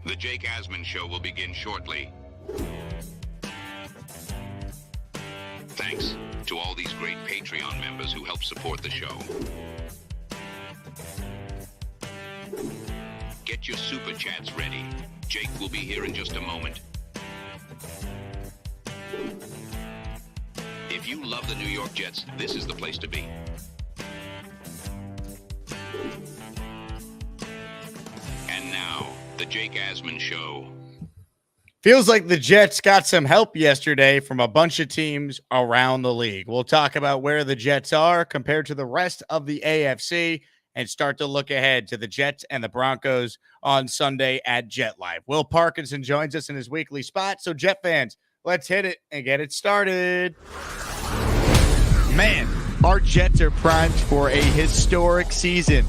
The Jake Asman Show will begin shortly. Thanks to all these great Patreon members who help support the show. Get your super chats ready. Jake will be here in just a moment. If you love the New York Jets, this is the place to be. And now, the Jake Asman Show. Feels like the Jets got some help yesterday from a bunch of teams around the league. We'll talk about where the Jets are compared to the rest of the AFC and start to look ahead to the Jets and the Broncos on Sunday at Jet Live. Will Parkinson joins us in his weekly spot. So, Jet fans, let's hit it and get it started. Man, our Jets are primed for a historic season.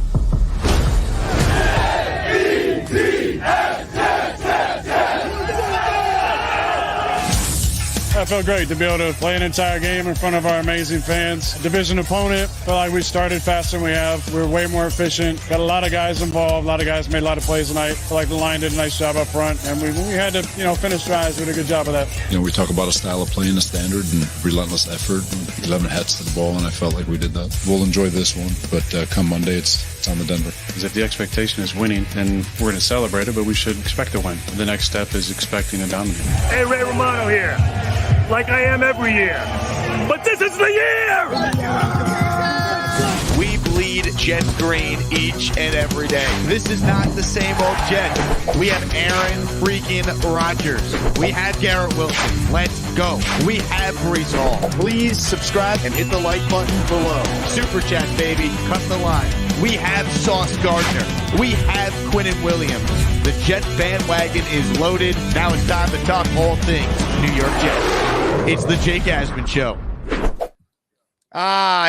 I felt great to be able to play an entire game in front of our amazing fans. Division opponent, felt like we started faster than we have. We were way more efficient. Got a lot of guys involved. A lot of guys made a lot of plays tonight. Felt like the line did a nice job up front, and we had to, finish drives. We did a good job of that. We talk about a style of playing, a standard, and relentless effort. 11 heads to the ball, and I felt like we did that. We'll enjoy this one, but come Monday, it's on the Denver. Because if the expectation is winning, then we're going to celebrate it, but we should expect to win. The next step is expecting to dominate. Hey, Ray Romano here. Like I am every year. But this is the year! We bleed Jet green each and every day. This is not the same old Jets. We have Aaron freaking Rodgers. We have Garrett Wilson. Let's go. We have Breece Hall. Please subscribe and hit the like button below. Super chat, baby. Cut the line. We have Sauce Gardner. We have Quinnen Williams. The Jets bandwagon is loaded. Now it's time to talk all things New York Jets. It's the Jake Asman Show.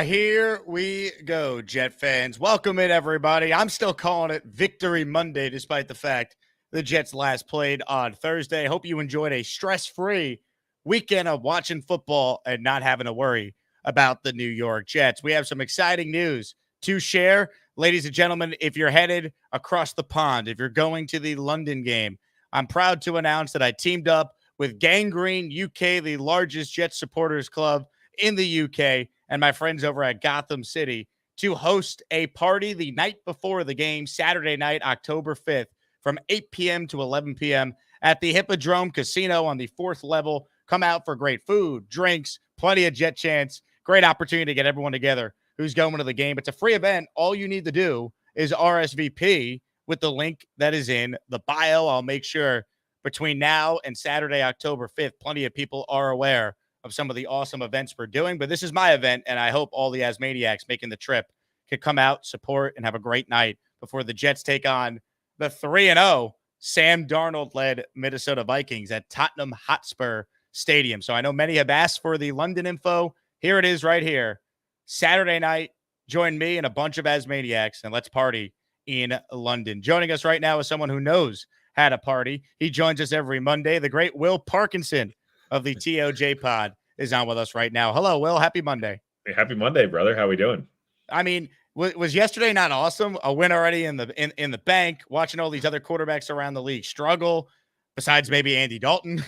Here we go, Jet fans. Welcome in, everybody. I'm still calling it Victory Monday, despite the fact the Jets last played on Thursday. Hope you enjoyed a stress-free weekend of watching football and not having to worry about the New York Jets. We have some exciting news to share. Ladies and gentlemen, if you're headed across the pond, if you're going to the London game, I'm proud to announce that I teamed up with Gangrene UK, the largest Jets supporters club in the UK, and my friends over at Gotham City to host a party the night before the game, Saturday night, October 5th, from 8 p.m. to 11 p.m. at the Hippodrome Casino on the 4th level. Come out for great food, drinks, plenty of Jet chants, great opportunity to get everyone together who's going to the game. It's a free event. All you need to do is RSVP with the link that is in the bio. I'll make sure between now and Saturday, October 5th, plenty of people are aware of some of the awesome events we're doing. But this is my event, and I hope all the Asmaniacs making the trip could come out, support, and have a great night before the Jets take on the 3-0 Sam Darnold-led Minnesota Vikings at Tottenham Hotspur Stadium. So I know many have asked for the London info. Here it is right here. Saturday night, join me and a bunch of Asmaniacs, and let's party in London. Joining us right now is someone who knows how to party. He joins us every Monday. The great Will Parkinson of the TOJ Pod is on with us right now. Hello, Will. Happy Monday. Hey, happy Monday, brother. How we doing? I mean, was yesterday not awesome? A win already in the bank, watching all these other quarterbacks around the league struggle, besides maybe Andy Dalton.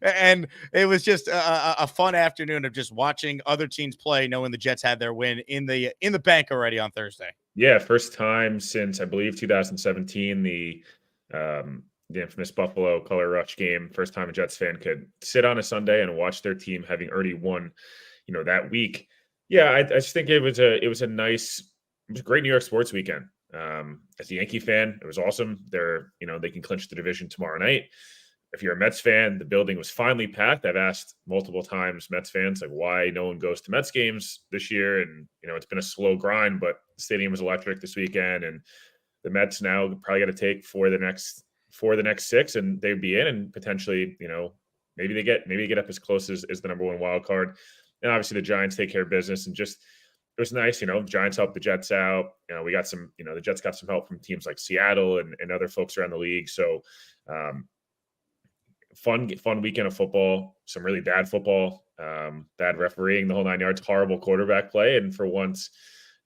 And it was just a fun afternoon of just watching other teams play, knowing the Jets had their win in the bank already on Thursday. Yeah, first time since, I believe, 2017, the infamous Buffalo Color Rush game. First time a Jets fan could sit on a Sunday and watch their team having already won, that week. Yeah, I just think it was a great New York sports weekend. As a Yankee fan, it was awesome. They can clinch the division tomorrow night. If you're a Mets fan, the building was finally packed. I've asked multiple times Mets fans why no one goes to Mets games this year, and it's been a slow grind, but the stadium was electric this weekend, and the Mets now probably got to take for the next 6, and they'd be in, and potentially, maybe they get up as close as the number one wild card. And obviously the Giants take care of business, and just it was nice. The Giants helped the Jets out. We got some. The Jets got some help from teams like Seattle and other folks around the league. So fun weekend of football. Some really bad football, bad refereeing, the whole 9 yards, horrible quarterback play, and for once,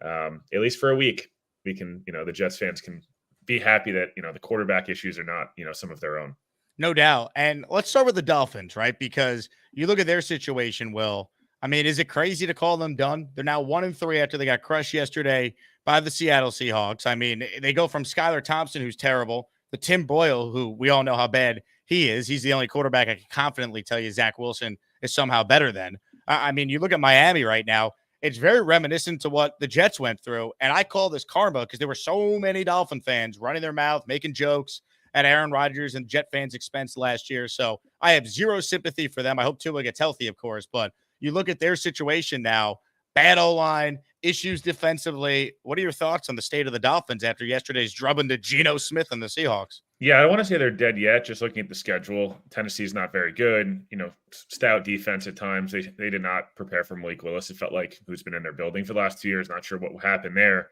at least for a week, we can. The Jets fans can be happy that, the quarterback issues are not, some of their own. No doubt. And let's start with the Dolphins, right? Because you look at their situation, Will. I mean, is it crazy to call them done? They're now 1-3 after they got crushed yesterday by the Seattle Seahawks. I mean, they go from Skylar Thompson, who's terrible, to Tim Boyle, who we all know how bad he is. He's the only quarterback I can confidently tell you Zach Wilson is somehow better than. I mean, you look at Miami right now, it's very reminiscent to what the Jets went through. And I call this karma because there were so many Dolphin fans running their mouth, making jokes at Aaron Rodgers and Jet fans' expense last year. So I have zero sympathy for them. I hope Tua gets healthy, of course. But you look at their situation now, bad O-line, issues defensively. What are your thoughts on the state of the Dolphins after yesterday's drubbing to Geno Smith and the Seahawks? Yeah, I don't want to say they're dead yet. Just looking at the schedule, Tennessee's not very good. Stout defense at times. They did not prepare for Malik Willis. It felt like who's been in their building for the last 2 years. Not sure what happened there.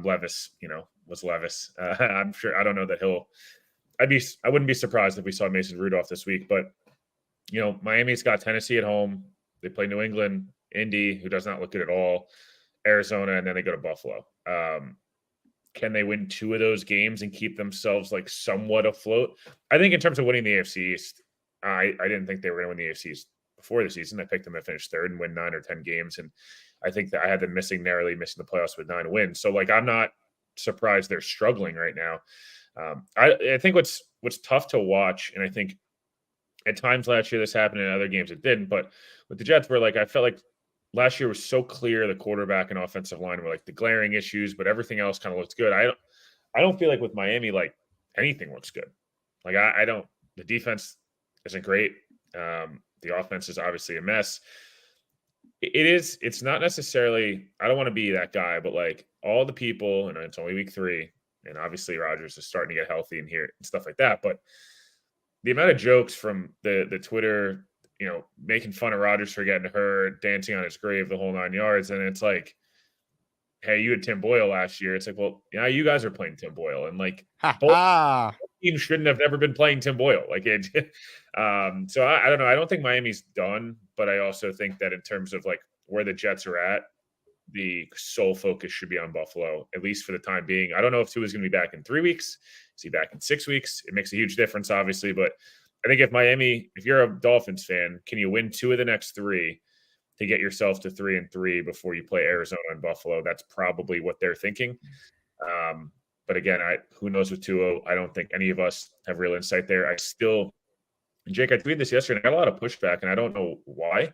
Levis, was Levis. I'm sure. I don't know that he'll. I wouldn't be surprised if we saw Mason Rudolph this week. But Miami's got Tennessee at home. They play New England, Indy, who does not look good at all, Arizona, and then they go to Buffalo. Can they win 2 of those games and keep themselves like somewhat afloat? I think in terms of winning the AFC East, I didn't think they were going to win the AFC East before the season. I picked them to finish third and win 9 or 10 games. And I think that I had them narrowly missing the playoffs with 9 wins. So I'm not surprised they're struggling right now. I think what's tough to watch, and I think at times last year this happened, in other games it didn't, but with the Jets, I felt like last year was so clear the quarterback and offensive line were like the glaring issues, but everything else kind of looks good. I don't feel like with Miami, like anything looks good. Like I don't. The defense isn't great. The offense is obviously a mess. It's not necessarily. I don't want to be that guy, but like all the people, and it's only week 3. And obviously Rodgers is starting to get healthy and here and stuff like that. But the amount of jokes from the Twitter, making fun of Rodgers for getting hurt, dancing on his grave, the whole 9 yards. And it's like, hey, you had Tim Boyle last year. It's like, well, you guys are playing Tim Boyle. And like both teams shouldn't have never been playing Tim Boyle. Like it. So I don't know. I don't think Miami's done, but I also think that in terms of like where the Jets are at, the sole focus should be on Buffalo, at least for the time being. I don't know if Tua is going to be back in 3 weeks. Is he back in 6 weeks? It makes a huge difference, obviously. But I think if you're a Dolphins fan, can you win 2 of the next 3 to get yourself to 3-3 before you play Arizona and Buffalo? That's probably what they're thinking. But again, who knows with Tua? I don't think any of us have real insight there. Jake, I tweeted this yesterday, and I got a lot of pushback, and I don't know why.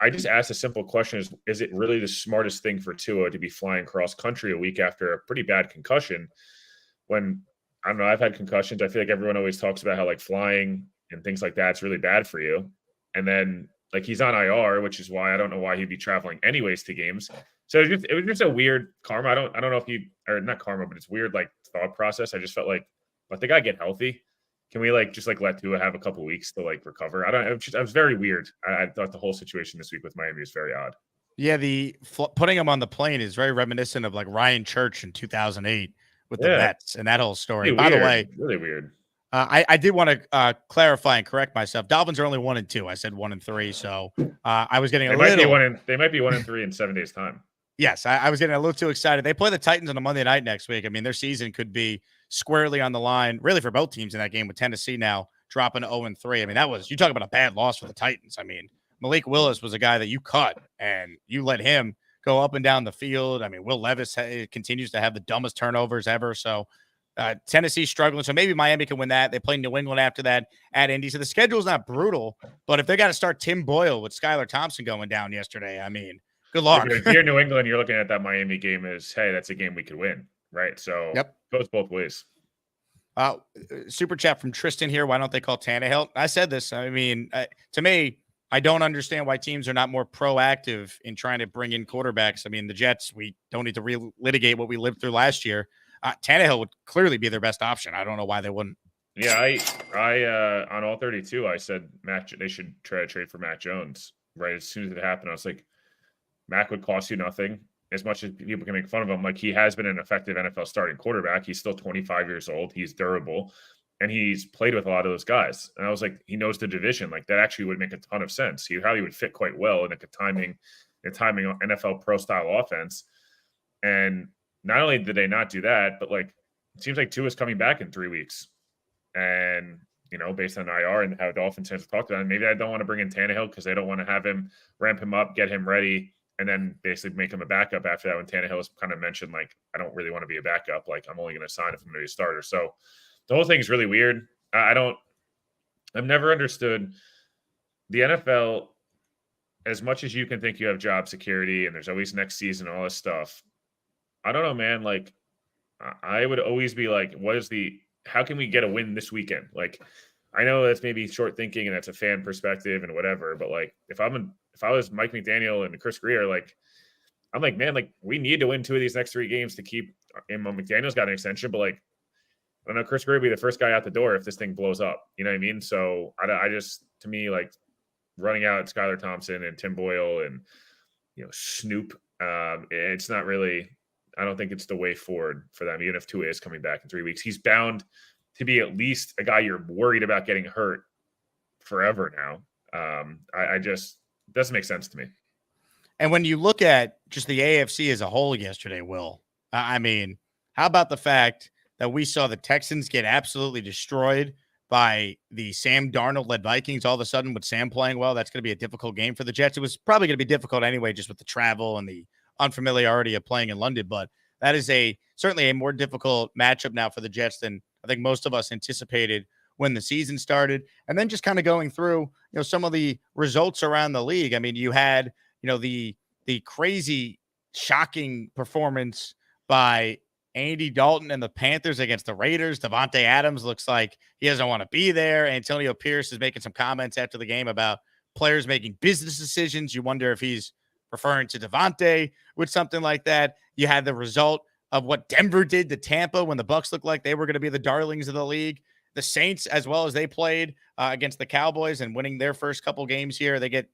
I just asked a simple question: is it really the smartest thing for Tua to be flying cross country a week after a pretty bad concussion? When I don't know, I've had concussions. I feel like everyone always talks about how like flying and things like that's really bad for you. And then like he's on IR, which is why I don't know why he'd be traveling anyways to games. So it was just a weird karma. I don't know if or not karma, but it's weird like thought process. I just felt like let the guy get healthy. Can we let Tua have a couple of weeks to like recover? I was very weird. I thought the whole situation this week with Miami was very odd. Yeah, putting him on the plane is very reminiscent of like Ryan Church in 2008 with the Mets and that whole story. Really By the way, really weird. I did want to clarify and correct myself. Dolphins are only 1-2. I said 1-3, so I was getting they might be 1-3 in 7 days' time. Yes, I was getting a little too excited. They play the Titans on a Monday night next week. I mean, their season could be squarely on the line, really, for both teams in that game with Tennessee now dropping to 0-3. I mean, you talk about a bad loss for the Titans. I mean, Malik Willis was a guy that you cut, and you let him go up and down the field. I mean, Will Levis continues to have the dumbest turnovers ever. So Tennessee's struggling. So maybe Miami can win that. They play New England after that at Indy. So the schedule's not brutal, but if they got to start Tim Boyle with Skylar Thompson going down yesterday, I mean, good luck. If you're New England, you're looking at that Miami game as, hey, that's a game we could win, right? So it goes both ways. Super chat from Tristan here. Why don't they call Tannehill? I said this. I mean, to me, I don't understand why teams are not more proactive in trying to bring in quarterbacks. I mean, the Jets, we don't need to relitigate what we lived through last year. Tannehill would clearly be their best option. I don't know why they wouldn't. Yeah, I on all 32, I said they should try to trade for Mac Jones. Right as soon as it happened, I was like, Mac would cost you nothing. As much as people can make fun of him, like he has been an effective NFL starting quarterback. He's still 25 years old. He's durable, and he's played with a lot of those guys. And I was like, he knows the division. Like that actually would make a ton of sense. He would fit quite well in a timing NFL pro style offense. And not only did they not do that, but like it seems like Tua is coming back in 3 weeks. And, based on IR and how Dolphins fans have talked about it, maybe I don't want to bring in Tannehill because they don't want to have him ramp him up, get him ready, and then basically make him a backup after that when Tannehill has kind of mentioned, like, I don't really want to be a backup. Like, I'm only going to sign if I'm going to be a starter. So the whole thing is really weird. I've never understood the NFL. As much as you can think you have job security and there's always next season, all this stuff, I don't know, man. Like, I would always be like, how can we get a win this weekend? Like, I know that's maybe short thinking and that's a fan perspective and whatever, but like, if I was Mike McDaniel and Chris Greer, like, I'm like, man, like, we need to win 2 of these next 3 games to keep. And McDaniel's got an extension, but like, I don't know, Chris Greer will be the first guy out the door if this thing blows up. You know what I mean? So I just, to me, like, running out Skylar Thompson and Tim Boyle and, Snoop, it's not really. I don't think it's the way forward for them. Even if Tua is coming back in 3 weeks, he's bound to be at least a guy you're worried about getting hurt forever now. I just, it doesn't make sense to me. And when you look at just the AFC as a whole yesterday, Will, I mean, how about the fact that we saw the Texans get absolutely destroyed by the Sam Darnold-led Vikings all of a sudden with Sam playing well? That's going to be a difficult game for the Jets. It was probably going to be difficult anyway, just with the travel and the unfamiliarity of playing in London, but that is certainly a more difficult matchup now for the Jets than I think most of us anticipated when the season started. And then just kind of going through, some of the results around the league. I mean, you had, the crazy, shocking performance by Andy Dalton and the Panthers against the Raiders. Davante Adams looks like he doesn't want to be there. Antonio Pierce is making some comments after the game about players making business decisions. You wonder if he's referring to Davante with something like that. You had the result of what Denver did to Tampa when the Bucs looked like they were going to be the darlings of the league. The Saints, as well as they played against the Cowboys and winning their first couple games here, they get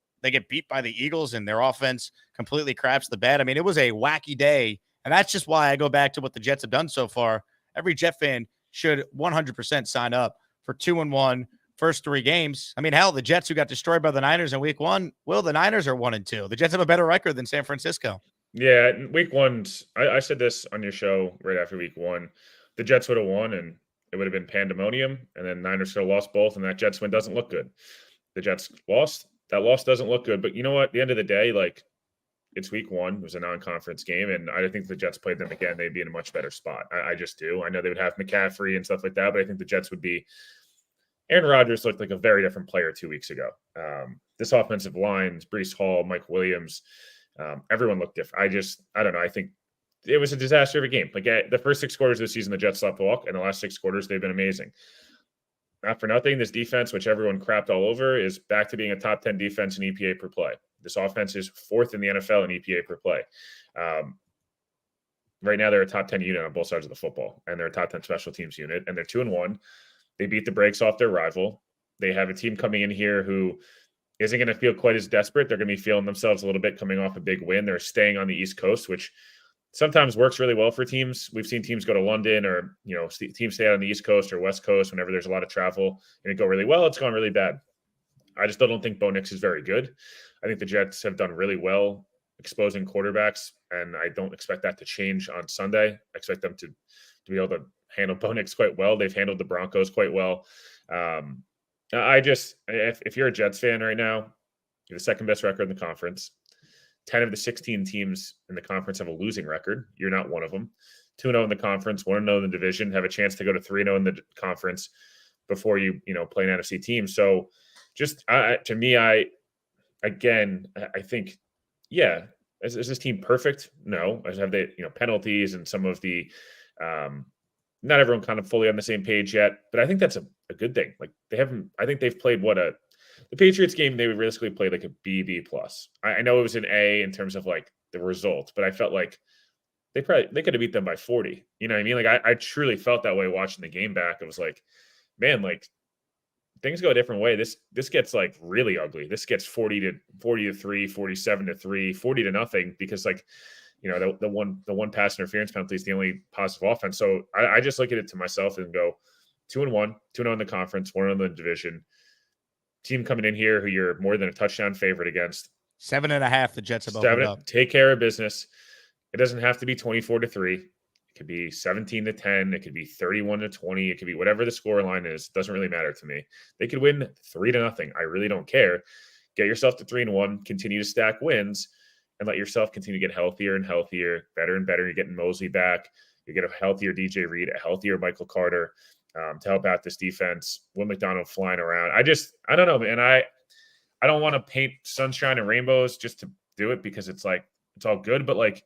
beat by the Eagles and their offense completely craps the bed. I mean, it was a wacky day, and that's just why I go back to what the Jets have done so far. Every Jet fan should 100% sign up for 2-1. First 3 games. I mean, hell, the Jets who got destroyed by the Niners in week 1, the Niners are 1-2. The Jets have a better record than San Francisco. Yeah, week 1, I said this on your show right after week 1. The Jets would have won, and it would have been pandemonium, and then Niners could have lost both, and that Jets win doesn't look good. The Jets lost. That loss doesn't look good. But you know what? At the end of the day, like, it's week 1. It was a non-conference game, and I think if the Jets played them again, they'd be in a much better spot. I just do. I know they would have McCaffrey and stuff like that, but I think the Jets would be. Aaron Rodgers looked like a very different player 2 weeks ago. This offensive line, Breece Hall, Mike Williams, everyone looked different. I don't know. I think it was a disaster of a game. Like, the first 6 quarters of the season, the Jets slept walk, and the last 6 quarters, they've been amazing. Not for nothing, this defense, which everyone crapped all over, is back to being a top 10 defense in EPA per play. This offense is 4th in the NFL in EPA per play. Right now, they're a top 10 unit on both sides of the football, and they're a top 10 special teams unit, and they're 2-1. They beat the brakes off their rival. They have a team coming in here who isn't going to feel quite as desperate. They're going to be feeling themselves a little bit coming off a big win. They're staying on the East Coast, which sometimes works really well for teams. We've seen teams go to London or, teams stay out on the East Coast or West Coast whenever there's a lot of travel and it go really well. It's gone really bad. I just don't think Bo Nix is very good. I think the Jets have done really well exposing quarterbacks, and I don't expect that to change on Sunday. I expect them to be able to handle Bo Nix quite well. They've handled the Broncos quite well. If you're a Jets fan right now, you're the second best record in the conference. 10 of the 16 teams in the conference have a losing record. You're not one of them. 2-0 in the conference, 1-0 in the division, have a chance to go to 3-0 in the conference before you play an NFC team. So just to me, I think, yeah, is this team perfect? No. Have they, penalties and some of the not everyone kind of fully on the same page yet, but I think that's a good thing. Like, I think they've played the Patriots game, they would realistically play like a B+. I know it was an A in terms of like the result, but I felt like they could have beat them by 40. You know what I mean? Like, I truly felt that way watching the game back. It was like, man, like, things go a different way. This gets like really ugly. This gets 40-3, 47-3, 40-0, because like, the one pass interference penalty is the only positive offense. So I just look at it to myself and go 2-1, 2-0 in the conference, 1-0 in the division. Team coming in here who you're more than a touchdown favorite against. 7.5. The Jets have opened up. Take care of business. It doesn't have to be 24-3. It could be 17-10. It could be 31-20. It could be whatever the score line is. Doesn't really matter to me. They could win 3-0. I really don't care. Get yourself to 3-1. Continue to stack wins, and let yourself continue to get healthier and healthier, better and better. You're getting Mosley back. You get a healthier DJ Reed, a healthier Michael Carter to help out this defense. Will McDonald flying around. I don't know, man. I don't want to paint sunshine and rainbows just to do it because it's like it's all good, but like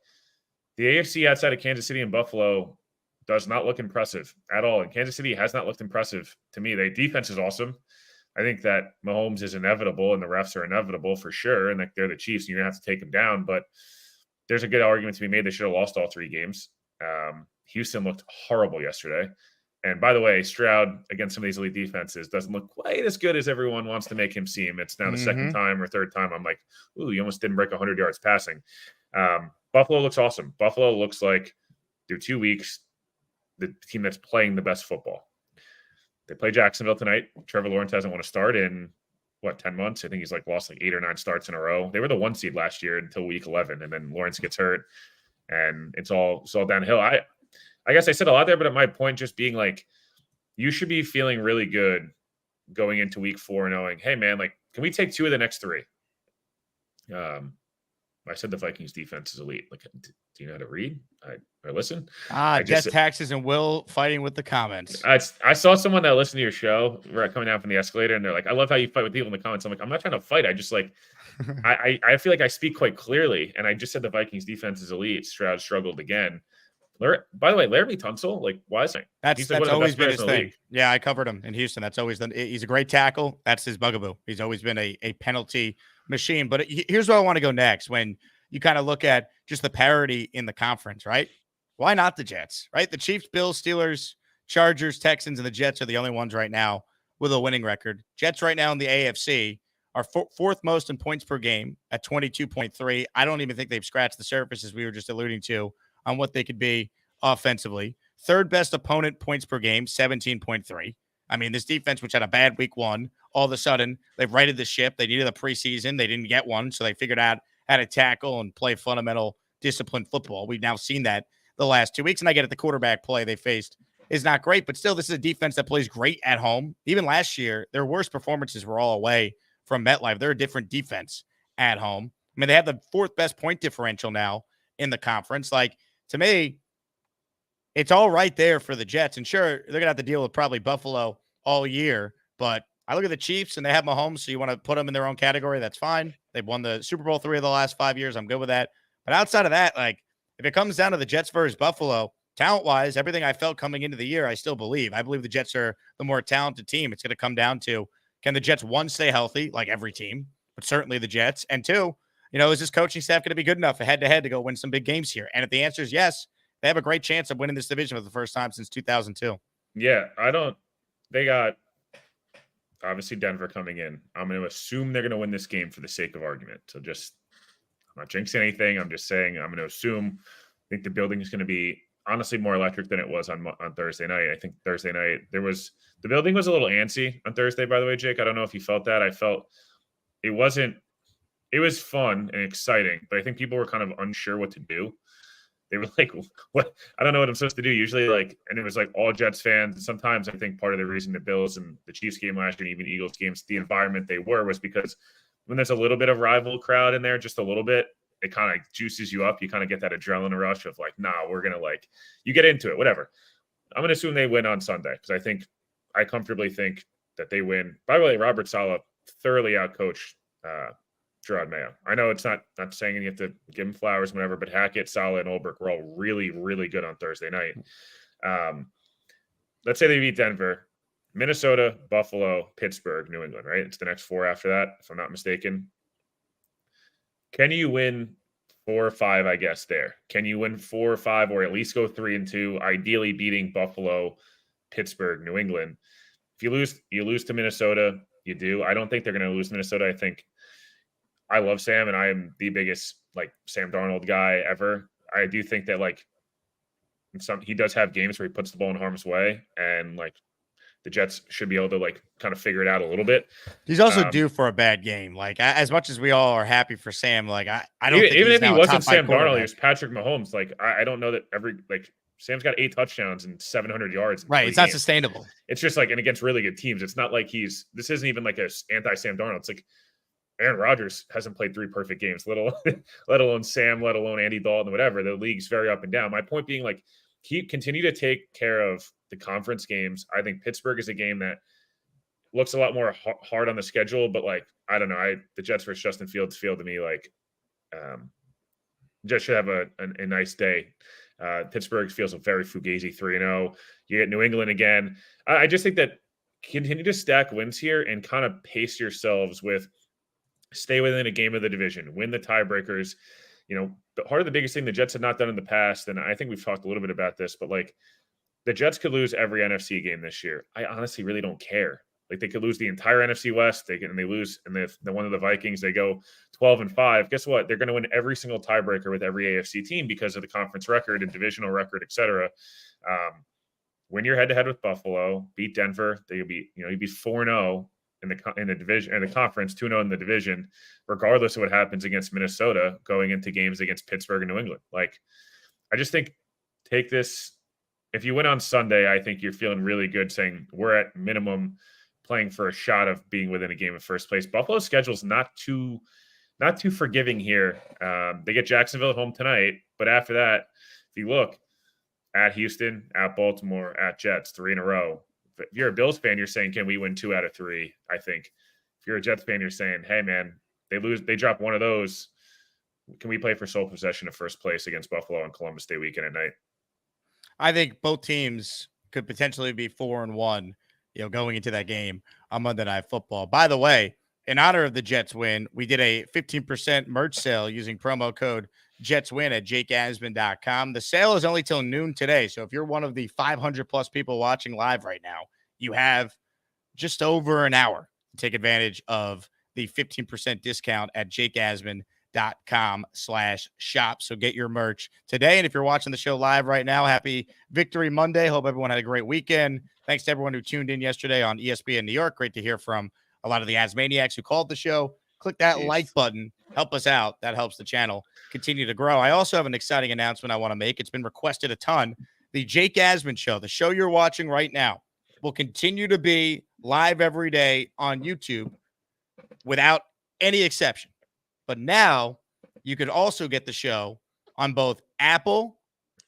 the AFC outside of Kansas City and Buffalo does not look impressive at all. And Kansas City has not looked impressive to me. Their defense is awesome. I think that Mahomes is inevitable and the refs are inevitable for sure. And like they're the Chiefs, and you're going to have to take them down. But there's a good argument to be made. They should have lost all 3 games. Houston looked horrible yesterday. And by the way, Stroud against some of these elite defenses doesn't look quite as good as everyone wants to make him seem. It's now the second time or third time I'm like, ooh, you almost didn't break 100 yards passing. Buffalo looks awesome. Buffalo looks like through 2 weeks, the team that's playing the best football. They play Jacksonville tonight. Trevor Lawrence hasn't won a start in, 10 months? I think he's lost 8 or 9 starts in a row. They were the 1 seed last year until week 11, and then Lawrence gets hurt, and it's all downhill. I guess I said a lot there, but at my point just being like, you should be feeling really good going into week 4 knowing, hey, man, can we take 2 of the next 3? I said the Vikings defense is elite. Do you know how to read? I listen. Jets taxes and Will fighting with the comments. I saw someone that listened to your show coming down from the escalator, and they're like, I love how you fight with people in the comments. I'm like, I'm not trying to fight. I just I feel like I speak quite clearly, and I just said the Vikings defense is elite. Stroud struggled again. By the way, Laramie Tunsil, why is it? That's always been his thing. Yeah, I covered him in Houston. That's always he's a great tackle. That's his bugaboo. He's always been a penalty machine. But here's where I want to go next. When you kind of look at just the parity in the conference, right? Why not the Jets, right? The Chiefs, Bills, Steelers, Chargers, Texans, and the Jets are the only ones right now with a winning record. Jets right now in the AFC are fourth most in points per game at 22.3. I don't even think they've scratched the surface, as we were just alluding to, on what they could be offensively. Third best opponent points per game, 17.3. I mean, this defense, which had a bad week 1, all of a sudden they've righted the ship. They needed a preseason. They didn't get one, so they figured out how to tackle and play fundamental disciplined football. We've now seen that the last 2 weeks, and I get it. The quarterback play they faced is not great, but still, this is a defense that plays great at home. Even last year, their worst performances were all away from MetLife. They're a different defense at home. I mean, they have the 4th best point differential now in the conference. To me, it's all right there for the Jets. And sure, they're going to have to deal with probably Buffalo all year. But I look at the Chiefs, and they have Mahomes, so you want to put them in their own category, that's fine. They've won the Super Bowl 3 of the last 5 years. I'm good with that. But outside of that, if it comes down to the Jets versus Buffalo, talent-wise, everything I felt coming into the year, I still believe. I believe the Jets are the more talented team. It's going to come down to, can the Jets, 1, stay healthy, like every team, but certainly the Jets, and 2, is this coaching staff going to be good enough head-to-head to go win some big games here? And if the answer is yes, they have a great chance of winning this division for the first time since 2002. Yeah, they got, obviously, Denver coming in. I'm going to assume they're going to win this game for the sake of argument. So I'm not jinxing anything. I'm just saying I'm going to assume. I think the building is going to be honestly more electric than it was on Thursday night. I think Thursday night the building was a little antsy on Thursday, by the way, Jake. I don't know if you felt that. I felt it was fun and exciting, but I think people were kind of unsure what to do. They were like, what? I don't know what I'm supposed to do. Usually, and it was all Jets fans. Sometimes I think part of the reason the Bills and the Chiefs game last year and even Eagles games, the environment they were, was because when there's a little bit of rival crowd in there, just a little bit, it kind of juices you up. You kind of get that adrenaline rush of we're going to you get into it, whatever. I'm going to assume they win on Sunday because I comfortably think that they win. By the way, Robert Saleh thoroughly outcoached Gerard Mayo. I know it's not saying you have to give him flowers, whatever, but Hackett, Saleh, and Ulbrich were all really, really good on Thursday night. Let's say they beat Denver, Minnesota, Buffalo, Pittsburgh, New England, right? It's the next 4 after that, if I'm not mistaken. Can you win 4 or 5, I guess, there? Can you win 4 or 5 or at least go 3-2, ideally beating Buffalo, Pittsburgh, New England? If you lose to Minnesota, you do. I don't think they're going to lose to Minnesota. I love Sam, and I am the biggest Sam Darnold guy ever. I do think that he does have games where he puts the ball in harm's way, and the Jets should be able to kind of figure it out a little bit. He's also due for a bad game. As much as we all are happy for Sam, I don't think even he's if he now wasn't Sam Darnold, he was Patrick Mahomes. I don't know that Sam's got 8 touchdowns and 700 yards. Right. It's not sustainable. It's just like, and against really good teams, it's not like this isn't even like a anti-Sam Darnold. It's like Aaron Rodgers hasn't played 3 perfect games, let alone Sam, let alone Andy Dalton, whatever. The league's very up and down. My point being, like, continue to take care of the conference games. I think Pittsburgh is a game that looks a lot more hard on the schedule, but like, I don't know. The Jets versus Justin Fields feel to me like Jets should have a nice day. Pittsburgh feels a very fugazi 3-0. You get New England again. I just think that continue to stack wins here and kind of pace yourselves with stay within a game of the division, win the tiebreakers. The biggest thing the Jets have not done in the past, and I think we've talked a little bit about this, but like the Jets could lose every NFC game this year. I honestly really don't care. Like they could lose the entire NFC West. They lose, and the one of the Vikings, they go 12-5. Guess what? They're going to win every single tiebreaker with every AFC team because of the conference record and divisional record, et cetera. Win your head-to-head with Buffalo, beat Denver. You'd be 4-0 in the division and the conference, 2-0 in the division, regardless of what happens against Minnesota going into games against Pittsburgh and New England. Like, I just think take this. If you win on Sunday, I think you're feeling really good, saying we're at minimum playing for a shot of being within a game of first place. Buffalo's schedule's not too forgiving here. They get Jacksonville at home tonight, but after that, if you look at Houston, at Baltimore, at Jets, 3 in a row. If you're a Bills fan, you're saying, can we win 2 out of 3? I think if you're a Jets fan, you're saying, hey man, they drop one of those. Can we play for sole possession of first place against Buffalo on Columbus Day weekend at night? I think both teams could potentially be 4-1, going into that game on Monday Night Football. By the way, in honor of the Jets win, we did a 15% merch sale using promo code JetsWin at jakeasman.com. The sale is only till noon today. So if you're one of the 500 plus people watching live right now, you have just over an hour to take advantage of the 15% discount at jakeasman.com/shop. So get your merch today. And if you're watching the show live right now, happy Victory Monday. Hope everyone had a great weekend. Thanks to everyone who tuned in yesterday on ESPN New York. Great to hear from a lot of the Asmaniacs who called the show. Click that like button. Help us out. That helps the channel continue to grow. I also have an exciting announcement I want to make. It's been requested a ton. The Jake Asman Show, the show you're watching right now, will continue to be live every day on YouTube without any exception. But now you could also get the show on both Apple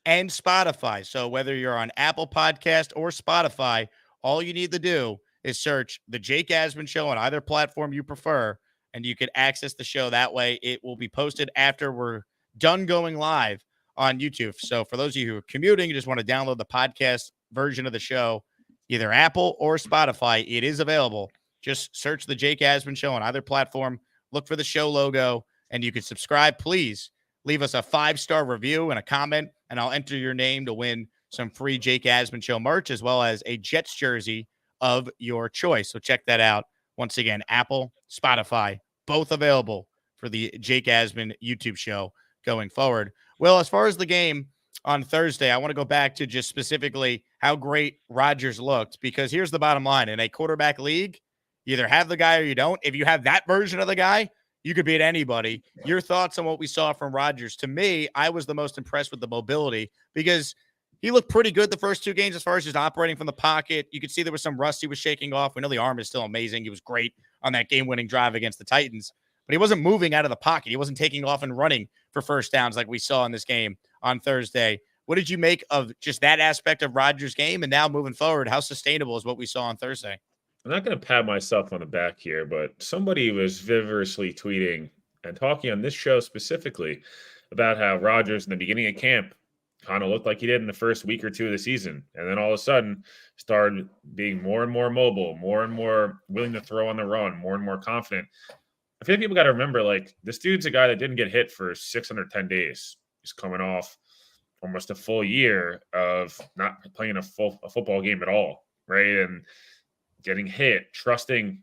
and Spotify. So whether you're on Apple Podcast or Spotify, all you need to do is search the Jake Asman Show on either platform you prefer, and you can access the show that way. It will be posted after we're done going live on YouTube. So for those of you who are commuting, you just want to download the podcast version of the show, either Apple or Spotify, it is available. Just search the Jake Asman Show on either platform. Look for the show logo, and you can subscribe. Please leave us a 5-star review and a comment, and I'll enter your name to win some free Jake Asman Show merch, as well as a Jets jersey of your choice. So check that out. Once again, Apple, Spotify, both available for the Jake Asman YouTube show going forward. Well, as far as the game on Thursday, I want to go back to just specifically how great Rodgers looked, because here's the bottom line. In a quarterback league, you either have the guy or you don't. If you have that version of the guy, you could beat anybody. Your thoughts on what we saw from Rodgers? To me, I was the most impressed with the mobility, because he looked pretty good the first 2 games as far as just operating from the pocket. You could see there was some rust he was shaking off. We know the arm is still amazing. He was great on that game-winning drive against the Titans, but he wasn't moving out of the pocket. He wasn't taking off and running for first downs like we saw in this game on Thursday. What did you make of just that aspect of Rodgers' game? And now moving forward, how sustainable is what we saw on Thursday? I'm not going to pat myself on the back here, but somebody was vigorously tweeting and talking on this show specifically about how Rodgers in the beginning of camp kind of looked like he did in the first week or 2 of the season. And then all of a sudden started being more and more mobile, more and more willing to throw on the run, more and more confident. I feel like people got to remember, like, this dude's a guy that didn't get hit for 610 days. He's coming off almost a full year of not playing a football game at all, right? And getting hit, trusting,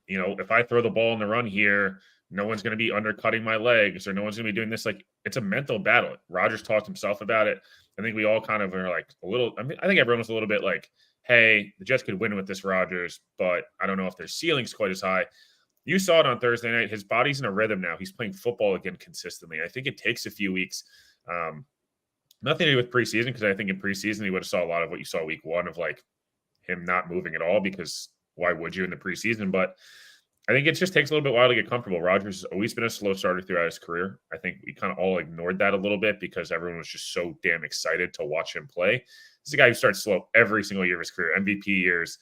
if I throw the ball in the run here, no one's going to be undercutting my legs, or no one's going to be doing this. Like, it's a mental battle. Rodgers talked himself about it. I think we all kind of are like I think everyone was a little bit like, hey, the Jets could win with this Rodgers, but I don't know if their ceiling's quite as high. You saw it on Thursday night. His body's in a rhythm now. He's playing football again consistently. I think it takes a few weeks Nothing to do with preseason, because I think in preseason he would have saw a lot of what you saw week 1 of like him not moving at all, because why would you in the preseason? But I think it just takes a little bit while to get comfortable. Rodgers has always been a slow starter throughout his career. I think we kind of all ignored that a little bit because everyone was just so damn excited to watch him play. This is a guy who starts slow every single year of his career. MVP years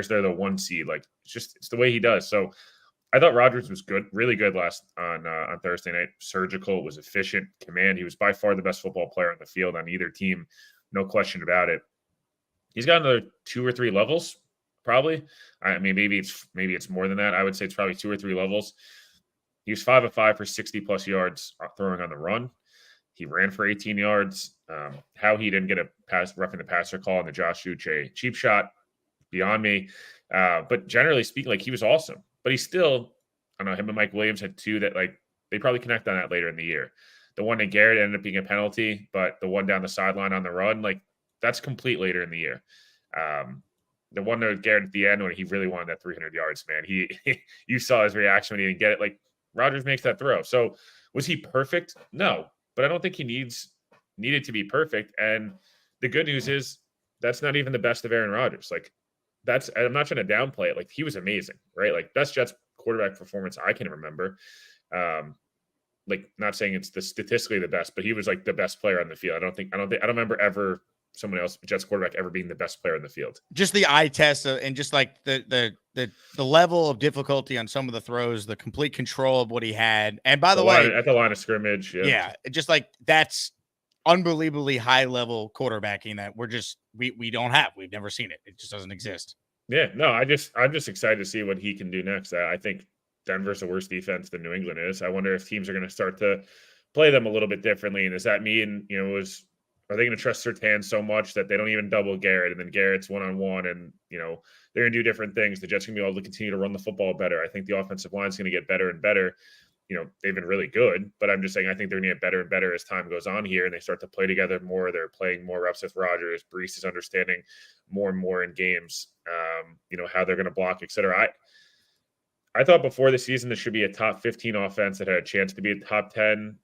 they're the 1 seed. Like it's the way he does. So I thought Rodgers was good, really good on Thursday night. Surgical, was efficient, command. He was by far the best football player on the field on either team, no question about it. He's got another 2 or 3 levels, probably. I mean, maybe it's more than that. I would say it's probably 2 or 3 levels. He was 5 of 5 for 60+ yards throwing on the run. He ran for 18 yards. How he didn't get a roughing the passer call on the Josh Uche cheap shot, beyond me. But generally speaking, like, he was awesome. But he's still, I don't know, him and Mike Williams had 2 that, like, they probably connect on that later in the year. The one to Garrett ended up being a penalty, but the one down the sideline on the run, like, that's complete later in the year. The one to Garrett at the end when he really wanted that 300 yards, man. You saw his reaction when he didn't get it. Like, Rodgers makes that throw. So was he perfect? No, but I don't think he needed to be perfect. And the good news is that's not even the best of Aaron Rodgers. Like, I'm not trying to downplay it. Like, he was amazing, right? Like, best Jets quarterback performance I can remember. Like, not saying it's statistically the best, but he was like the best player on the field. I don't remember ever someone else, Jets quarterback, ever being the best player in the field. Just the eye test and just like the level of difficulty on some of the throws, the complete control of what he had. And by the way, at the line of scrimmage, yeah, just like that's unbelievably high level quarterbacking that we don't have. We've never seen it. It just doesn't exist. Yeah, no, I'm just excited to see what he can do next. I think Denver's a worse defense than New England is. I wonder if teams are going to start to play them a little bit differently. And does that mean, are they going to trust Surtain so much that they don't even double Garrett, and then Garrett's one-on-one, and, they're going to do different things? The Jets are going to be able to continue to run the football better. I think the offensive line is going to get better and better. They've been really good, but I'm just saying I think they're going to get better and better as time goes on here, and they start to play together more. They're playing more reps with Rodgers. Brees is understanding more and more in games, how they're going to block, et cetera. I thought before the season this should be a top 15 offense that had a chance to be a top 10.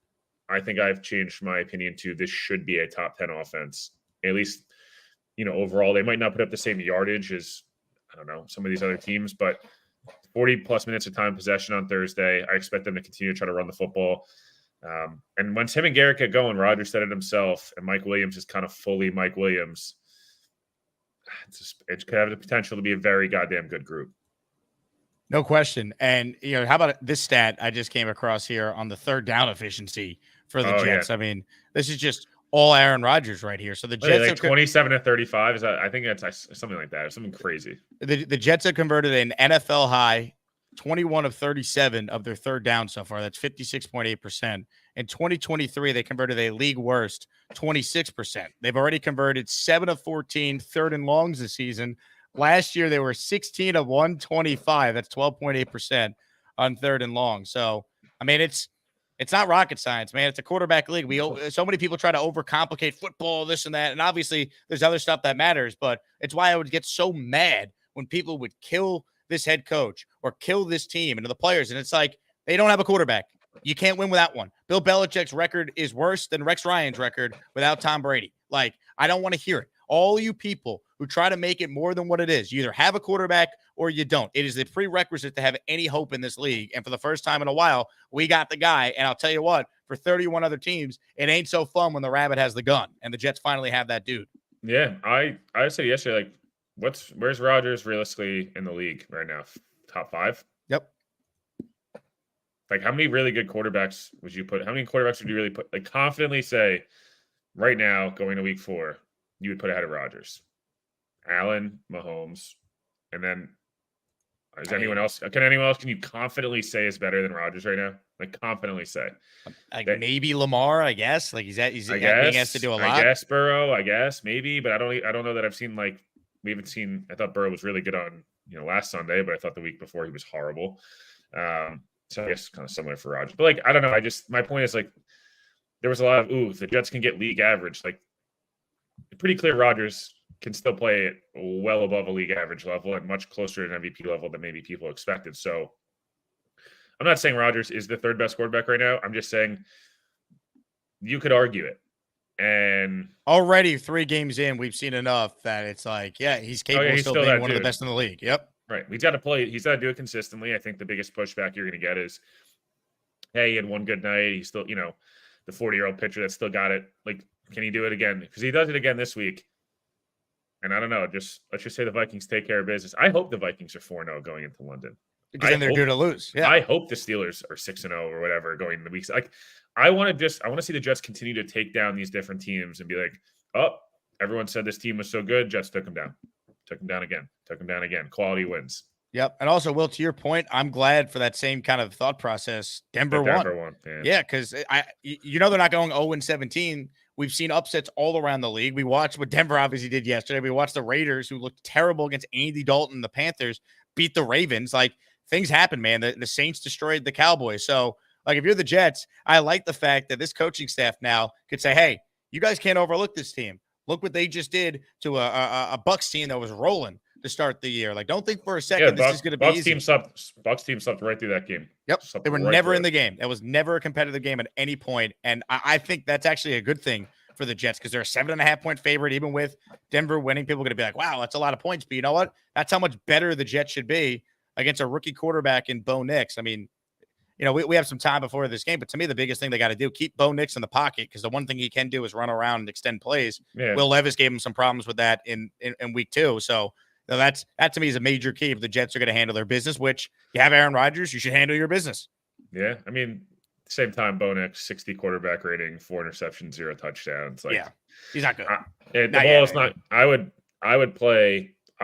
I think I've changed my opinion to this should be a top 10 offense. At least, overall, they might not put up the same yardage as, I don't know, some of these other teams, but 40+ minutes of time possession on Thursday. I expect them to continue to try to run the football. And once him and Garrett get going, Rodgers said it himself, and Mike Williams is kind of fully Mike Williams. It could have the potential to be a very goddamn good group. No question. And, how about this stat I just came across here on the third down efficiency for the Jets? Yeah. I mean, this is just all Aaron Rodgers right here. So the Jets like 27 to 35. I think that's something like that. Something crazy. The Jets have converted an NFL high 21 of 37 of their third down so far. That's 56.8%. In 2023, they converted a league worst 26%. They've already converted 7 of 14 third and longs this season. Last year, they were 16 of 125. That's 12.8% on third and long. So, I mean, it's not rocket science, man. It's a quarterback league. So many people try to overcomplicate football, this and that. And obviously, there's other stuff that matters. But it's why I would get so mad when people would kill this head coach or kill this team and the players. And it's like, they don't have a quarterback. You can't win without one. Bill Belichick's record is worse than Rex Ryan's record without Tom Brady. Like, I don't want to hear it. All you people who try to make it more than what it is, you either have a quarterback or you don't. It is the prerequisite to have any hope in this league. And for the first time in a while, we got the guy. And I'll tell you what, for 31 other teams, it ain't so fun when the rabbit has the gun. And the Jets finally have that dude. Yeah, I said yesterday, like, where's Rodgers realistically in the league right now? Top 5? Yep. Like, how many really good quarterbacks would you put? How many quarterbacks would you really put? Like, confidently say right now, going to week 4, you would put ahead of Rodgers? Allen, Mahomes, and then is anyone else? Can you confidently say is better than Rodgers right now? Like, confidently say, like, maybe Lamar, I guess. Like, he's being asked to do a lot. I guess Burrow, I guess maybe, but I don't know that I've seen, like, we haven't seen. I thought Burrow was really good on last Sunday, but I thought the week before he was horrible. So I guess kind of similar for Rodgers, but like, I don't know. My point is, like, there was a lot of if the Jets can get league average, like, pretty clear Rodgers can still play at well above a league average level and much closer to an MVP level than maybe people expected. So I'm not saying Rodgers is the third best quarterback right now. I'm just saying you could argue it. And already 3 games in, we've seen enough that it's like, yeah, he's capable of he's still still being that one of the dude. best in the league. Yep. Right. He's got to play. He's got to do it consistently. I think the biggest pushback you're going to get is, hey, he had one good night. He's still, the 40-year-old pitcher that still got it. Like, can he do it again? Because he does it again this week. And I don't know. Let's just say the Vikings take care of business. I hope the Vikings are 4-0 going into London. Because then they're due to lose. Yeah. I hope the Steelers are 6-0 or whatever going into the weeks. Like, I want to see the Jets continue to take down these different teams and be like, oh, everyone said this team was so good. Jets took them down. Took them down again. Quality wins. Yep. And also, Will, to your point, I'm glad for that same kind of thought process. Denver won. Yeah, because they're not going 0-17. We've seen upsets all around the league. We watched what Denver obviously did yesterday. We watched the Raiders, who looked terrible against Andy Dalton. The Panthers beat the Ravens. Like, things happen, man. The Saints destroyed the Cowboys. So, like, if you're the Jets, I like the fact that this coaching staff now could say, hey, you guys can't overlook this team. Look what they just did to a Bucs team that was rolling to start the year. Like, don't think for a second this is going to be easy. Bucs team slept right through that game. Yep. They were never in the game. That was never a competitive game at any point. And I think that's actually a good thing for the Jets because they're a 7.5-point favorite. Even with Denver winning, people are going to be like, wow, that's a lot of points. But you know what? That's how much better the Jets should be against a rookie quarterback in Bo Nix. I mean, we have some time before this game, but to me, the biggest thing they got to do, keep Bo Nix in the pocket, because the one thing he can do is run around and extend plays. Yeah. Will Levis gave him some problems with that in week 2. So that to me is a major key if the Jets are going to handle their business, which you have Aaron Rodgers, you should handle your business. Yeah. I mean, same time, Bo Nix, 60 quarterback rating, 4 interceptions, 0 touchdowns. Like, yeah, he's not good. The ball is not. I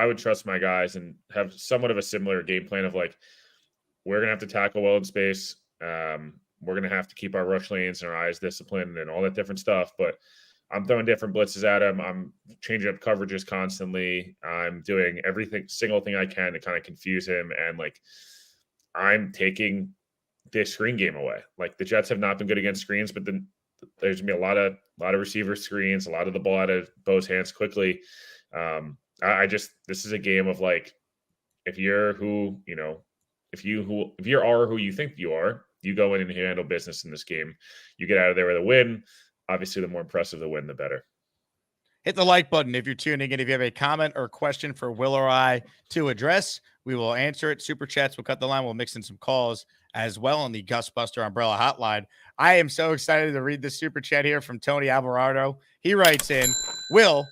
would trust my guys and have somewhat of a similar game plan of like, we're going to have to tackle well in space. We're going to have to keep our rush lanes and our eyes disciplined and all that different stuff. But I'm throwing different blitzes at him. I'm changing up coverages constantly. I'm doing single thing I can to kind of confuse him. And like, I'm taking this screen game away. Like, the Jets have not been good against screens, but then there's going to be a lot of receiver screens, a lot of the ball out of Bo's hands quickly. This is a game of like, if you're who you think you are, you go in and handle business in this game. You get out of there with a win. Obviously, the more impressive the win, the better. Hit the like button if you're tuning in. If you have a comment or question for Will or I to address, we will answer it. Super chats, we'll cut the line. We'll mix in some calls as well on the Gus Buster Umbrella Hotline. I am so excited to read this super chat here from Tony Alvarado. He writes in, Will,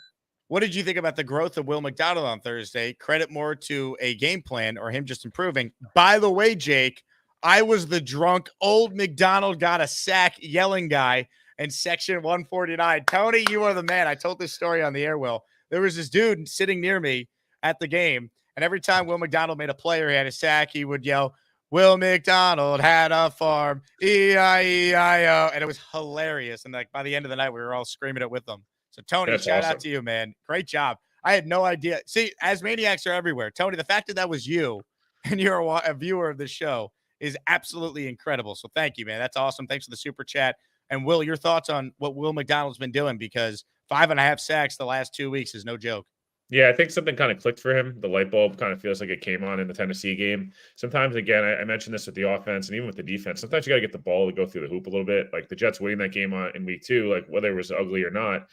what did you think about the growth of Will McDonald on Thursday? Credit more to a game plan or him just improving. By the way, Jake, I was the drunk old McDonald got a sack yelling guy in section 149. Tony, you are the man. I told this story on the air, Will. There was this dude sitting near me at the game, and every time Will McDonald made a play or he had a sack, he would yell, Will McDonald had a farm, E-I-E-I-O. And it was hilarious. And like by the end of the night, we were all screaming it with them. So, Tony, that's shout awesome. Out to you, man. Great job. I had no idea. See, as maniacs are everywhere. Tony, the fact that was you and you're a viewer of the show is absolutely incredible. So thank you, man. That's awesome. Thanks for the super chat. And Will, your thoughts on what Will McDonald's been doing, because 5.5 sacks the last 2 weeks is no joke. Yeah, I think something kind of clicked for him. The light bulb kind of feels like it came on in the Tennessee game. Sometimes, again, I mentioned this with the offense and even with the defense. Sometimes you got to get the ball to go through the hoop a little bit. Like the Jets winning that game in week 2, like whether it was ugly or not,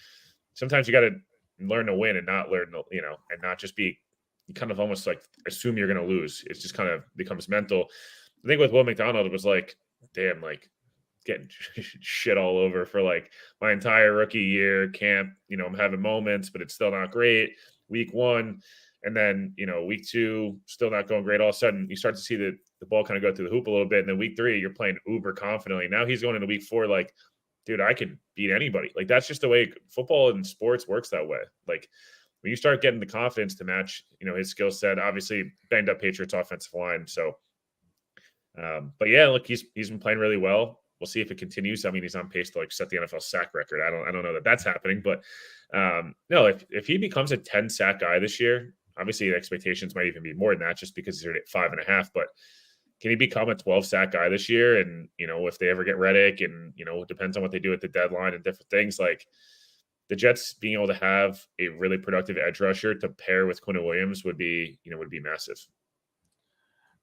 sometimes you got to learn to win and not learn, and not just be kind of almost like assume you're going to lose. It just kind of becomes mental. I think with Will McDonald, it was like, damn, like getting shit all over for like my entire rookie year camp. I'm having moments, but it's still not great. Week 1, and then week 2 still not going great. All of a sudden you start to see the ball kind of go through the hoop a little bit, and then week 3 you're playing uber confidently. Now he's going into week 4 like, dude, I can beat anybody. Like that's just the way football and sports works that way. Like when you start getting the confidence to match his skill set, obviously banged up Patriots offensive line. So but yeah, look, he's been playing really well. We'll see if it continues. I mean, he's on pace to like set the NFL sack record. I don't know that that's happening, but no, if he becomes a 10 sack guy this year, obviously the expectations might even be more than that just because he's at 5.5, but can he become a 12 sack guy this year? And, if they ever get Reddick and, it depends on what they do at the deadline and different things, like the Jets being able to have a really productive edge rusher to pair with Quinn Williams would be massive.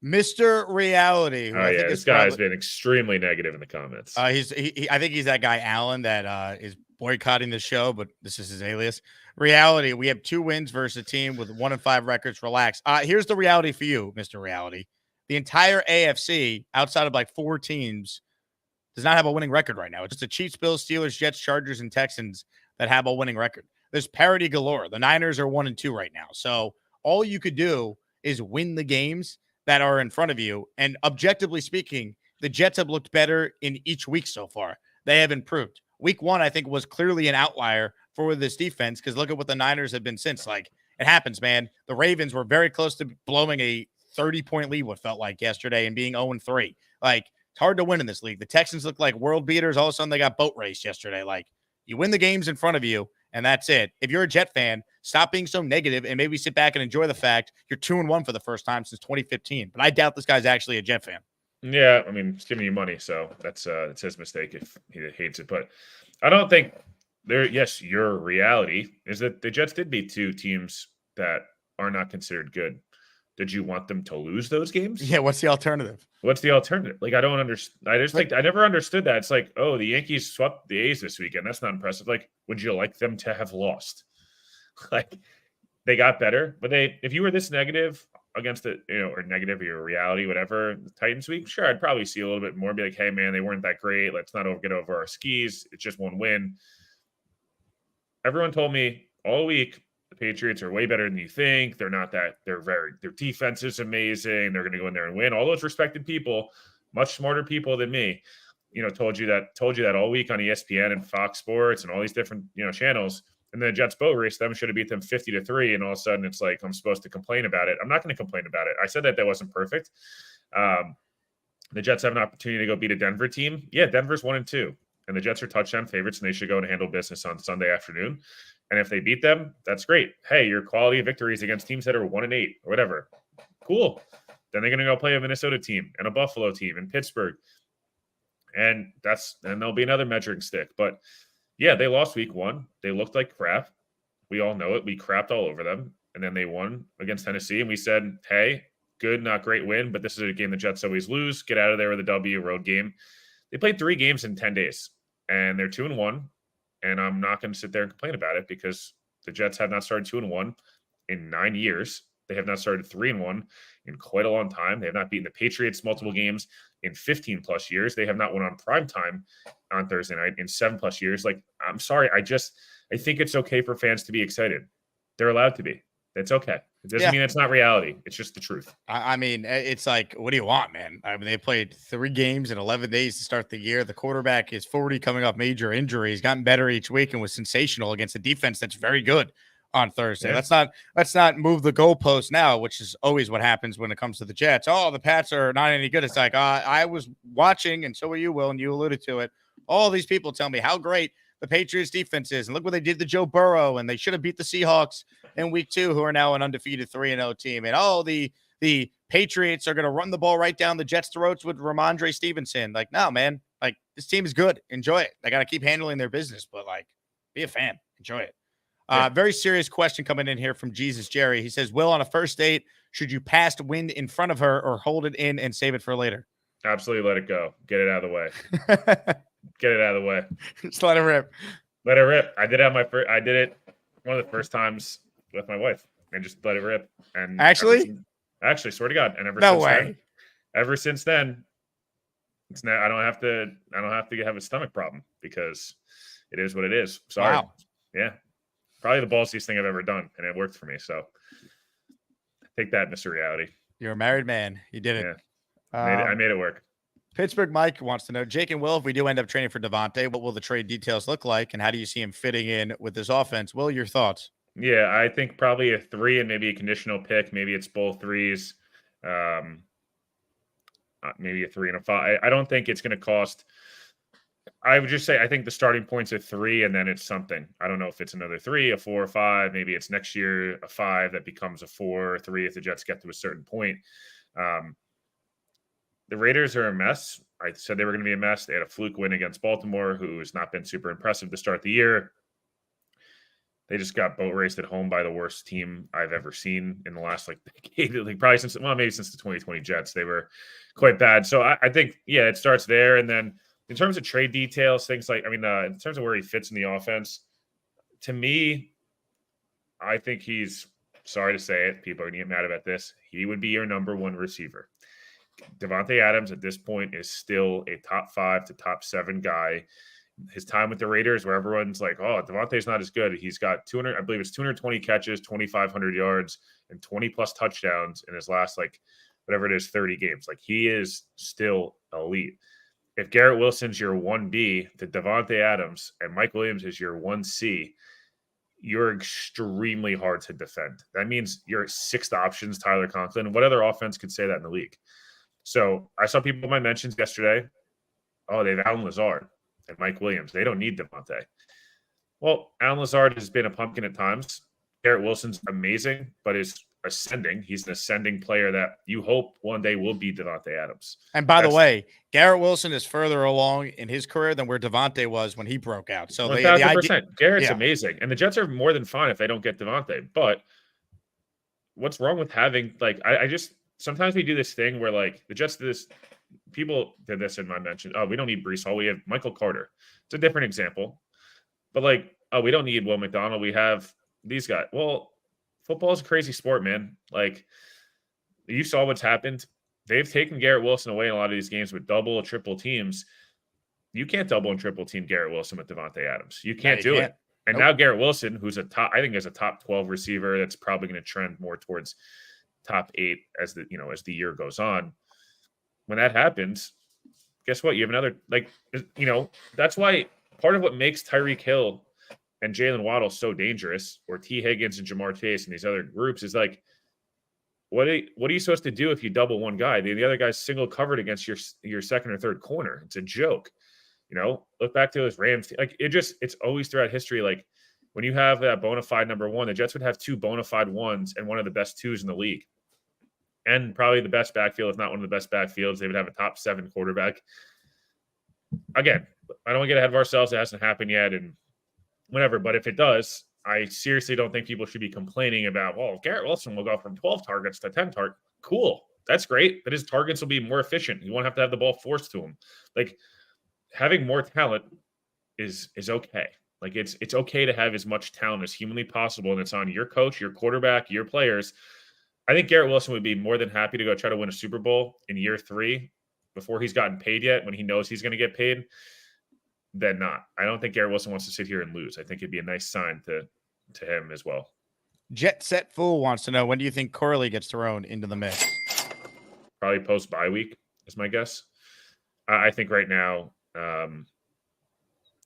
Mr. Reality. Oh, yeah, this guy has been extremely negative in the comments. I think he's that guy, Allen, that is boycotting the show, but this is his alias. Reality, we have 2 wins versus a team with 1-5 records. Relax. Here's the reality for you, Mr. Reality. The entire AFC, outside of like 4 teams, does not have a winning record right now. It's just the Chiefs, Bills, Steelers, Jets, Chargers, and Texans that have a winning record. There's parity galore. The Niners are 1-2 right now. So all you could do is win the games that are in front of you. And objectively speaking, the Jets have looked better in each week so far. They have improved. Week 1, I think, was clearly an outlier for this defense because look at what the Niners have been since. Like, it happens, man. The Ravens were very close to blowing a 30-point lead, what felt like yesterday, and being 0-3. Like, it's hard to win in this league. The Texans look like world beaters. All of a sudden, they got boat raced yesterday. Like, you win the games in front of you, and that's it. If you're a Jet fan, stop being so negative and maybe sit back and enjoy the fact you're 2-1 for the first time since 2015. But I doubt this guy's actually a Jet fan. Yeah, I mean, he's giving you money, so that's his mistake if he hates it. But I don't think yes, your reality is that the Jets did beat 2 teams that are not considered good. Did you want them to lose those games? Yeah, what's the alternative? What's the alternative? Like, I don't understand. I just think I never understood that. It's like, oh, the Yankees swept the A's this weekend. That's not impressive. Like, would you like them to have lost? Like, they got better, but if you were this negative against it, or negative or your reality, whatever, the Titans week, sure, I'd probably see a little bit more. Be like, hey, man, they weren't that great. Let's not get over our skis. It's just 1 win. Everyone told me all week the Patriots are way better than you think. They're not that. Their defense is amazing. They're going to go in there and win. All those respected people, much smarter people than me, told you that all week on ESPN and Fox Sports and all these different channels. And then the Jets boat race them, should have beat them 50-3. And all of a sudden it's like, I'm supposed to complain about it. I'm not going to complain about it. I said that wasn't perfect. The Jets have an opportunity to go beat a Denver team. Yeah, Denver's 1-2. And the Jets are touchdown favorites, and they should go and handle business on Sunday afternoon. And if they beat them, that's great. Hey, your quality of victories against teams that are 1-8 or whatever. Cool. Then they're going to go play a Minnesota team and a Buffalo team in Pittsburgh. And there'll be another measuring stick. But yeah, they lost week 1. They looked like crap. We all know it. We crapped all over them. And then they won against Tennessee. And we said, hey, good, not great win, but this is a game the Jets always lose. Get out of there with a W, road game. They played 3 games in 10 days, and they're 2-1. And I'm not going to sit there and complain about it because the Jets have not started 2-1 in 9 years. They have not started 3-1 in quite a long time. They have not beaten the Patriots multiple games in 15 plus years. They have not won on prime time on Thursday night in 7+ years. Like, I'm sorry. I think it's okay for fans to be excited. They're allowed to be. It's okay. It doesn't mean it's not reality. It's just the truth. I mean, it's like, what do you want, man? I mean, they played 3 games in 11 days to start the year. The quarterback is 40 coming off major injury. He's gotten better each week and was sensational against a defense that's very good on Thursday. Yeah. Let's not move the goalpost now, which is always what happens when it comes to the Jets. Oh, the Pats are not any good. It's like, I was watching, and so were you, Will, and you alluded to it. All these people tell me how great the Patriots defense is, and look what they did to Joe Burrow, and they should have beat the Seahawks in week 2, who are now an undefeated 3-0 team. And the Patriots are going to run the ball right down the Jets' throats with Ramondre Stevenson. Like, no, man, like, this team is good. Enjoy it. They got to keep handling their business, but like, be a fan. Enjoy it. Very serious question coming in here from Jesus Jerry. He says, Will, on a first date, should you pass wind in front of her or hold it in and save it for later? Absolutely let it go. Get it out of the way. Get it out of the way. Just let it rip. Let it rip. I did it one of the first times with my wife and just let it rip. And actually, swear to God. And ever since then, it's not, I don't have to have a stomach problem because it is what it is. Sorry. Wow. Yeah. Probably the ballsiest thing I've ever done. And it worked for me. So take that, Mr. Reality. You're a married man. You did it. Yeah. I made it work. Pittsburgh Mike wants to know, Jake and Will, if we do end up trading for Davante, what will the trade details look like? And how do you see him fitting in with this offense? Will, your thoughts? Yeah, I think probably a 3 and maybe a conditional pick. Maybe it's both 3s. Maybe a 3 and a 5. I don't think it's going to cost. I would just say I think the starting point's a 3 and then it's something. I don't know if it's another 3, a 4 or 5. Maybe it's next year a 5 that becomes a 4 or 3 if the Jets get to a certain point. The Raiders are a mess. I said they were going to be a mess. They had a fluke win against Baltimore, who has not been super impressive to start the year. They just got boat raced at home by the worst team I've ever seen in the last decade. Probably maybe since the 2020 Jets. They were quite bad. So I think, it starts there. And then in terms of trade details, things like, in terms of where he fits in the offense, to me, I think he's, sorry to say it, people are going to get mad about this, he would be your number one receiver. Davante Adams at this point is still a top 5 to top 7 guy. His time with the Raiders, where everyone's like, oh, Davante's not as good. He's got 220 catches, 2,500 yards, and 20 plus touchdowns in his last, whatever it is, 30 games. He is still elite. If Garrett Wilson's your 1B, to Davante Adams, and Mike Williams is your 1C, you're extremely hard to defend. That means your 6th option's Tyler Conklin. What other offense could say that in the league? So I saw people in my mentions yesterday. Oh, they have Allen Lazard and Mike Williams. They don't need Davante. Well, Allen Lazard has been a pumpkin at times. Garrett Wilson's amazing, but is ascending. He's an ascending player that you hope one day will be Davante Adams. And by the way, Garrett Wilson is further along in his career than where Davante was when he broke out. So 1,000%. Garrett's amazing. And the Jets are more than fine if they don't get Davante. But what's wrong with having, I just, sometimes we do this thing where, the Jets do this. People did this in my mention. Oh, we don't need Breece Hall. We have Michael Carter. It's a different example. But, oh, we don't need Will McDonald. We have these guys. Well, football is a crazy sport, man. You saw what's happened. They've taken Garrett Wilson away in a lot of these games with double or triple teams. You can't double and triple team Garrett Wilson with Davante Adams. You can't do it. And now Garrett Wilson, who's I think is a top 12 receiver, that's probably going to trend more towards top 8 as the year goes on. When that happens, guess what? You have another, that's why part of what makes Tyreek Hill and Jalen Waddle so dangerous, or T. Higgins and Jamar Chase and these other groups, is what are you supposed to do if you double one guy? The other guy's single covered against your second or third corner. It's a joke. Look back to those Rams. It's always throughout history. When you have that bona fide number 1, the Jets would have 2 bona fide 1s and one of the best 2s in the league. And probably the best backfield, if not one of the best backfields. They would have a top 7 quarterback. Again, I don't want to get ahead of ourselves. It hasn't happened yet and whatever. But if it does, I seriously don't think people should be complaining about, well, Garrett Wilson will go from 12 targets to 10 targets. Cool. That's great. But his targets will be more efficient. You won't have to have the ball forced to him. Having more talent is okay. It's okay to have as much talent as humanly possible. And it's on your coach, your quarterback, your players. I think Garrett Wilson would be more than happy to go try to win a Super Bowl in year 3 before he's gotten paid yet, when he knows he's going to get paid, than not. I don't think Garrett Wilson wants to sit here and lose. I think it'd be a nice sign to him as well. Jet Set Fool wants to know, when do you think Corley gets thrown into the mix? Probably post bye week is my guess. I think right now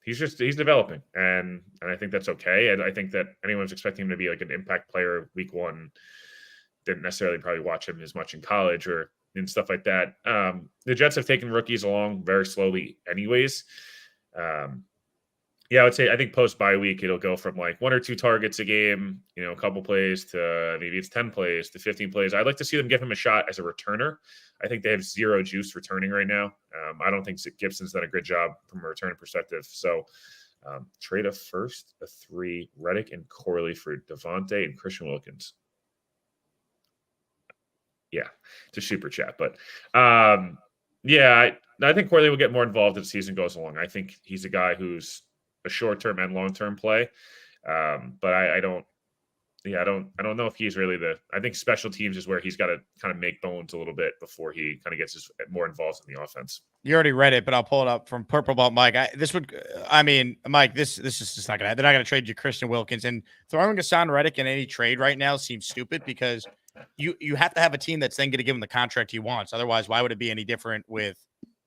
he's developing, and I think that's okay. And I think that anyone's expecting him to be an impact player week 1 didn't necessarily probably watch him as much in college or and stuff like that. The Jets have taken rookies along very slowly anyways. I would say I think post bye week, it'll go from 1 or 2 targets a game, a couple plays, to maybe it's 10 plays to 15 plays. I'd like to see them give him a shot as a returner. I think they have zero juice returning right now. I don't think Gibson's done a good job from a returning perspective. So trade a first, a 3, Reddick and Corley for Davante and Christian Wilkins. Yeah, it's a super chat. But I think Corley will get more involved as the season goes along. I think he's a guy who's a short-term and long-term play. But I don't know if he's really I think special teams is where he's got to kind of make bones a little bit before he kind of gets more involved in the offense. You already read it, but I'll pull it up from Purple Belt Mike. Mike, this is just not going to happen. They're not going to trade you Christian Wilkins, and throwing Hassan Reddick in any trade right now seems stupid, because you have to have a team that's then going to give him the contract he wants. Otherwise, why would it be any different with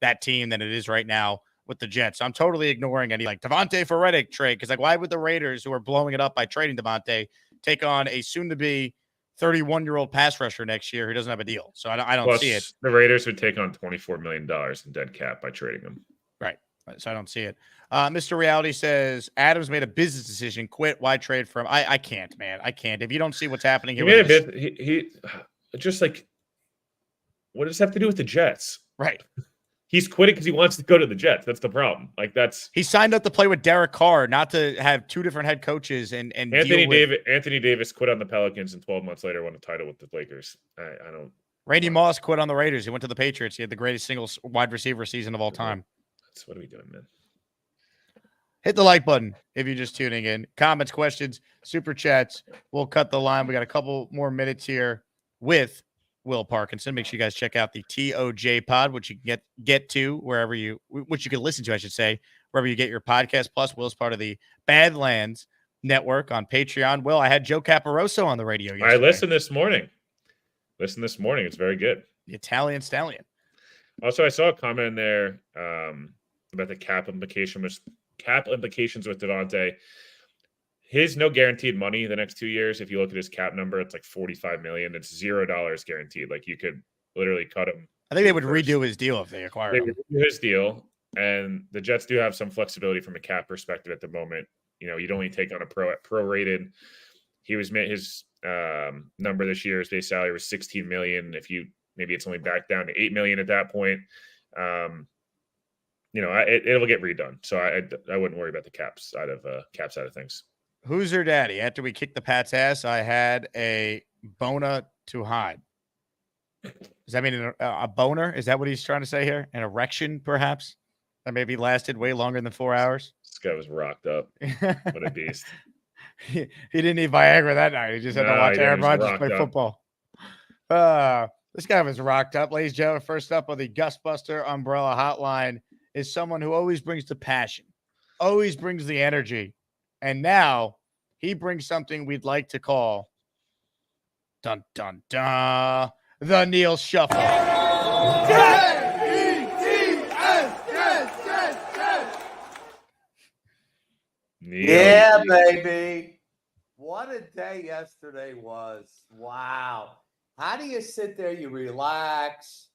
that team than it is right now with the Jets? So I'm totally ignoring any Davante for Reddick trade, because why would the Raiders, who are blowing it up by trading Davante, take on a soon-to-be 31-year-old pass rusher next year who doesn't have a deal? So I don't see it. The Raiders would take on $24 million in dead cap by trading him. Right. So I don't see it. Mr. Reality says, Adams made a business decision. Quit. Why trade for him? I can't, man. I can't. If you don't see what's happening here. He just what does that have to do with the Jets? Right. He's quitting because he wants to go to the Jets. That's the problem. He signed up to play with Derek Carr, not to have 2 different head coaches and Anthony Davis quit on the Pelicans and 12 months later won a title with the Lakers. I don't. Randy Moss quit on the Raiders. He went to the Patriots. He had the greatest single wide receiver season of all time. What are we doing, man? Hit the like button if you're just tuning in. Comments, questions, super chats. We'll cut the line. We got a couple more minutes here with Will Parkinson. Make sure you guys check out the TOJ pod, which you can get to which you can listen to, I should say, wherever you get your podcast. Plus, Will's part of the Badlands Network on Patreon. Will, I had Joe Caporoso on the radio yesterday. I listened this morning. It's very good. The Italian Stallion. Also, I saw a comment in there about the cap implications with Davante. His no guaranteed money the next 2 years. If you look at his cap number, it's like $45 million. It's $0 guaranteed. Like you could literally cut him. I think they would redo his deal if they acquired him. Redo his deal, and the Jets do have some flexibility from a cap perspective at the moment. You'd only take on a prorated. His number this year, his base salary was $16 million. Maybe it's only back down to $8 million at that point. It'll get redone. So I wouldn't worry about the cap side of things. Who's her daddy? After we kicked the Pat's ass, I had a bona to hide. Does that mean a boner? Is that what he's trying to say here? An erection, perhaps? That maybe lasted way longer than 4 hours? This guy was rocked up. What a beast. He didn't need Viagra that night. He just had to watch Aaron Rodgers play football. This guy was rocked up. Ladies and gentlemen, first up on the Gustbuster Umbrella Hotline is someone who always brings the passion, always brings the energy. And now he brings something we'd like to call dun, dun, dun, the Neil Shuffle. Yeah, baby. What a day yesterday was. Wow. How do you sit there? You relax.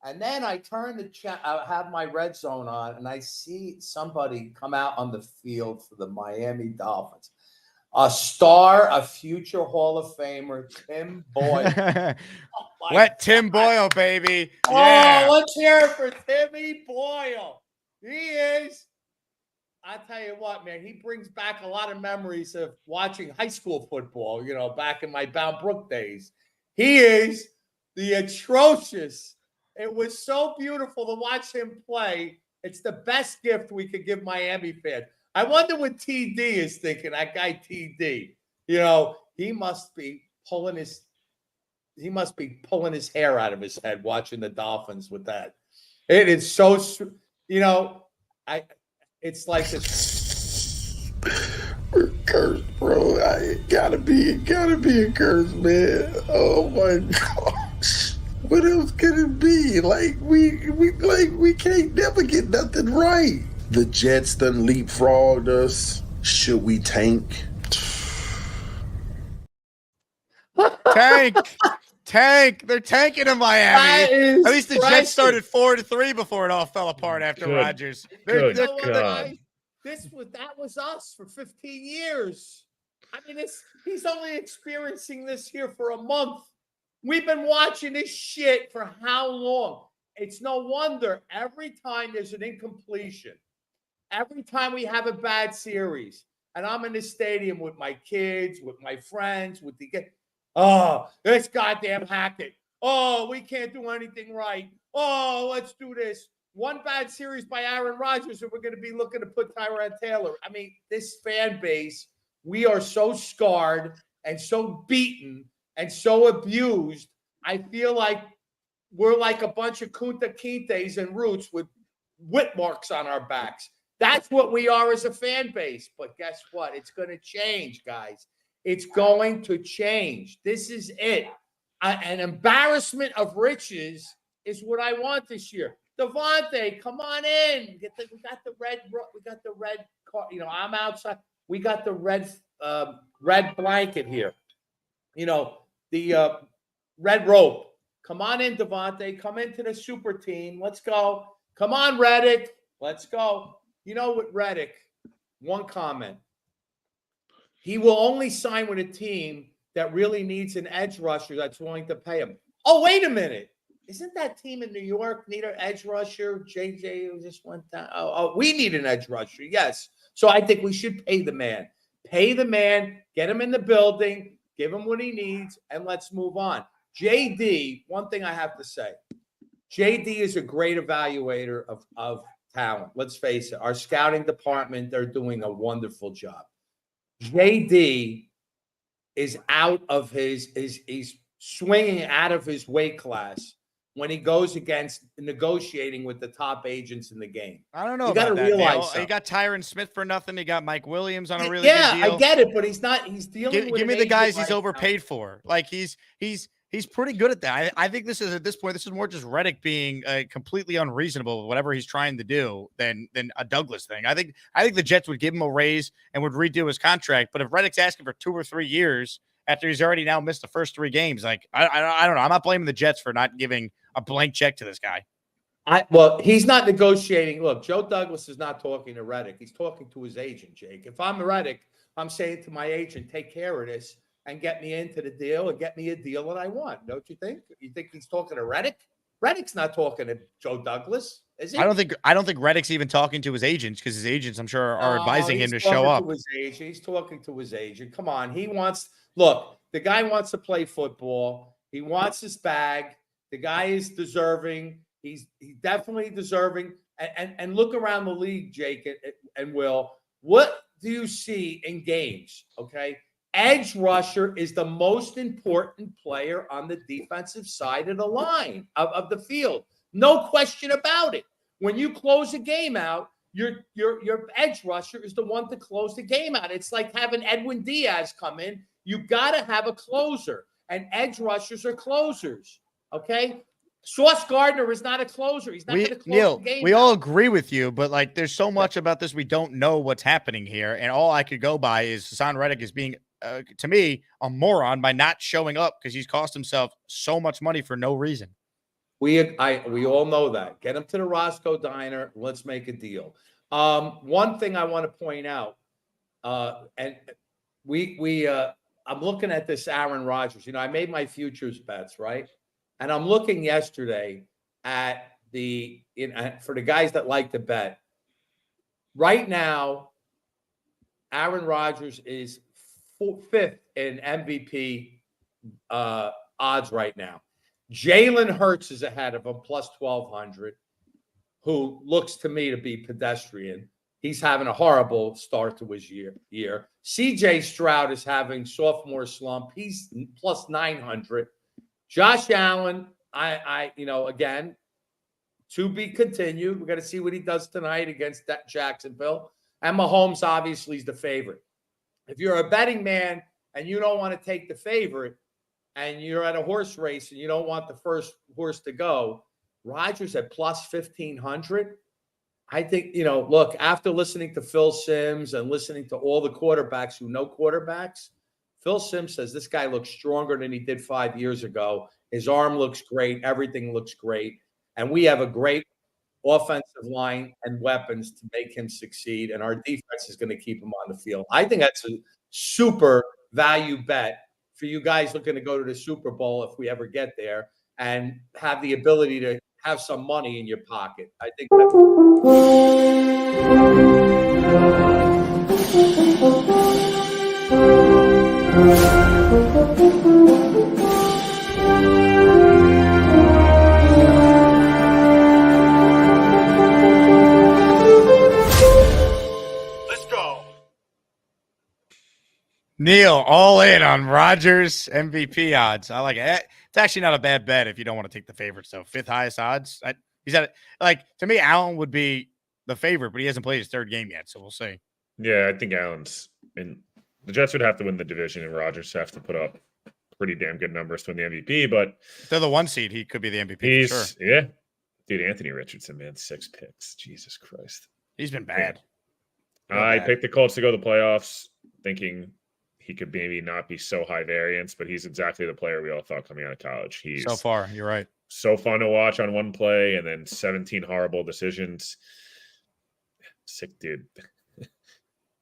And then I turn I have my red zone on, and I see somebody come out on the field for the Miami Dolphins. A star, a future Hall of Famer, Tim Boyle. Let Tim Boyle, baby. Yeah. Oh, let's hear it for Timmy Boyle. He is. I tell you what, man, he brings back a lot of memories of watching high school football, back in my Bound Brook days. He is the atrocious. It was so beautiful to watch him play. It's the best gift we could give Miami fans. I wonder what TD is thinking, that guy TD. He must be pulling his hair out of his head watching the Dolphins with that. It is so, it's like this. We're cursed, bro. It gotta be a curse, man. Oh my gosh. What else could it be? We can't never get nothing right. The Jets done leapfrogged us. Should we tank? Tank. They're tanking in Miami. At least the Jets started 4-3 before it all fell apart after Rodgers. That was us for 15 years. I mean, he's only experiencing this here for a month. We've been watching this shit for how long? It's no wonder every time there's an incompletion, every time we have a bad series, and I'm in the stadium with my kids, with my friends, this goddamn Hackett. Oh, we can't do anything right. Oh, let's do this. One bad series by Aaron Rodgers, and we're going to be looking to put Tyrod Taylor. I mean, this fan base, we are so scarred and so beaten and so abused. I feel like we're like a bunch of Kunta Kintes and Roots with whip marks on our backs. That's what we are as a fan base. But guess what? It's going to change, guys. It's going to change. This is it. An embarrassment of riches is what I want this year. Davante, come on in. We got the red. I'm outside. We got the red blanket here. The red rope. Come on in, Davante. Come into the super team. Let's go. Come on, Reddick. Let's go. With Reddick, one comment. He will only sign with a team that really needs an edge rusher that's willing to pay him. Oh, wait a minute. Isn't that team in New York need an edge rusher? JJ who just went down. Oh, we need an edge rusher. Yes. So I think we should pay the man. Pay the man. Get him in the building. Give him what he needs, and let's move on. JD, one thing I have to say. JD is a great evaluator of talent. Let's face it. Our scouting department, they're doing a wonderful job. JD is out of he's swinging out of his weight class when he goes against negotiating with the top agents in the game. I don't know You got to about that, realize Neil. something. He got Tyron Smith for nothing. He got Mike Williams on a really good deal. I get it, but he's not. He's dealing with. Give me an the agent guys he's right overpaid now. for. Like he's pretty good at that. I think this is at this point. This is more just Reddick being completely unreasonable with whatever he's trying to do than a Douglas thing. I think the Jets would give him a raise and would redo his contract. But if Reddick's asking for 2 or 3 years after he's already now missed the first 3 games, like I don't know. I'm not blaming the Jets for not giving a blank check to this guy. Well, he's not negotiating. Look, Joe Douglas is not talking to Reddick. He's talking to his agent, Jake. If I'm Reddick, I'm saying to my agent, take care of this and get me into the deal and get me a deal that I want. Don't you think? You think he's talking to Reddick? Reddick's not talking to Joe Douglas, is he? I don't think Reddick's even talking to his agents because his agents, I'm sure, are advising him to show up. He's talking to his agent. Come on. Look, the guy wants to play football. He wants his bag. The guy is deserving. He's definitely deserving. And look around the league, Jake and Will. What do you see in games? Okay. Edge rusher is the most important player on the defensive side of the line of the field. No question about it. When you close a game out, your edge rusher is the one to close the game out. It's like having Edwin Diaz come in. You got to have a closer, and edge rushers are closers. Okay. Sauce Gardner is not a closer. He's not going to close the game. We all agree with you, but like there's so much about this we don't know what's happening here. And all I could go by is Hassan Reddick is being, to me, a moron by not showing up because he's cost himself so much money for no reason. We all know that. Get him to the Roscoe Diner. Let's make a deal. One thing I want to point out, and I'm looking at this Aaron Rodgers. You know, I made my futures bets, right? And I'm looking yesterday at for the guys that like to bet. Right now, Aaron Rodgers is 5th in MVP odds right now. Jalen Hurts is ahead of him, plus 1,200, who looks to me to be pedestrian. He's having a horrible start to his year. CJ Stroud is having sophomore slump. He's plus 900. Josh Allen, again, to be continued. We got to see what he does tonight against Jacksonville. And Mahomes obviously is the favorite. If you're a betting man and you don't want to take the favorite and you're at a horse race and you don't want the first horse to go, Rodgers at plus 1,500. I think, look, after listening to Phil Simms and listening to all the quarterbacks who know quarterbacks, Phil Simms says this guy looks stronger than he did 5 years ago. His arm looks great. Everything looks great. And we have a great offensive line and weapons to make him succeed. And our defense is going to keep him on the field. I think that's a super value bet for you guys looking to go to the Super Bowl if we ever get there and have the ability to have some money in your pocket. I think that's Neil, all in on Rodgers MVP odds. I like it. It's actually not a bad bet if you don't want to take the favorites, though. 5th highest odds. He's at to me, Allen would be the favorite, but he hasn't played his 3rd game yet, so we'll see. Yeah, I think Allen's in. The Jets would have to win the division, and Rodgers have to put up pretty damn good numbers to win the MVP. But if they're the 1 seed, he could be the MVP for sure. Yeah, dude, Anthony Richardson, man, 6 picks. Jesus Christ, he's been bad. I picked the Colts to go to the playoffs, thinking he could maybe not be so high variance, but he's exactly the player we all thought coming out of college. He's so far, you're right. So fun to watch on one play and then 17 horrible decisions. Sick dude.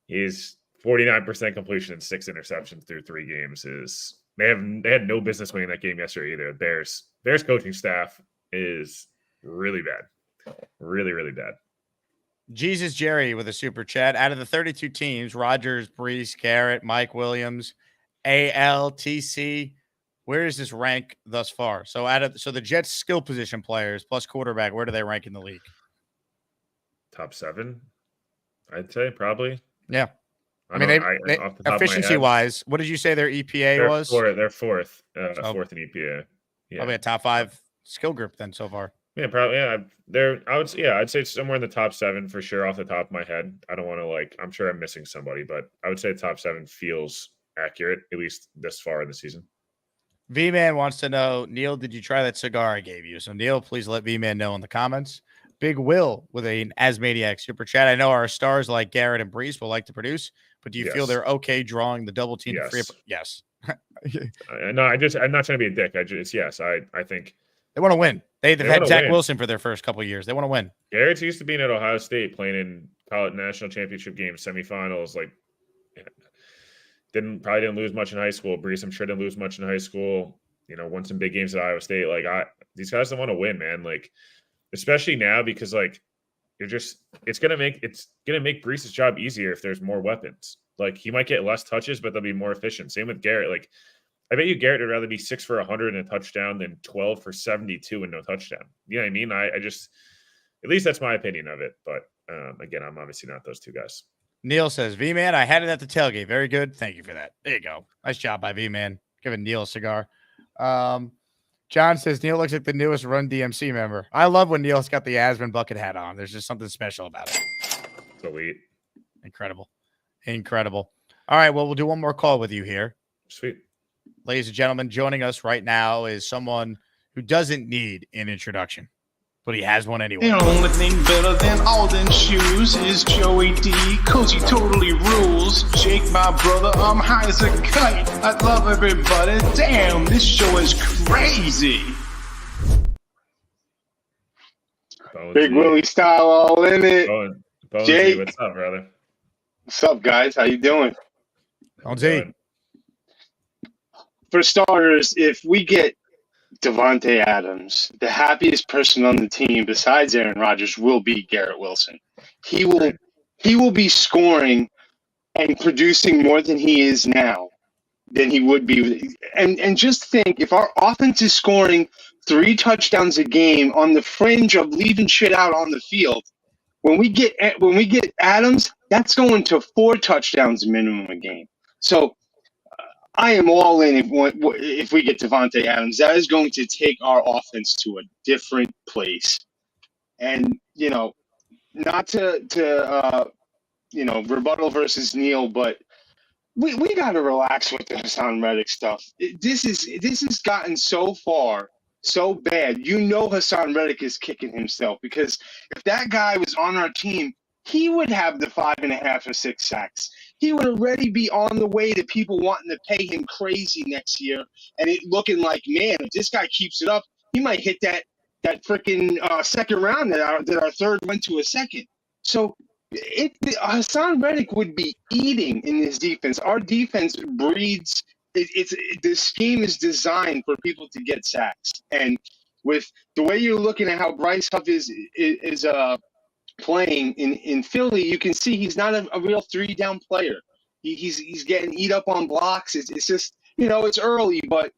He's 49% completion and 6 interceptions through 3 games. They had no business winning that game yesterday either. Bears coaching staff is really bad. Really, really bad. Jesus Jerry with a super chat. Out of the 32 teams, Rodgers, Brees, Garrett, Mike Williams, ALTC, where does this rank thus far? So the Jets skill position players plus quarterback, where do they rank in the league? Top 7, I'd say probably. Yeah. I mean, they off the top of my efficiency head, wise, what did you say their EPA was? They're fourth So, in EPA. Yeah, probably a top 5 skill group then so far. yeah, probably. Yeah, I'd say it's somewhere in the top 7 for sure off the top of my head. I don't want to I'm sure I'm missing somebody, but I would say top 7 feels accurate, at least this far in the season. V-Man wants to know, Neil, did you try that cigar I gave you? So, Neil, please let V-Man know in the comments. Big Will with an Asmaniac super chat. I know our stars like Garrett and Brees will like to produce, but do you feel they're okay drawing the double team? Yes. Yes. No, I'm not trying to be a dick. I think they want to win. They've had Zach win. Wilson for their first couple of years. They want to win. Garrett's used to being at Ohio State, playing in college national championship games, semifinals. Probably didn't lose much in high school. Brees, I'm sure didn't lose much in high school. Won some big games at Iowa State. These guys don't want to win, man. Especially now because it's gonna make Brees' job easier if there's more weapons. He might get less touches, but they'll be more efficient. Same with Garrett. I bet you Garrett would rather be 6 for 100 and a touchdown than 12 for 72 and no touchdown. You know what I mean? I just, at least that's my opinion of it. But again, I'm obviously not those two guys. Neil says, V-Man, I had it at the tailgate. Very good. Thank you for that. There you go. Nice job by V-Man. Giving Neil a cigar. John says, Neil looks like the newest Run DMC member. I love when Neil's got the Asman bucket hat on. There's just something special about it. It's elite. Incredible. All right, well, we'll do one more call with you here. Sweet. Ladies and gentlemen, joining us right now is someone who doesn't need an introduction, but he has one anyway. The only thing better than all them shoes is Joey D, cause he totally rules. Jake, my brother, I'm high as a kite. I love everybody. Damn, this show is crazy. Big Willie style all in it. Jake, what's up, brother? What's up, guys? How you doing? For starters, if we get Davante Adams, the happiest person on the team besides Aaron Rodgers will be Garrett Wilson. He will be scoring and producing more than he is now than he would be. And just think, if our offense is scoring 3 touchdowns a game on the fringe of leaving shit out on the field, when we get Adams, that's going to 4 touchdowns minimum a game. So I am all in if we get Davante Adams. That is going to take our offense to a different place. And, not to rebuttal versus Neil, but we got to relax with the Hassan Reddick stuff. This has gotten so far, so bad. Hassan Reddick is kicking himself, because if that guy was on our team, he would have the 5.5 or 6 sacks. He would already be on the way to people wanting to pay him crazy next year, and it looking like, man, if this guy keeps it up, he might hit that freaking second round that our third went to a second. So Hassan Reddick would be eating in this defense. Our defense breeds. The scheme is designed for people to get sacks, and with the way you're looking at how Bryce Huff is playing in Philly, you can see he's not a real 3-down player. He's getting eat up on blocks. It's just, it's early, but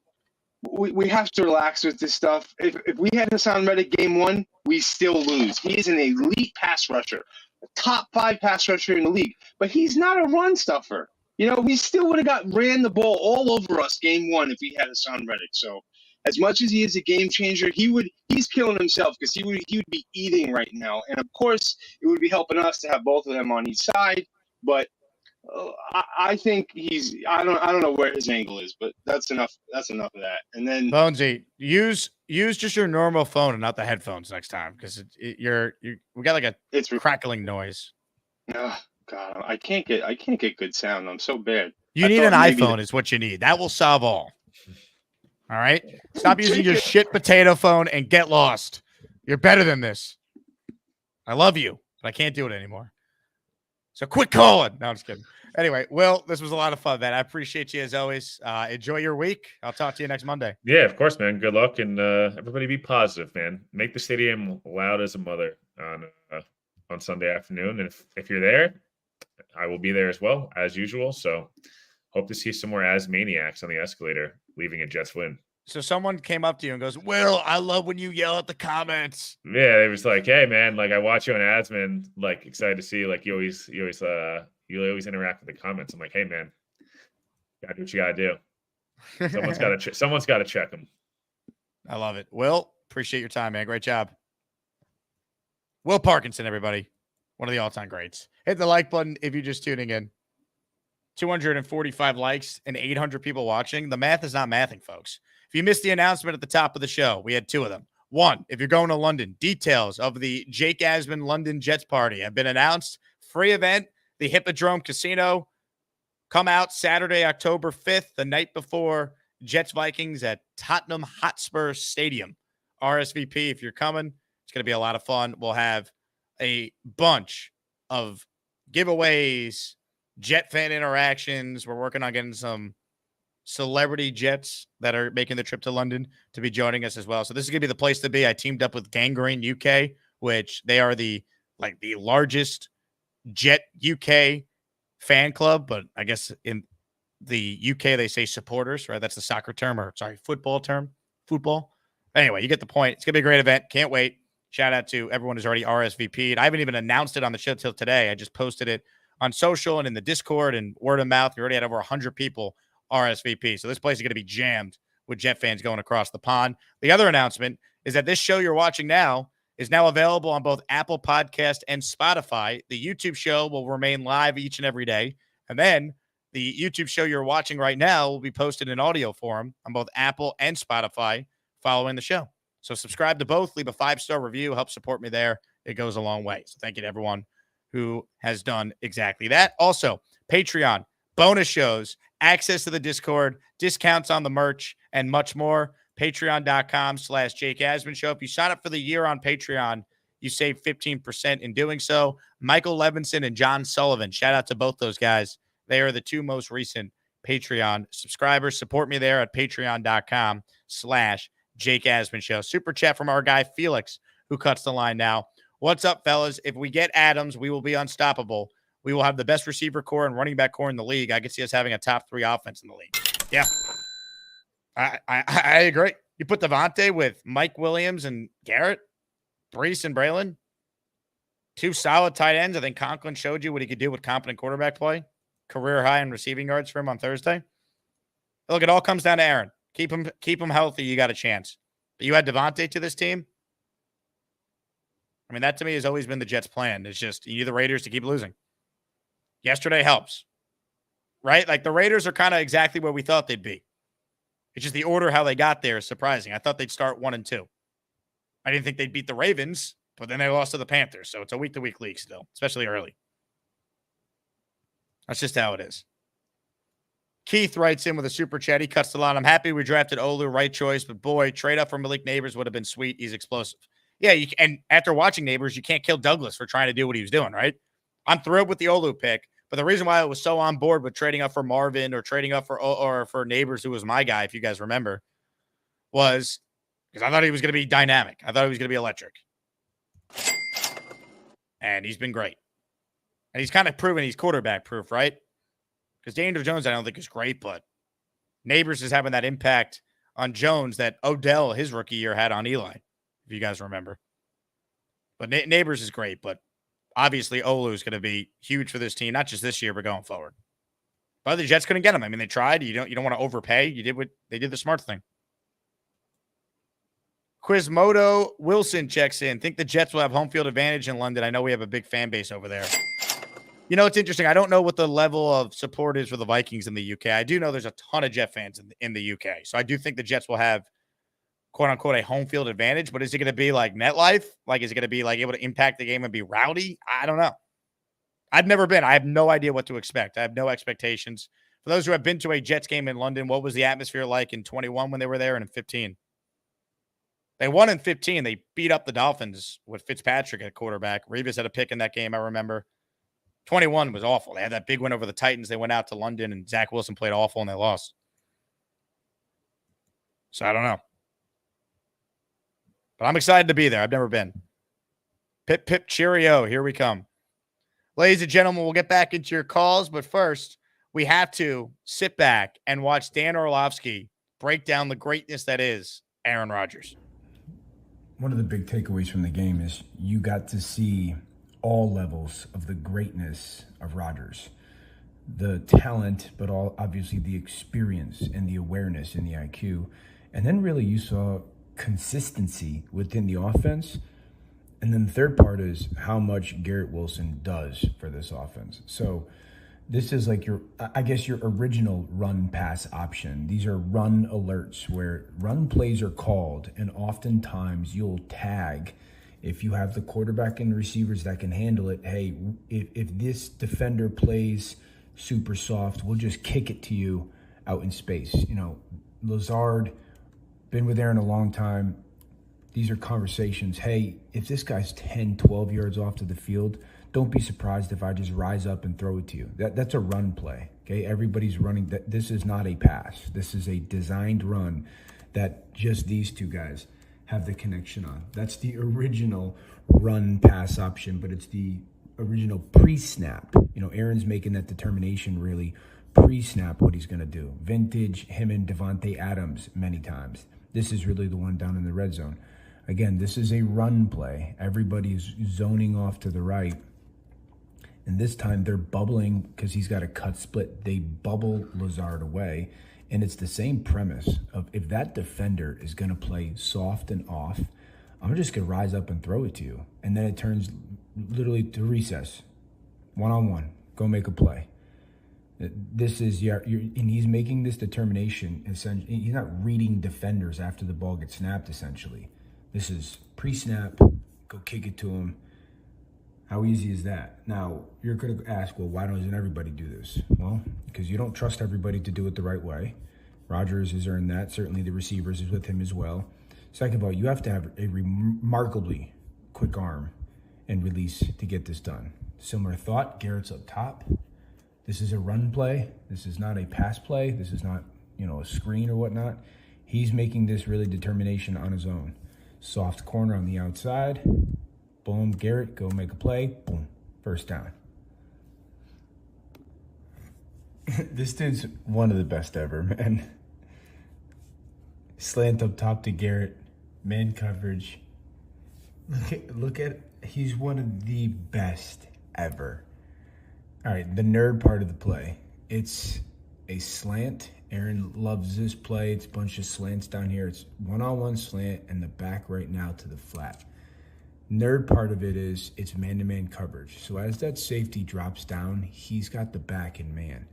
we have to relax with this stuff. If we had Hassan Reddick game 1, we still lose. He is an elite pass rusher, a top 5 pass rusher in the league, but he's not a run stuffer. We still would have ran the ball all over us game 1 if we had Hassan Reddick. So as much as he is a game changer, he's killing himself, because he would be eating right now. And of course, it would be helping us to have both of them on each side. But I think I don't know where his angle is, but that's enough. That's enough of that. And then Bonesy, use just your normal phone and not the headphones next time, because we got it's crackling noise. Oh God, I can't get good sound. I'm so bad. You need an iPhone is what you need. That will solve all. All right? Stop using your shit potato phone and get lost. You're better than this. I love you, but I can't do it anymore. So quit calling. No, I'm just kidding. Anyway, Will, this was a lot of fun, man. I appreciate you as always. Enjoy your week. I'll talk to you next Monday. Yeah, of course, man. Good luck, and everybody be positive, man. Make the stadium loud as a mother on Sunday afternoon. And if you're there, I will be there as well, as usual. So hope to see some more Asmaniacs on the escalator leaving a Jets win. So someone came up to you and goes, Will, I love when you yell at the comments. Yeah, it was like, hey man, like I watch you on Asman, like excited to see like you always interact with the comments. I'm like, hey man, gotta do what you gotta do. Someone's gotta check them. I love it. Will, appreciate your time, man. Great job. Will Parkinson, everybody. One of the all-time greats. Hit the like button if you're just tuning in. 245 likes and 800 people watching. The math is not mathing, folks. If you missed the announcement at the top of the show, we had two of them. One, if you're going to London, details of the Jake Asman London Jets party have been announced. Free event, the Hippodrome Casino. Come out Saturday, October 5th, the night before Jets Vikings at Tottenham Hotspur Stadium. RSVP if you're coming. It's going to be a lot of fun. We'll have a bunch of giveaways, Jet fan interactions. We're working on getting some celebrity Jets that are making the trip to London to be joining us as well. So this is going to be the place to be. I teamed up with Gangrene UK, which they are the largest Jet UK fan club, but I guess in the UK they say supporters, right? That's the soccer term, or sorry, football term. Football. Anyway, you get the point. It's going to be a great event. Can't wait. Shout out to everyone who's already RSVP'd. I haven't even announced it on the show till today. I just posted it on social and in the Discord and word of mouth. We already had over 100 people RSVP. So this place is going to be jammed with Jet fans going across the pond. The other announcement is that this show you're watching now is now available on both Apple Podcast and Spotify. The YouTube show will remain live each and every day. And then the YouTube show you're watching right now will be posted in audio form on both Apple and Spotify following the show. So subscribe to both, leave a 5-star review, help support me there. It goes a long way. So thank you to everyone who has done exactly that. Also, Patreon, bonus shows, access to the Discord, discounts on the merch, and much more. Patreon.com/Jake Asman Show. If you sign up for the year on Patreon, you save 15% in doing so. Michael Levinson and John Sullivan, shout out to both those guys. They are the two most recent Patreon subscribers. Support me there at patreon.com/Jake Asman Show. Super chat from our guy Felix, who cuts the line now. What's up, fellas? If we get Adams, we will be unstoppable. We will have the best receiver core and running back core in the league. I could see us having a top 3 offense in the league. Yeah. I agree. You put Davante with Mike Williams and Garrett, Brees and Braylon, 2 solid tight ends. I think Conklin showed you what he could do with competent quarterback play. Career high in receiving yards for him on Thursday. Look, it all comes down to Aaron. Keep him healthy. You got a chance. But you had Davante to this team. I mean, that to me has always been the Jets' plan. It's just you need the Raiders to keep losing. Yesterday helps, right? Like the Raiders are kind of exactly where we thought they'd be. It's just the order how they got there is surprising. I thought they'd start 1-2. I didn't think they'd beat the Ravens, but then they lost to the Panthers. So it's a week-to-week league still, especially early. That's just how it is. Keith writes in with a super chat. He cuts the line. I'm happy we drafted Olu, right choice, but boy, trade up for Malik Neighbors would have been sweet. He's explosive. Yeah, and after watching Neighbors, you can't kill Douglas for trying to do what he was doing, right? I'm thrilled with the Olu pick, but the reason why I was so on board with trading up for Marvin or trading up for Neighbors, who was my guy, if you guys remember, was because I thought he was going to be dynamic. I thought he was going to be electric. And he's been great. And he's kind of proven he's quarterback proof, right? Because Daniel Jones, I don't think is great, but Neighbors is having that impact on Jones that Odell, his rookie year, had on Eli, if you guys remember. But Neighbors is great, but obviously Olu is going to be huge for this team, not just this year, but going forward. But the Jets couldn't get him. I mean, they tried. You don't want to overpay. They did the smart thing. Quizmodo Wilson checks in. Think the Jets will have home field advantage in London. I know we have a big fan base over there. You know, it's interesting. I don't know what the level of support is for the Vikings in the UK. I do know there's a ton of Jet fans in the UK. So I do think the Jets will have, quote unquote, a home field advantage. But is it going to be like MetLife? Like, is it going to be like able to impact the game and be rowdy? I don't know. I've never been. I have no idea what to expect. I have no expectations. For those who have been to a Jets game in London, what was the atmosphere like in 21 when they were there and in 15? They won in 15. They beat up the Dolphins with Fitzpatrick at quarterback. Revis had a pick in that game, I remember. 21 was awful. They had that big win over the Titans. They went out to London, and Zach Wilson played awful, and they lost. So I don't know. But I'm excited to be there. I've never been. Pip, pip, cheerio. Here we come. Ladies and gentlemen, we'll get back into your calls, but first, we have to sit back and watch Dan Orlovsky break down the greatness that is Aaron Rodgers. One of the big takeaways from the game is you got to see all levels of the greatness of Rodgers. The talent, but obviously the experience and the awareness and the IQ. And then really you saw consistency within the offense. And then the third part is how much Garrett Wilson does for this offense. So this is like your original run pass option. These are run alerts where run plays are called, and oftentimes you'll tag if you have the quarterback and the receivers that can handle it. Hey, if this defender plays super soft, we'll just kick it to you out in space. Lazard, been with Aaron a long time. These are conversations. Hey, if this guy's 10, 12 yards off to the field, don't be surprised if I just rise up and throw it to you. That's a run play, okay? Everybody's running. This is not a pass. This is a designed run that just these two guys have the connection on. That's the original run pass option, but it's the original pre-snap. Aaron's making that determination really pre-snap what he's going to do. Vintage, him and Davante Adams many times. This is really the one down in the red zone. Again, this is a run play. Everybody's zoning off to the right. And this time they're bubbling because he's got a cut split. They bubble Lazard away. And it's the same premise of if that defender is going to play soft and off, I'm just going to rise up and throw it to you. And then it turns literally to recess. One-on-one. Go make a play. This is, and he's making this determination. Essentially, he's not reading defenders after the ball gets snapped, essentially. This is pre-snap. Go kick it to him. How easy is that? Now, you're going to ask, well, why doesn't everybody do this? Well, because you don't trust everybody to do it the right way. Rodgers has earned that. Certainly the receivers is with him as well. Second of all, you have to have a remarkably quick arm and release to get this done. Similar thought, Garrett's up top. This is a run play. This is not a pass play. This is not, a screen or whatnot. He's making this really determination on his own. Soft corner on the outside. Boom, Garrett, go make a play. Boom, first down. This dude's one of the best ever, man. Slant up top to Garrett. Man coverage. Look at he's one of the best ever. All right, the nerd part of the play. It's a slant. Aaron loves this play. It's a bunch of slants down here. It's one-on-one slant and the back right now to the flat. Nerd part of it is it's man-to-man coverage. So as that safety drops down, he's got the back in man.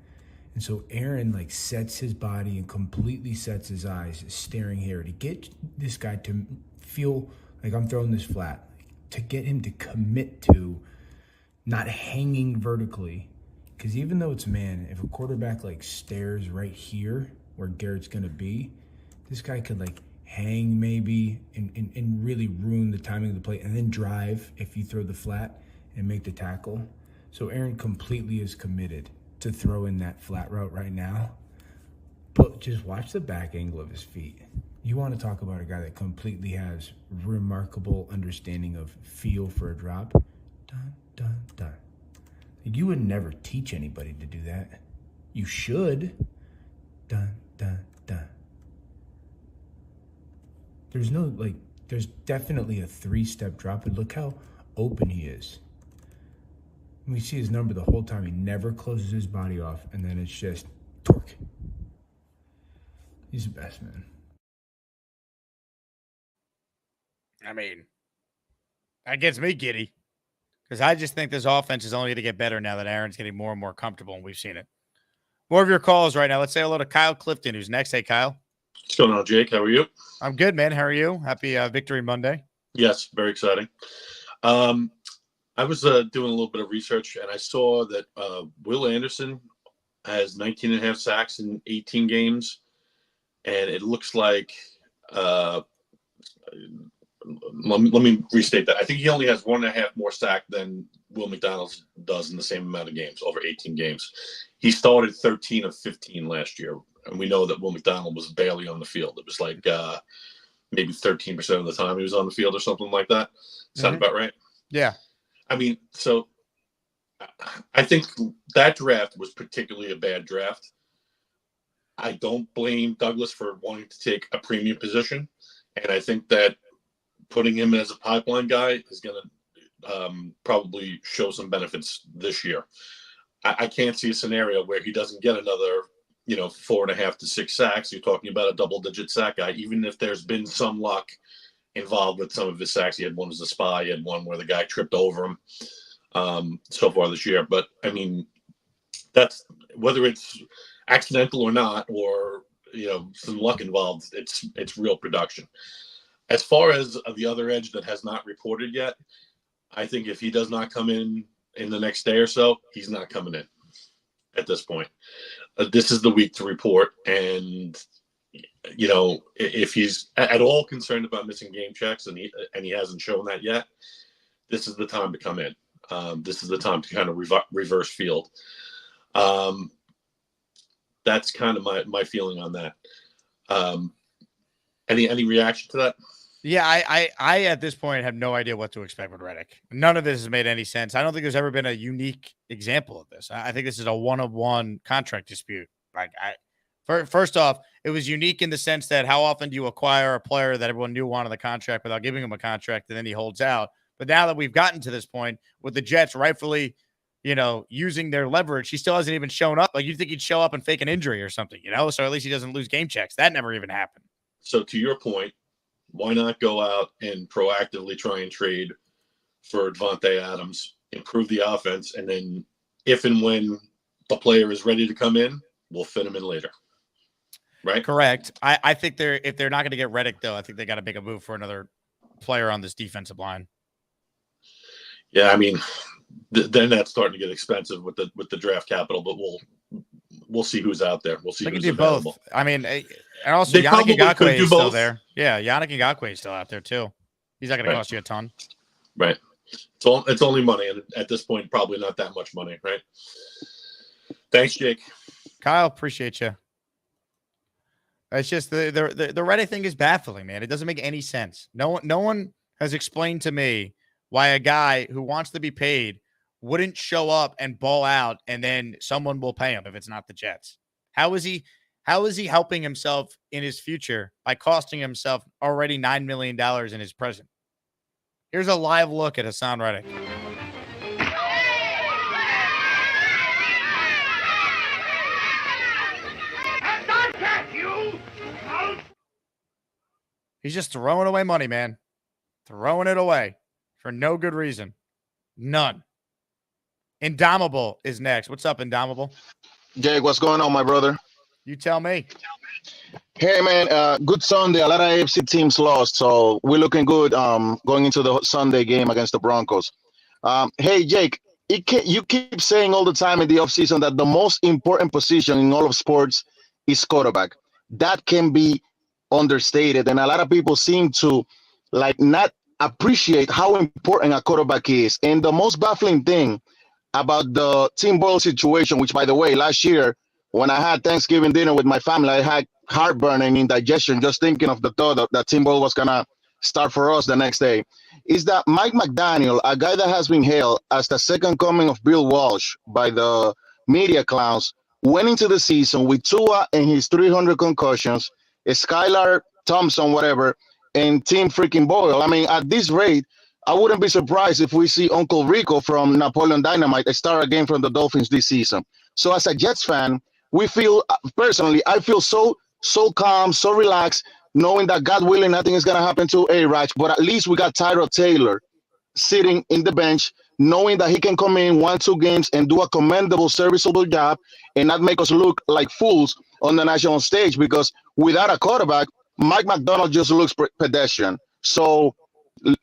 And so Aaron sets his body and completely sets his eyes staring here to get this guy to feel like I'm throwing this flat, to get him to commit to not hanging vertically. Because even though it's man, if a quarterback stares right here where Garrett's going to be, this guy could hang maybe and really ruin the timing of the play and then drive if you throw the flat and make the tackle. So Aaron completely is committed to throw in that flat route right now. But just watch the back angle of his feet. You want to talk about a guy that completely has remarkable understanding of feel for a drop. Dun, dun, dun. You would never teach anybody to do that. You should. Dun, dun, dun. There's no, there's definitely a 3-step drop, but look how open he is. We see his number the whole time. He never closes his body off, and then it's just torque. He's the best, man. I mean, that gets me giddy. Because I just think this offense is only going to get better now that Aaron's getting more and more comfortable, and we've seen it. More of your calls right now. Let's say hello to Kyle Clifton, who's next. Hey, Kyle. What's going on, Jake? How are you? I'm good, man. How are you? Happy Victory Monday. Yes, very exciting. I was doing a little bit of research, and I saw that Will Anderson has 19 and a half sacks in 18 games, and it looks like let me restate that. I think he only has 1.5 more sack than Will McDonald does in the same amount of games, over 18 games. He started 13 of 15 last year, and we know that Will McDonald was barely on the field. It was maybe 13% of the time he was on the field or something like that. Sound about right? Yeah. I mean, so I think that draft was particularly a bad draft I don't blame Douglas for wanting to take a premium position, and I think that putting him as a pipeline guy is going to probably show some benefits this year. I can't see a scenario where he doesn't get another, 4.5 to 6 sacks. You're talking about a double-digit sack guy, even if there's been some luck involved with some of his sacks. He had one as a spy. He had one where the guy tripped over him so far this year. But, I mean, that's whether it's accidental or not, or, some luck involved, it's real production. As far as the other edge that has not reported yet, I think if he does not come in the next day or so, he's not coming in at this point. This is the week to report. And, if he's at all concerned about missing game checks and he hasn't shown that yet, this is the time to come in. This is the time to kind of reverse field. That's kind of my feeling on that. Any reaction to that? Yeah, I at this point have no idea what to expect with Reddick. None of this has made any sense. I don't think there's ever been a unique example of this. I think this is a one-of-one contract dispute. First off, it was unique in the sense that how often do you acquire a player that everyone knew wanted the contract without giving him a contract, and then he holds out? But now that we've gotten to this point with the Jets rightfully, using their leverage, he still hasn't even shown up. Like, you'd think he'd show up and fake an injury or something, so at least he doesn't lose game checks. That never even happened. So to your point, why not go out and proactively try and trade for Davante Adams, improve the offense, and then if and when the player is ready to come in, we'll fit him in later. Right? Correct. I think if they're not going to get Reddick, though, I think they got to make a move for another player on this defensive line. Yeah, I mean, then that's starting to get expensive with the draft capital, but we'll see who's out there. We'll see who's available. Both. I mean, and also Yannick Ngakoue is still there. Yeah, Yannick Ngakoue is still out there too. He's not going to cost you a ton. Right. It's only money, and at this point, probably not that much money, right? Thanks, Jake. Kyle, appreciate you. It's just the Reddick thing is baffling, man. It doesn't make any sense. No one has explained to me why a guy who wants to be paid wouldn't show up and ball out, and then someone will pay him if it's not the Jets. How is he helping himself in his future by costing himself already $9 million in his present? Here's a live look at Hassan Reddick. He's just throwing away money, man. Throwing it away for no good reason. None. Indomable is next. What's up, Indomable? Jake, what's going on, my brother? You tell me. Hey, man, good Sunday. A lot of AFC teams lost, so we're looking good going into the Sunday game against the Broncos. Hey, Jake, you keep saying all the time in the offseason that the most important position in all of sports is quarterback. That can be understated, and a lot of people seem to not appreciate how important a quarterback is. And the most baffling thing about the Tim Boyle situation, which, by the way, last year when I had Thanksgiving dinner with my family, I had heartburn and indigestion just thinking of the thought that Tim Boyle was gonna start for us the next day, is that Mike McDonald, a guy that has been hailed as the second coming of Bill Walsh by the media clowns, went into the season with Tua and his 300 concussions, Skylar Thompson, whatever, and Tim freaking Boyle. I mean, at this rate, I wouldn't be surprised if we see Uncle Rico from Napoleon Dynamite start a game from the Dolphins this season. So as a Jets fan, we feel, personally, I feel so calm, so relaxed, knowing that God willing, nothing is going to happen to A-Raj, but at least we got Tyrod Taylor sitting in the bench, knowing that he can come in 1-2 games and do a commendable, serviceable job and not make us look like fools on the national stage, because without a quarterback, Mike McDonald just looks pedestrian. So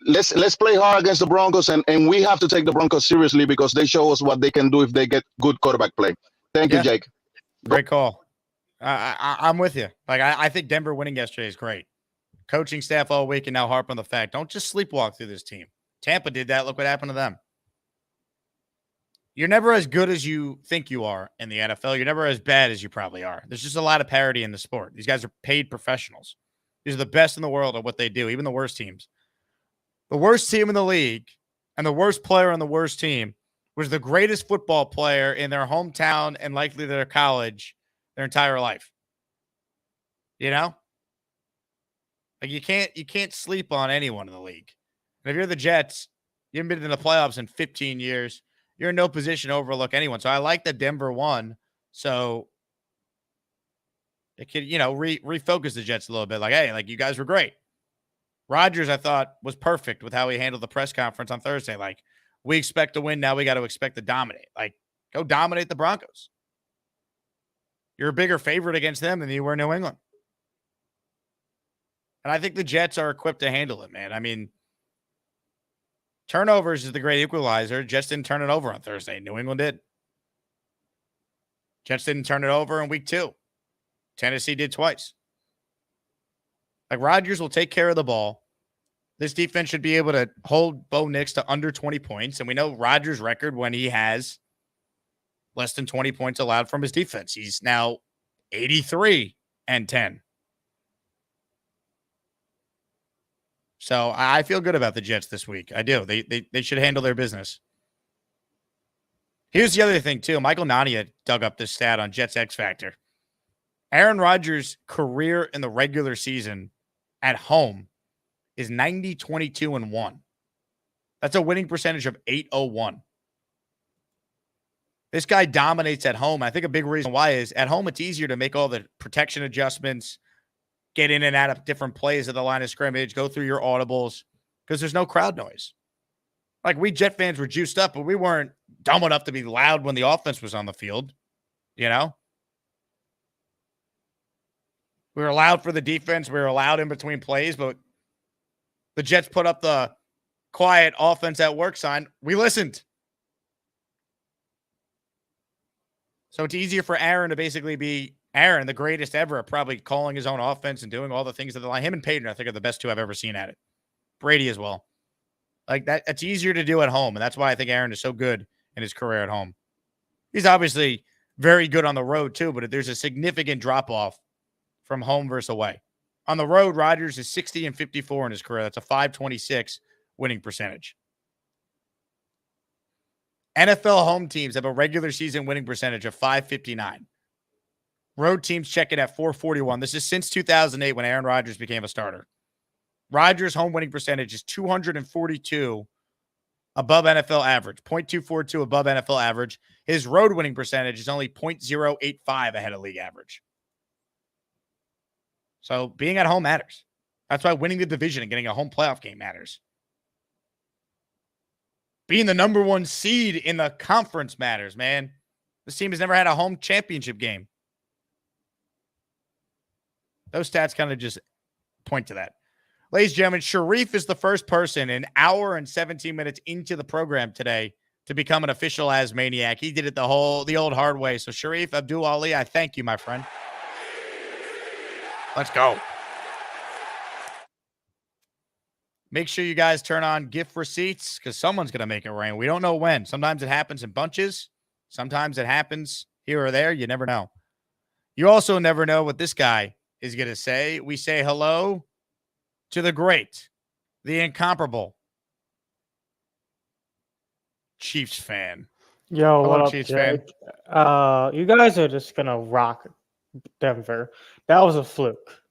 let's play hard against the Broncos, and we have to take the Broncos seriously because they show us what they can do if they get good quarterback play. Thank you, Jake. Great call. I'm with you. I think Denver winning yesterday is great. Coaching staff all week and now harp on the fact, don't just sleepwalk through this team. Tampa did that. Look what happened to them. You're never as good as you think you are in the NFL. You're never as bad as you probably are. There's just a lot of parity in the sport. These guys are paid professionals. These are the best in the world at what they do, even the worst teams. The worst team in the league and the worst player on the worst team was the greatest football player in their hometown and likely their college their entire life. You know? Like you can't sleep on anyone in the league. And if you're the Jets, you haven't been in the playoffs in 15 years. You're in no position to overlook anyone. So I like that Denver won. So it could, refocus the Jets a little bit. Like, hey, like you guys were great. Rodgers, I thought, was perfect with how he handled the press conference on Thursday. Like, we expect to win. Now we got to expect to dominate. Like, go dominate the Broncos. You're a bigger favorite against them than you were in New England. And I think the Jets are equipped to handle it, man. I mean, turnovers is the great equalizer. Jets didn't turn it over on Thursday. New England did. Jets didn't turn it over in week 2. Tennessee did twice. Like, Rodgers will take care of the ball. This defense should be able to hold Bo Nix to under 20 points. And we know Rodgers' record when he has less than 20 points allowed from his defense. He's now 83-10. So I feel good about the Jets this week. I do. They should handle their business. Here's the other thing, too. Michael Nania dug up this stat on Jets X Factor. Aaron Rodgers' career in the regular season at home is 90-22-1. That's a winning percentage of .801. This guy dominates at home. I think a big reason why is at home it's easier to make all the protection adjustments, get in and out of different plays at the line of scrimmage, go through your audibles, because there's no crowd noise. Like, we Jet fans were juiced up, but we weren't dumb enough to be loud when the offense was on the field, you know? We were loud for the defense. We were loud in between plays, but the Jets put up the quiet offense at work sign. We listened. So it's easier for Aaron to basically be Aaron, the greatest ever, probably calling his own offense and doing all the things at the line. Him and Peyton, I think, are the best two I've ever seen at it. Brady as well. Like that, it's easier to do at home, and that's why I think Aaron is so good in his career at home. He's obviously very good on the road too, but there's a significant drop-off from home versus away. On the road, Rodgers is 60-54 in his career. That's a .526 winning percentage. NFL home teams have a regular season winning percentage of .559. Road teams check in at .441. This is since 2008 when Aaron Rodgers became a starter. Rodgers' home winning percentage is 242 above NFL average, .242 above NFL average. His road winning percentage is only .085 ahead of league average. So being at home matters. That's why winning the division and getting a home playoff game matters. Being the number 1 seed in the conference matters, man. This team has never had a home championship game. Those stats kind of just point to that. Ladies and gentlemen, Sharif is the first person an hour and 17 minutes into the program today to become an official Asmaniac. He did it the old hard way. So Sharif Abdul Ali, I thank you, my friend. Let's go. Make sure you guys turn on gift receipts because someone's going to make it rain. We don't know when. Sometimes it happens in bunches. Sometimes it happens here or there. You never know. You also never know what this guy is going to say. We say hello to the great, the incomparable Chiefs fan. Yo, hello, what up, Chiefs Jake? fan. You guys are just going to rock Denver. That was a fluke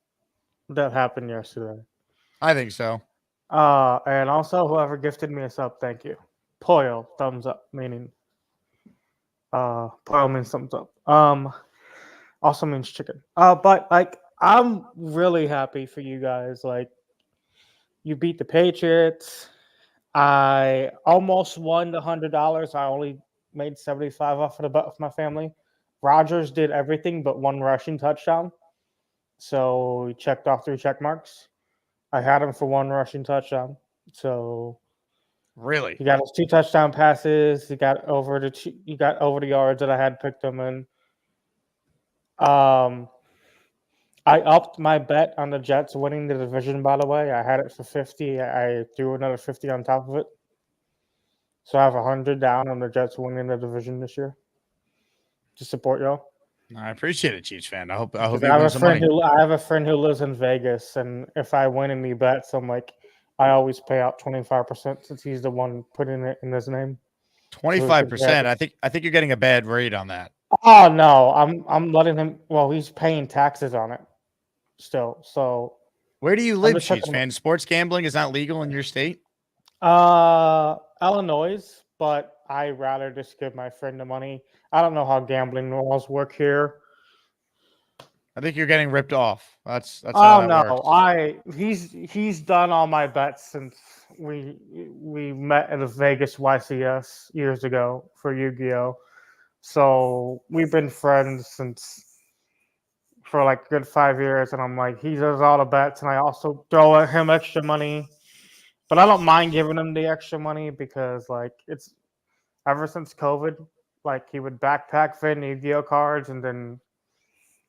that happened yesterday. I think so. And also, whoever gifted me a sub, thank you. Poyo, thumbs up, meaning Poyo means thumbs up. Also means chicken. But like, I'm really happy for you guys. Like, you beat the Patriots. I almost won the $100. I only made $75 off of the bet with my family. Rodgers did everything but one rushing touchdown. So we checked off 3 check marks. I had him for 1 rushing touchdown. So really, he got his 2 touchdown passes. He got over the yards that I had picked him in. I upped my bet on the Jets winning the division, by the way. I had it for 50. I threw another 50 on top of it. So I have 100 down on the Jets winning the division this year to support y'all. I appreciate it, Chiefs fan. I hope you I win have some money. I have a friend who lives in Vegas, and if I win any bets, I always pay out 25% since he's the one putting it in his name. 25%. I think you're getting a bad rate on that. Oh no, I'm letting him. Well, he's paying taxes on it, still. So where do you I'm live, just Chiefs checking. fan? Sports gambling is not legal in your state? Illinois, but I rather just give my friend the money. I don't know how gambling laws work here. I think you're getting ripped off. That's how Oh that no, works. he's done all my bets since we met at a Vegas YCS years ago for Yu-Gi-Oh. So we've been friends since for like a good 5 years, and I'm like, he does all the bets, and I also throw him extra money. But I don't mind giving him the extra money because like it's ever since COVID, like he would backpack fit Yu-Gi-Oh cards, and then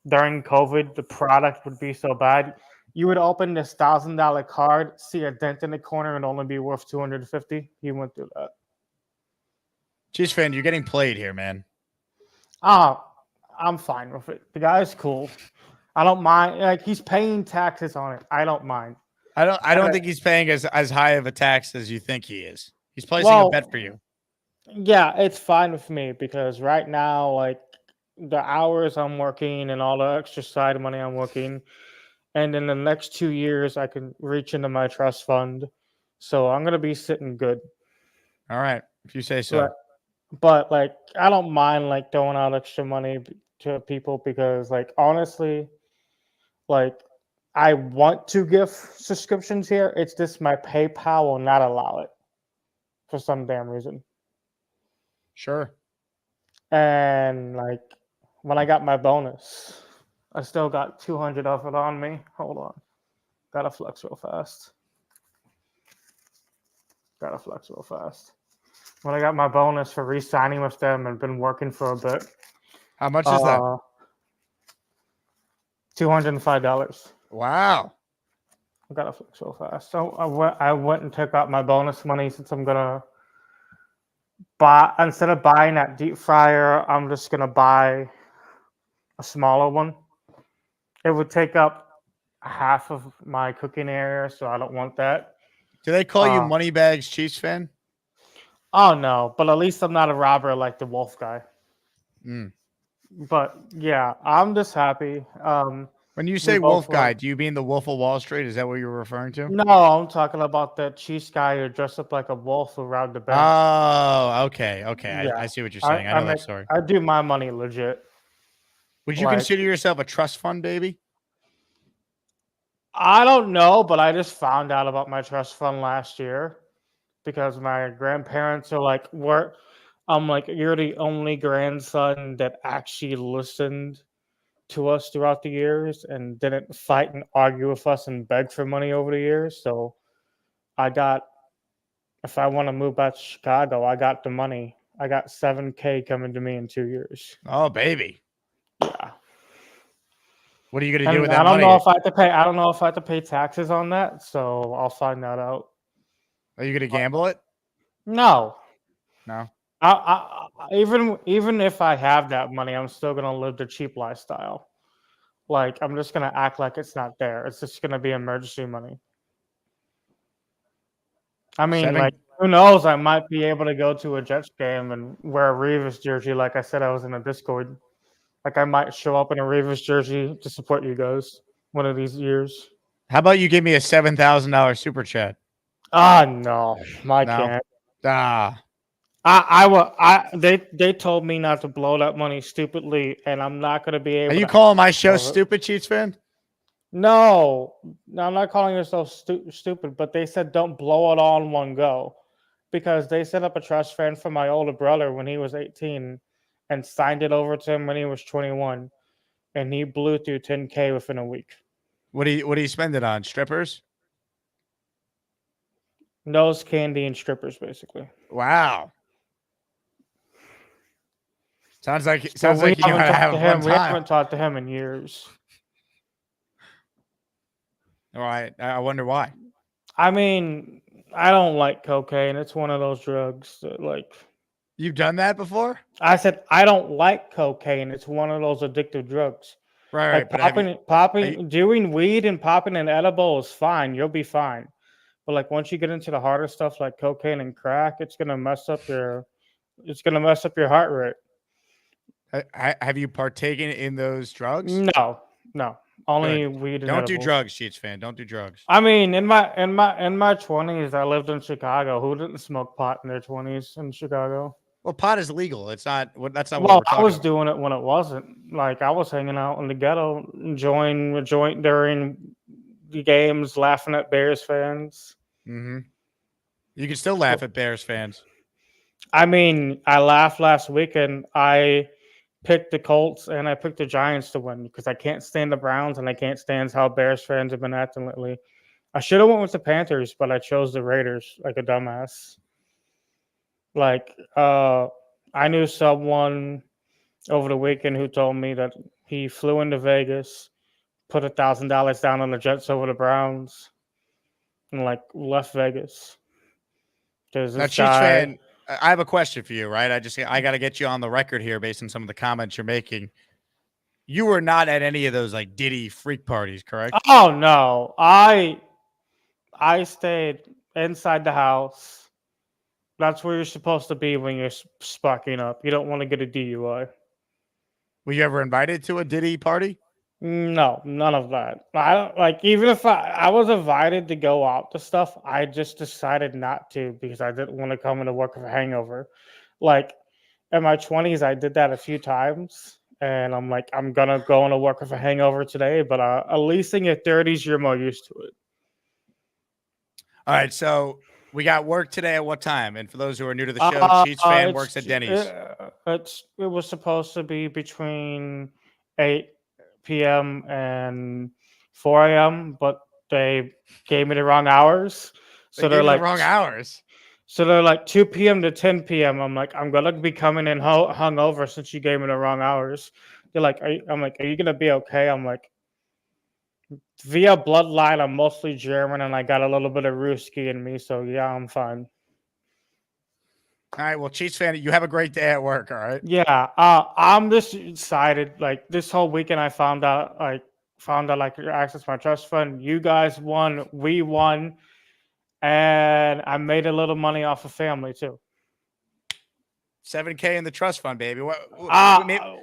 during COVID, the product would be so bad. You would open this $1,000 card, see a dent in the corner, and only be worth $250. He went through that. Chiefs fan, you're getting played here, man. I'm fine with it. The guy's cool. I don't mind. Like he's paying taxes on it. I don't mind. I don't think he's paying as high of a tax as you think he is. He's placing a bet for you. Yeah, it's fine with me because right now, like the hours I'm working and all the extra side money I'm working, and in the next 2 years I can reach into my trust fund. So I'm gonna be sitting good. All right, if you say so. But like I don't mind like throwing out extra money to people because like honestly, like I want to give subscriptions here. It's just my PayPal will not allow it for some damn reason. Sure. And like when I got my bonus, I still got 200 of it on me. Hold on. Gotta flex real fast. When I got my bonus for re-signing with them and been working for a bit. How much is that? $205. Wow. I gotta flex real fast. So I went and took out my bonus money since I'm gonna buy, instead of buying that deep fryer, I'm just gonna buy a smaller one. It would take up half of my cooking area, so I don't want that. Do they call you Moneybags, Chiefs fan? Oh no, but at least I'm not a robber like the Wolf guy. Mm. But yeah, I'm just happy. When you say Wolf guy, do you mean the Wolf of Wall Street? Is that what you're referring to? No, I'm talking about the Chiefs guy who dressed up like a wolf around the bench. Oh, okay. Yeah. I see what you're saying. I know that story. I do my money legit. Would you consider yourself a trust fund baby? I don't know, but I just found out about my trust fund last year because my grandparents are like, I'm like, you're the only grandson that actually listened to us throughout the years and didn't fight and argue with us and beg for money over the years. So if I want to move back to Chicago, I got the money. I got $7,000 coming to me in 2 years. Oh, baby. Yeah. What are you going to do with that money? money? I don't know if I have to pay taxes on that, so I'll find that out. Are you going to gamble it? No. No. Even if I have that money, I'm still gonna live the cheap lifestyle. Like I'm just gonna act like it's not there. It's just gonna be emergency money. I mean, like who knows? I might be able to go to a Jets game and wear a Revis jersey, like I said I was in a Discord. Like I might show up in a Revis jersey to support you guys one of these years. How about you give me a $7,000 super chat? No, I can't. They told me not to blow that money stupidly, and I'm not going to be able. Are you calling my show stupid, Chiefs fan? No, I'm not calling yourself stupid, but they said don't blow it all in one go because they set up a trust fund for my older brother when he was 18 and signed it over to him when he was 21, and he blew through $10,000 within a week. What do you spend it on? Strippers? Nose candy and strippers, basically. Wow. Sounds like you have We haven't talked to him in years. All right. I wonder why. I mean, I don't like cocaine. It's one of those drugs that, like. You've done that before? I said I don't like cocaine. It's one of those addictive drugs. Right. Like doing weed and popping an edible is fine. You'll be fine. But like once you get into the harder stuff like cocaine and crack, it's gonna mess up your heart rate. Have you partaken in those drugs? No. Only Good. weed and Don't do edibles. drugs, Sheets fan. Don't do drugs. I mean, in my 20s, I lived in Chicago. Who didn't smoke pot in their 20s in Chicago? Well, pot is legal. It's not. That's not what Well, we're I talking was about. doing it when it wasn't. Like I was hanging out in the ghetto, enjoying a joint during the games, laughing at Bears fans. Mm-hmm. You can still laugh at Bears fans. I mean, I laughed last weekend. I picked the Colts and I picked the Giants to win because I can't stand the Browns and I can't stand how Bears fans have been acting lately. I should have went with the Panthers, but I chose the Raiders like a dumbass. Like, I knew someone over the weekend who told me that he flew into Vegas, put $1,000 down on the Jets over the Browns, and like left Vegas. Because Now, this Chiefs guy, fan, I have a question for you, right? I got to get you on the record here based on some of the comments you're making. You were not at any of those like Diddy freak parties, correct? oh no, I stayed inside the house. That's where you're supposed to be when you're sparking up. You don't want to get a DUI. Were you ever invited to a Diddy party? No, none of that. I don't like, even if I was invited to go out to stuff, I just decided not to because I didn't want to come into work with a hangover. Like in my 20s, I did that a few times, and I'm like, I'm gonna go into work with a hangover today. But at least in your 30s, you're more used to it. All right, so we got work today at what time? And for those who are new to the show, Cheats fan works at Denny's. It was supposed to be between 8 p.m. and 4 a.m., but they gave me the wrong hours. So they're like the wrong hours. So they're like 2 p.m. to 10 p.m. I'm like, I'm gonna be coming in hungover since you gave me the wrong hours. They're like, I'm like, are you gonna be okay? I'm like, via bloodline, I'm mostly German, and I got a little bit of Ruski in me, so yeah, I'm fine. All right, well, Chiefs fan, you have a great day at work. All right. Yeah, I'm just excited. Like this whole weekend, I found out I could access my trust fund. You guys won, we won, and I made a little money off of family too. $7K in the trust fund, baby. Well,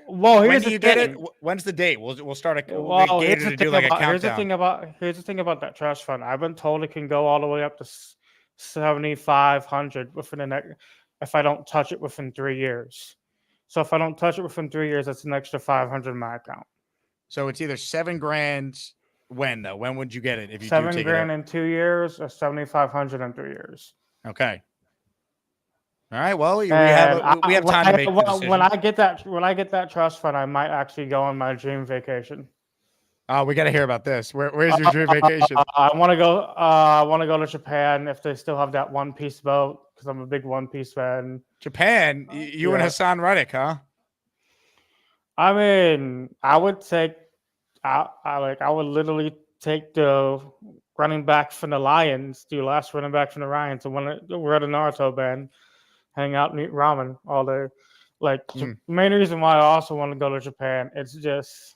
when here's do you the get thing. it? When's the date? We'll start a. Well, Gator to do like a countdown. Here's the thing about that trust fund. I've been told it can go all the way up to 7,500 within the next, if I don't touch it within 3 years. So if I don't touch it within 3 years, that's an extra 500 in my account. So it's either $7,000. When though? When would you get it if you $7 do take grand it in 2 years or 7,500 in 3 years? Okay. All right. Well, we have time to make the decision. When I get that trust fund, I might actually go on my dream vacation. Oh, we got to hear about this. Where's your dream vacation? I want to go. I want to go to Japan if they still have that One Piece boat because I'm a big One Piece fan. Japan? You and Hassan Reddick, huh? I mean, I would take. I would literally take the running back from the Lions, the last running back from the Lions, and we're at a Naruto band, hang out and eat ramen all day. Like the main reason why I also want to go to Japan, it's just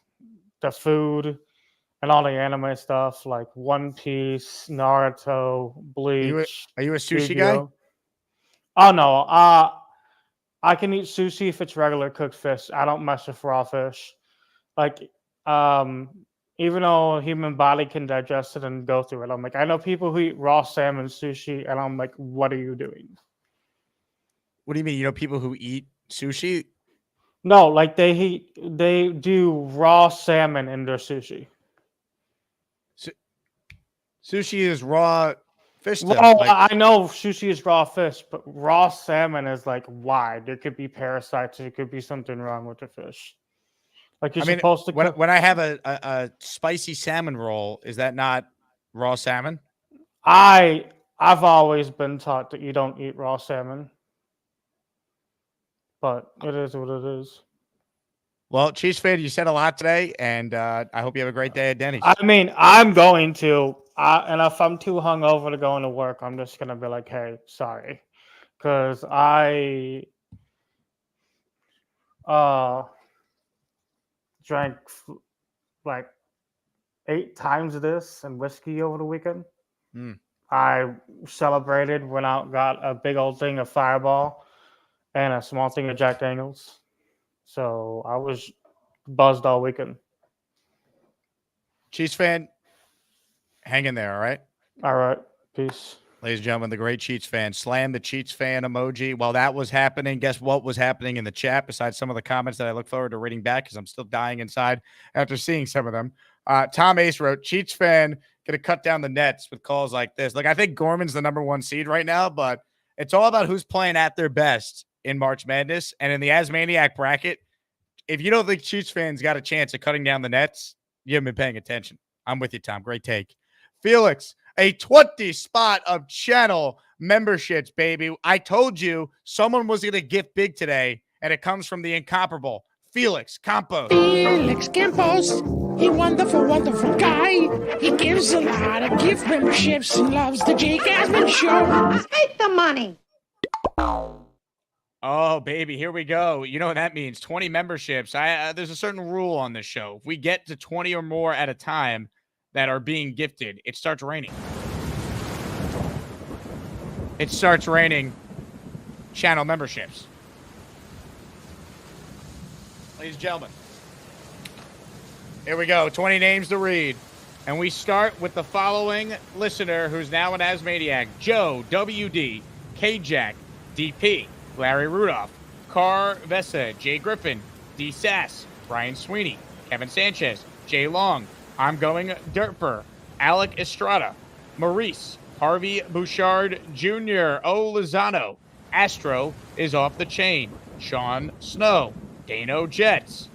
the food and all the anime stuff, like One Piece, Naruto, Bleach. Are you a sushi guy? Oh no, I can eat sushi if it's regular cooked fish. I don't mess with raw fish. Like, even though a human body can digest it and go through it, I'm like, I know people who eat raw salmon sushi, and I'm like, what are you doing? What do you mean? You know people who eat sushi? No, like they do raw salmon in their sushi. Sushi is raw fish. Well, I know sushi is raw fish, but raw salmon is like why? There could be parasites. There could be something wrong with the fish. Like you're supposed to. When I have a spicy salmon roll, is that not raw salmon? I've always been taught that you don't eat raw salmon, but it is what it is. Well, Chiefs fan, you said a lot today, and I hope you have a great day at Denny's. I mean, I'm going to, and if I'm too hungover to go into work, I'm just gonna be like, "Hey, sorry," because I drank like 8 times this and whiskey over the weekend. I celebrated, went out, got a big old thing of Fireball and a small thing of Jack Daniels. So I was buzzed all weekend. Chiefs fan, hang in there, all right? All right. Peace. Ladies and gentlemen, the great Chiefs fan. Slam the Chiefs fan emoji. While that was happening, guess what was happening in the chat besides some of the comments that I look forward to reading back because I'm still dying inside after seeing some of them. Tom Ace wrote, Chiefs fan going to cut down the nets with calls like this. Like, I think Gorman's the number 1 seed right now, but it's all about who's playing at their best in March Madness. And in the Asmaniac bracket, if you don't think Chiefs fans got a chance of cutting down the nets, you haven't been paying attention. I'm with you, Tom. Great take. Felix, a 20 spot of channel memberships, baby. I told you someone was going to gift big today, and it comes from the incomparable Felix Campos. Felix Campos, he wonderful, wonderful guy. He gives a lot of gift memberships and loves the Jake Asman Show. Take the money. Oh, baby, here we go. You know what that means. 20 memberships. There's a certain rule on this show. If we get to 20 or more at a time that are being gifted, it starts raining. It starts raining channel memberships. Ladies and gentlemen, here we go. 20 names to read. And we start with the following listener who's now an Asmaniac. Joe, WD, K-Jack, DP, Larry Rudolph, Car Vessa, Jay Griffin, D. Sass, Brian Sweeney, Kevin Sanchez, Jay Long, I'm Going Derper, Alec Estrada, Maurice, Harvey Bouchard Jr., O. Lozano, Astro is off the chain, Sean Snow, Dano Jets.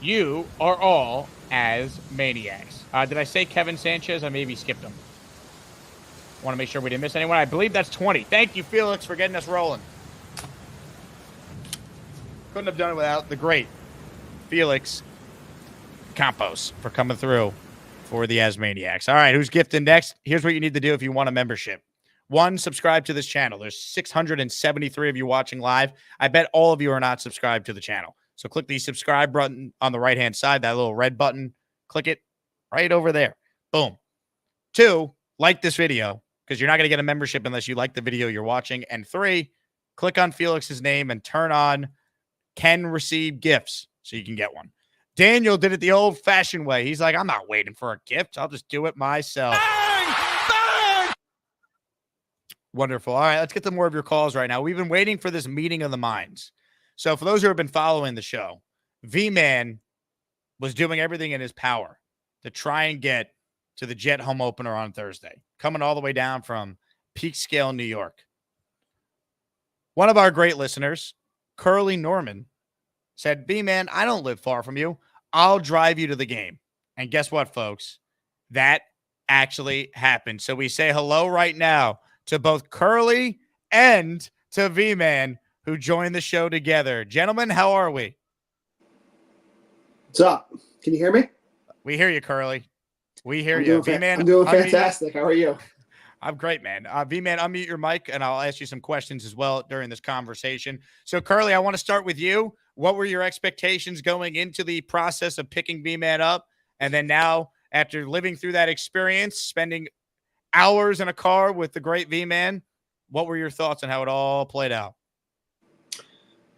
You are all as maniacs. Did I say Kevin Sanchez? I maybe skipped him. Want to make sure we didn't miss anyone. I believe that's 20. Thank you, Felix, for getting us rolling. Couldn't have done it without the great Felix Campos for coming through for the Asmaniacs. All right, who's gifting next? Here's what you need to do if you want a membership. 1, subscribe to this channel. There's 673 of you watching live. I bet all of you are not subscribed to the channel. So click the subscribe button on the right-hand side, that little red button. Click it right over there. Boom. 2, like this video, because you're not going to get a membership unless you like the video you're watching. And 3, click on Felix's name and turn on can receive gifts so you can get one. Daniel did it the old-fashioned way. He's like, I'm not waiting for a gift. I'll just do it myself. Bang! Bang! Wonderful. All right, let's get to more of your calls right now. We've been waiting for this meeting of the minds. So for those who have been following the show, V-Man was doing everything in his power to try and get to the Jet home opener on Thursday, coming all the way down from Peekskill, New York. One of our great listeners, Curly Norman, said, V-Man, I don't live far from you. I'll drive you to the game. And guess what, folks? That actually happened. So we say hello right now to both Curly and to V-Man, who joined the show together. Gentlemen, how are we? What's up? Can you hear me? We hear you, Curly. We hear you. V-Man, I'm doing fantastic. How are you? I'm great, man. V-Man, unmute your mic, and I'll ask you some questions as well during this conversation. So, Curly, I want to start with you. What were your expectations going into the process of picking V-Man up? And then now, after living through that experience, spending hours in a car with the great V-Man, what were your thoughts on how it all played out?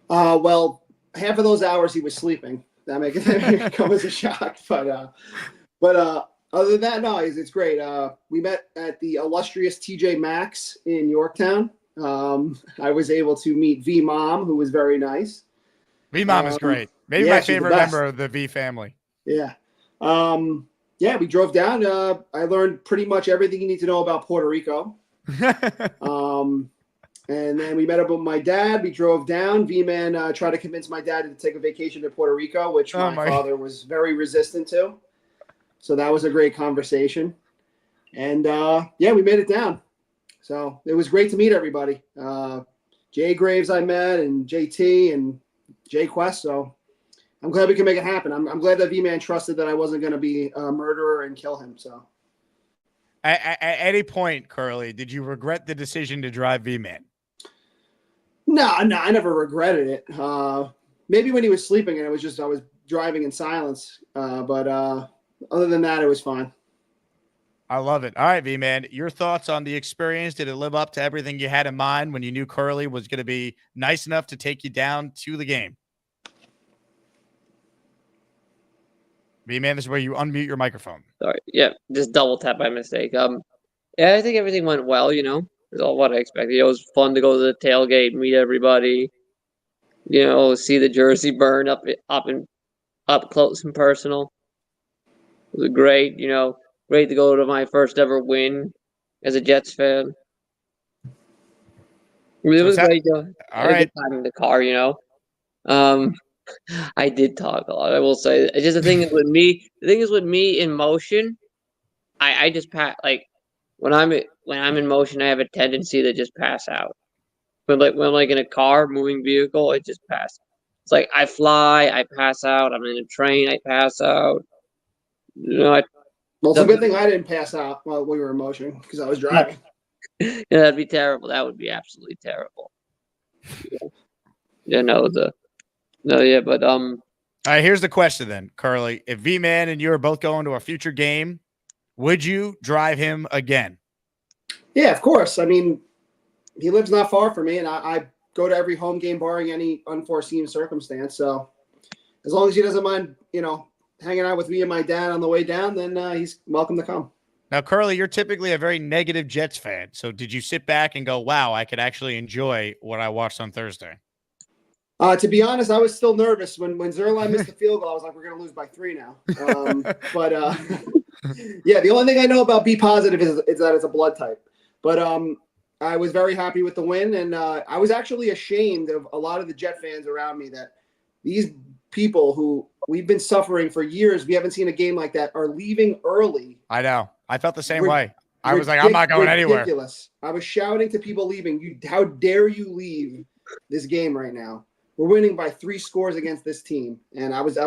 Well, half of those hours he was sleeping. That may come as a shock, but other than that, no, it's great. We met at the illustrious TJ Maxx in Yorktown. I was able to meet V-Mom, who was very nice. V-Mom is great. Maybe my favorite member of the V family. Yeah. Yeah, we drove down. I learned pretty much everything you need to know about Puerto Rico. And then we met up with my dad. We drove down. V-Man tried to convince my dad to take a vacation to Puerto Rico, which my father was very resistant to. So that was a great conversation. And, yeah, we made it down. So it was great to meet everybody. Jay Graves I met, and JT and Jay Quest. So I'm glad we can make it happen. I'm glad that V-Man trusted that I wasn't going to be a murderer and kill him. So at any point, Curly, did you regret the decision to drive V-Man? No, I never regretted it. Maybe when he was sleeping and I was driving in silence. But other than that, it was fine. I love it. All right, V-Man, your thoughts on the experience? Did it live up to everything you had in mind when you knew Curly was going to be nice enough to take you down to the game? V-Man, this is where you unmute your microphone. Sorry. Yeah, just double tap by mistake. Yeah, I think everything went well, It's all what I expected. It was fun to go to the tailgate, meet everybody, see the jersey burn up close and personal. It was great, great to go to my first ever win as a Jets fan. It was great, though. All right. Good time in the car, I did talk a lot. I will say. It's just the thing is with me. The thing is with me in motion, I just when I'm in motion, I have a tendency to just pass out. But when I'm in a car, moving vehicle, I just pass. It's like I fly, I pass out. I'm in a train, I pass out. Well, it's a good thing I didn't pass out while we were in motion because I was driving. Yeah, that'd be terrible. That would be absolutely terrible. But All right, here's the question then, Curly. If V-Man and you are both going to a future game, would you drive him again? Yeah, of course. I mean, he lives not far from me, and I go to every home game barring any unforeseen circumstance. So as long as he doesn't mind, hanging out with me and my dad on the way down, then he's welcome to come. Now, Curly, you're typically a very negative Jets fan. So did you sit back and go, wow, I could actually enjoy what I watched on Thursday? To be honest, I was still nervous when Zerline missed the field goal. I was like, we're going to lose by 3 now. Yeah, the only thing I know about B positive is that it's a blood type. But I was very happy with the win, and I was actually ashamed of a lot of the Jet fans around me that these people who we've been suffering for years, we haven't seen a game like that, are leaving early. I know. I felt the same way. I was like, I'm not going anywhere. Ridiculous. I was shouting to people leaving, how dare you leave this game right now? We're winning by 3 scores against this team. And I was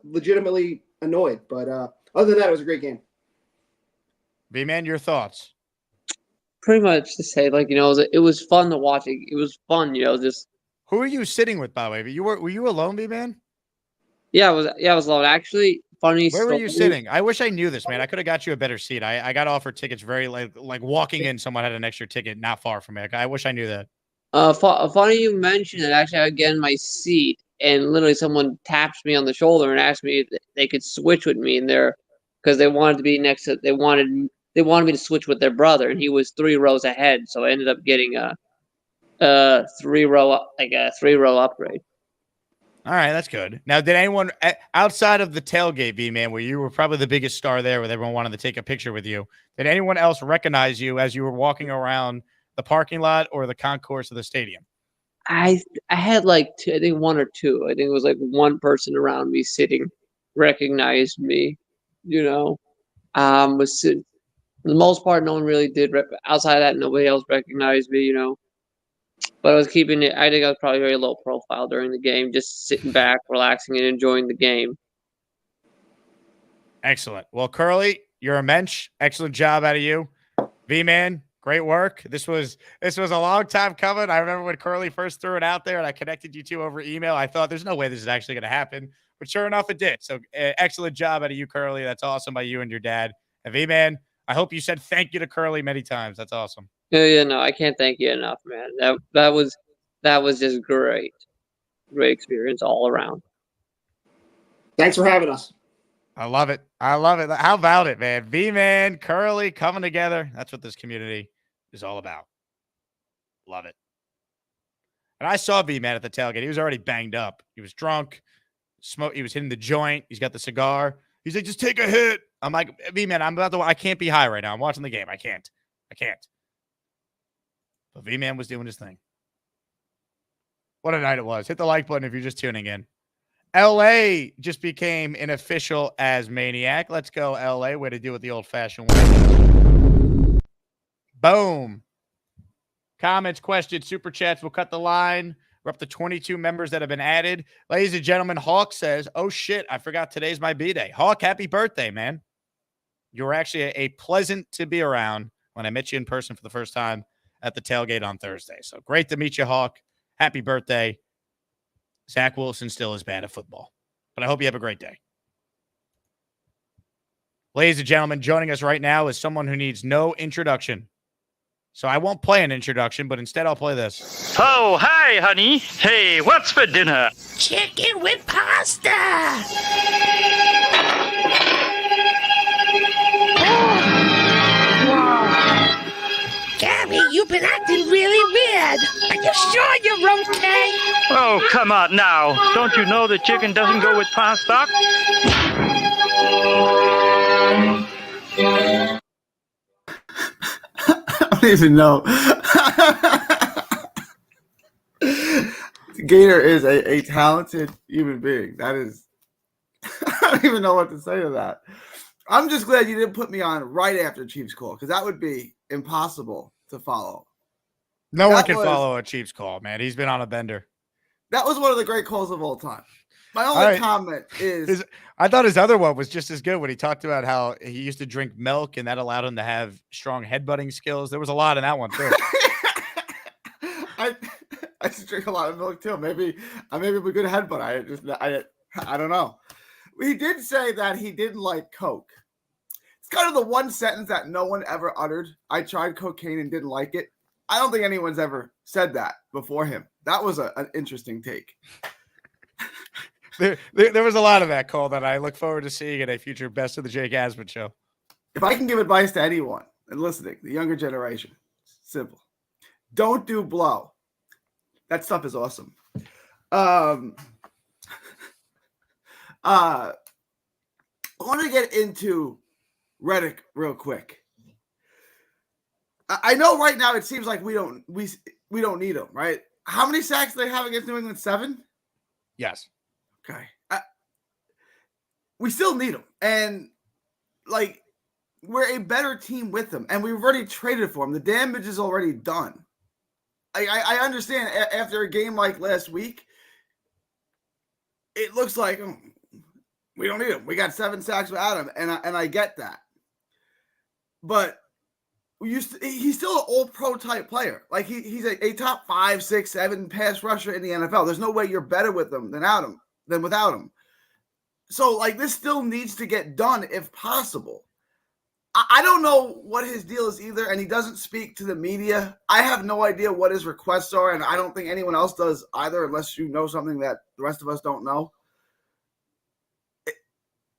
legitimately annoyed. But other than that, it was a great game. V-Man, your thoughts? Pretty much to say, it was fun to watch. It was fun, just. Who are you sitting with, by the way? Were you alone, V-Man? Yeah, I was alone. Actually, funny. Where were you sitting? I wish I knew this, man. I could have got you a better seat. I got offered tickets very like walking in. Someone had an extra ticket not far from me. I wish I knew that. Funny you mentioned it. Actually, I get in my seat, and literally someone taps me on the shoulder and asked me if they could switch with me in there because they wanted to be next to. They wanted me to switch with their brother, and he was 3 rows ahead. So I ended up getting a 3-row upgrade. All right, that's good. Now, did anyone outside of the tailgate, V-Man, where you were probably the biggest star there, where everyone wanted to take a picture with you, did anyone else recognize you as you were walking around the parking lot or the concourse of the stadium? I had 2, I think 1 or 2. I think it was one person around me sitting recognized me. Was sitting. For the most part, no one really did. Outside of that, nobody else recognized me. But I was keeping it. I think I was probably very low profile during the game, just sitting back, relaxing, and enjoying the game. Excellent. Well, Curly, you're a mensch. Excellent job out of you. V-Man, great work. This was a long time coming. I remember when Curly first threw it out there and I connected you two over email. I thought there's no way this is actually going to happen. But sure enough, it did. So excellent job out of you, Curly. That's awesome by you and your dad. And V-Man, I hope you said thank you to Curly many times. That's awesome. Yeah, no, I can't thank you enough, man. That was just great. Great experience all around. Thanks for having us. I love it. How about it, man? V-Man, Curly coming together. That's what this community is all about. Love it. And I saw V-Man at the tailgate. He was already banged up. He was drunk. He was hitting the joint. He's got the cigar. He's like, just take a hit. I'm like, V-Man, I can't be high right now. I'm watching the game. I can't. But V-Man was doing his thing. What a night it was. Hit the like button if you're just tuning in. LA just became an official as Maniac. Let's go, LA. Way to do it the old-fashioned way. Boom. Comments, questions, super chats. We'll cut the line. We're up to 22 members that have been added. Ladies and gentlemen, Hawk says, oh, shit, I forgot today's my B-Day. Hawk, happy birthday, man. You were actually a pleasant to be around when I met you in person for the first time at the tailgate on Thursday. So great to meet you, Hawk. Happy birthday. Zach Wilson still is bad at football, but I hope you have a great day. Ladies and gentlemen, joining us right now is someone who needs no introduction. So I won't play an introduction, but instead I'll play this. Oh, hi, honey. Hey, what's for dinner? Chicken with pasta. been acting really weird. Are you sure you're okay? Oh, come on now. Don't you know the chicken doesn't go with pasta? I don't even know. Gator is a talented human being. That is, I don't even know what to say to that. I'm just glad you didn't put me on right after Chiefs call, because that would be impossible to follow. No one can follow a Chiefs call, man. He's been on a bender. That was one of the great calls of all time. My only comment is I thought his other one was just as good when he talked about how he used to drink milk and that allowed him to have strong headbutting skills. There was a lot in that one too. I used to drink a lot of milk too. Maybe I'm a good headbutt. I don't know. He did say that he didn't like Coke. It's kind of the one sentence that no one ever uttered. I tried cocaine and didn't like it. I don't think anyone's ever said that before him. That was an interesting take. There was a lot of that call that I look forward to seeing in a future Best of the Jake Asman show. If I can give advice to anyone and listening, the younger generation, simple. Don't do blow. That stuff is awesome. I want to get into Reddick real quick. I know right now it seems like we don't need him, right? How many sacks do they have against New England? 7? Yes. Okay. We still need him. And, like, we're a better team with him. And we've already traded for him. The damage is already done. I understand after a game like last week, it looks like we don't need him. We got 7 sacks without him. And I get that. But he's still an all-pro type player. Like, he's a top 5, 6, 7 pass rusher in the NFL. There's no way you're better with him than without him. So, like, this still needs to get done if possible. I don't know what his deal is either, and he doesn't speak to the media. I have no idea what his requests are, and I don't think anyone else does either, unless you know something that the rest of us don't know.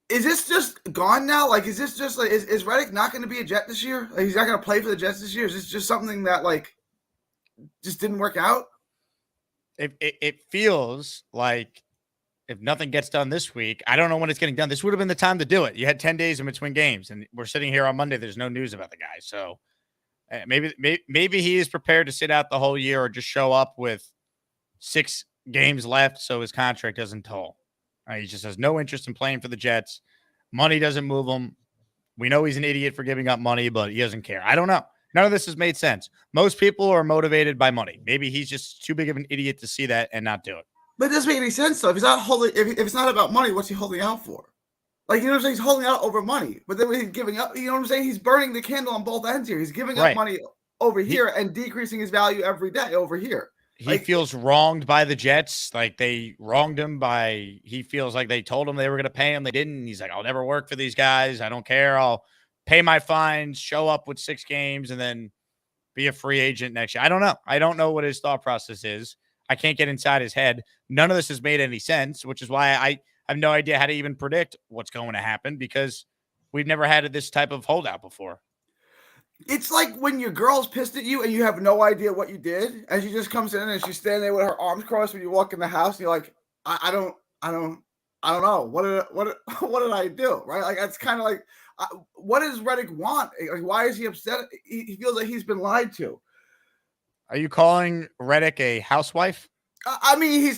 Is this just gone now? Like, is this just like, is Reddick not going to be a Jet this year? Like, he's not going to play for the Jets this year? Is this just something that, like, just didn't work out? It feels like if nothing gets done this week, I don't know when it's getting done. This would have been the time to do it. You had 10 days in between games, and we're sitting here on Monday. There's no news about the guy. So maybe he is prepared to sit out the whole year or just show up with 6 games left so his contract doesn't toll. He just has no interest in playing for the Jets. Money doesn't move him. We know he's an idiot for giving up money, but he doesn't care. I don't know. None of this has made sense. Most people are motivated by money. Maybe he's just too big of an idiot to see that and not do it. But it doesn't make any sense, though. If he's not holding, if it's not about money, what's he holding out for? Like, you know what I'm saying? He's holding out over money, but then he's giving up. You know what I'm saying? He's burning the candle on both ends here. He's giving up money over here and decreasing his value every day over here. He feels wronged by the Jets. Like, they wronged him he feels like they told him they were going to pay him. They didn't. He's like, I'll never work for these guys. I don't care. I'll pay my fines, show up with 6 games, and then be a free agent next year. I don't know. I don't know what his thought process is. I can't get inside his head. None of this has made any sense, which is why I have no idea how to even predict what's going to happen, because we've never had this type of holdout before. It's like when your girl's pissed at you and you have no idea what you did, and she just comes in and she's standing there with her arms crossed when you walk in the house, and you're like, I don't know. What did I do? Right? Like, that's kind of like, what does Reddick want? Like, why is he upset? He feels like he's been lied to. Are you calling Reddick a housewife? I mean,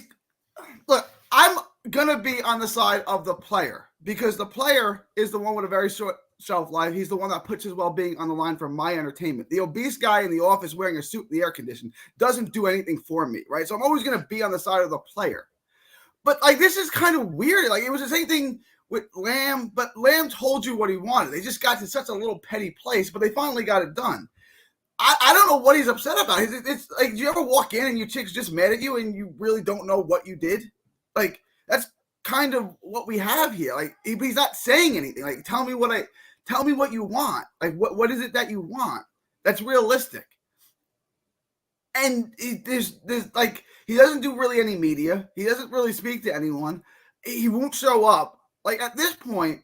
look, I'm going to be on the side of the player, because the player is the one with a very short shelf life. He's the one that puts his well-being on the line for my entertainment. The obese guy in the office wearing a suit in the air condition doesn't do anything for me, right? So I'm always going to be on the side of the player. But, like, this is kind of weird. Like, it was the same thing with Lamb, but Lamb told you what he wanted. They just got to such a little petty place, but they finally got it done. I don't know what he's upset about. It's like, do you ever walk in and your chick's just mad at you and you really don't know what you did? Like, that's kind of what we have here. Like, he's not saying anything. Like, tell me what you want. Like, what is it that you want that's realistic? And there's like, he doesn't do really any media. He doesn't really speak to anyone. He won't show up. Like, at this point,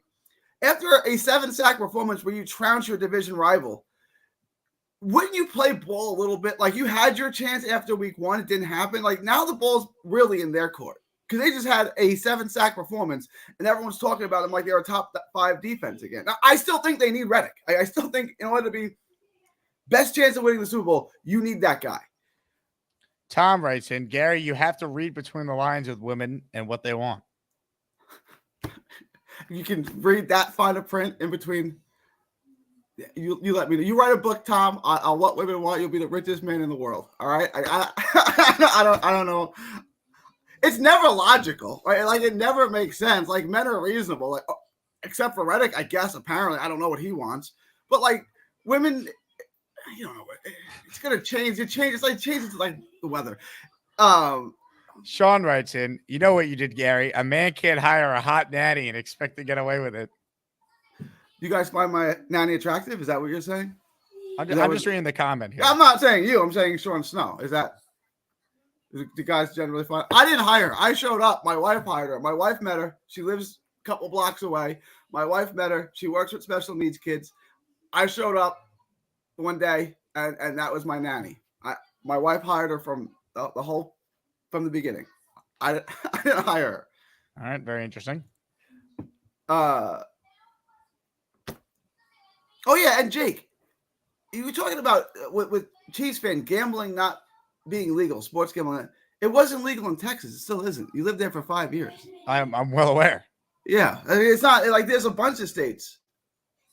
after a 7-sack performance where you trounce your division rival, wouldn't you play ball a little bit? Like you had your chance after week 1, it didn't happen. Like now the ball's really in their court because they just had a 7-sack performance, and everyone's talking about them like they're a top 5 defense again. Now, I still think they need Reddick. I still think in order to be best chance of winning the Super Bowl, you need that guy. Tom writes in, Gary, you have to read between the lines with women and what they want. You can read that fine print in between. You let me know. You write a book, Tom, on what women want. You'll be the richest man in the world. All right. I don't know. It's never logical, right? Like it never makes sense. Like men are reasonable, like except for Reddick, I guess. Apparently, I don't know what he wants, but like women, you don't know. It's gonna change. It changes. Like changes like the weather. Sean writes in, you know what you did, Gary? A man can't hire a hot nanny and expect to get away with it. You guys find my nanny attractive? Is that what you're saying? I'm just reading the comment here. I'm not saying you. I'm saying Sean Snow. Is the guys generally find? I didn't hire her. I showed up. My wife hired her. My wife met her. She lives a couple blocks away. My wife met her. She works with special needs kids. I showed up one day, and that was my nanny. My wife hired her from from the beginning. I didn't hire her. All right, very interesting. Oh yeah, and Jake, you were talking about with Chiefs fan gambling not being legal, sports gambling. It wasn't legal in Texas. It still isn't. You lived there for 5 years. I'm well aware. Yeah, I mean, it's not like there's a bunch of states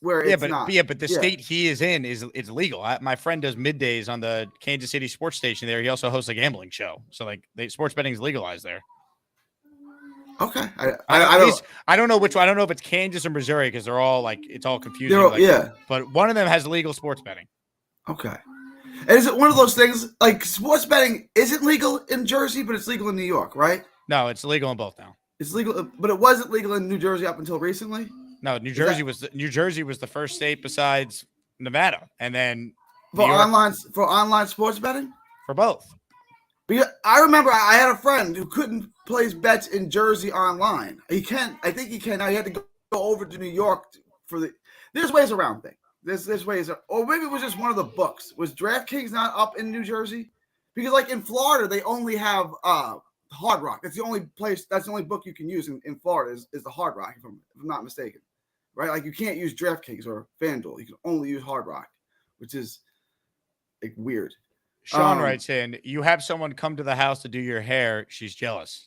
where it's not. But the state he is in is legal. My friend does middays on the Kansas City sports station there. He also hosts a gambling show. So like sports betting is legalized there. Okay. I don't know which one. I don't know if it's Kansas or Missouri because they're all like it's all confusing. Yeah. But one of them has legal sports betting. Okay. And is it one of those things like sports betting isn't legal in Jersey, but it's legal in New York, right? No, it's legal in both now. It's legal, but it wasn't legal in New Jersey up until recently. No, New Jersey was the first state besides Nevada, and then for online sports betting for both. Because I remember I had a friend who couldn't place bets in Jersey online. I think he can now. He had to go over to New York there's ways around things. There's ways, or maybe it was just one of the books. Was DraftKings not up in New Jersey? Because like in Florida, they only have Hard Rock. That's the only place. That's the only book you can use in Florida is the Hard Rock, if I'm not mistaken. Right? Like you can't use DraftKings or FanDuel. You can only use Hard Rock, which is like weird. Sean writes in, you have someone come to the house to do your hair. She's jealous.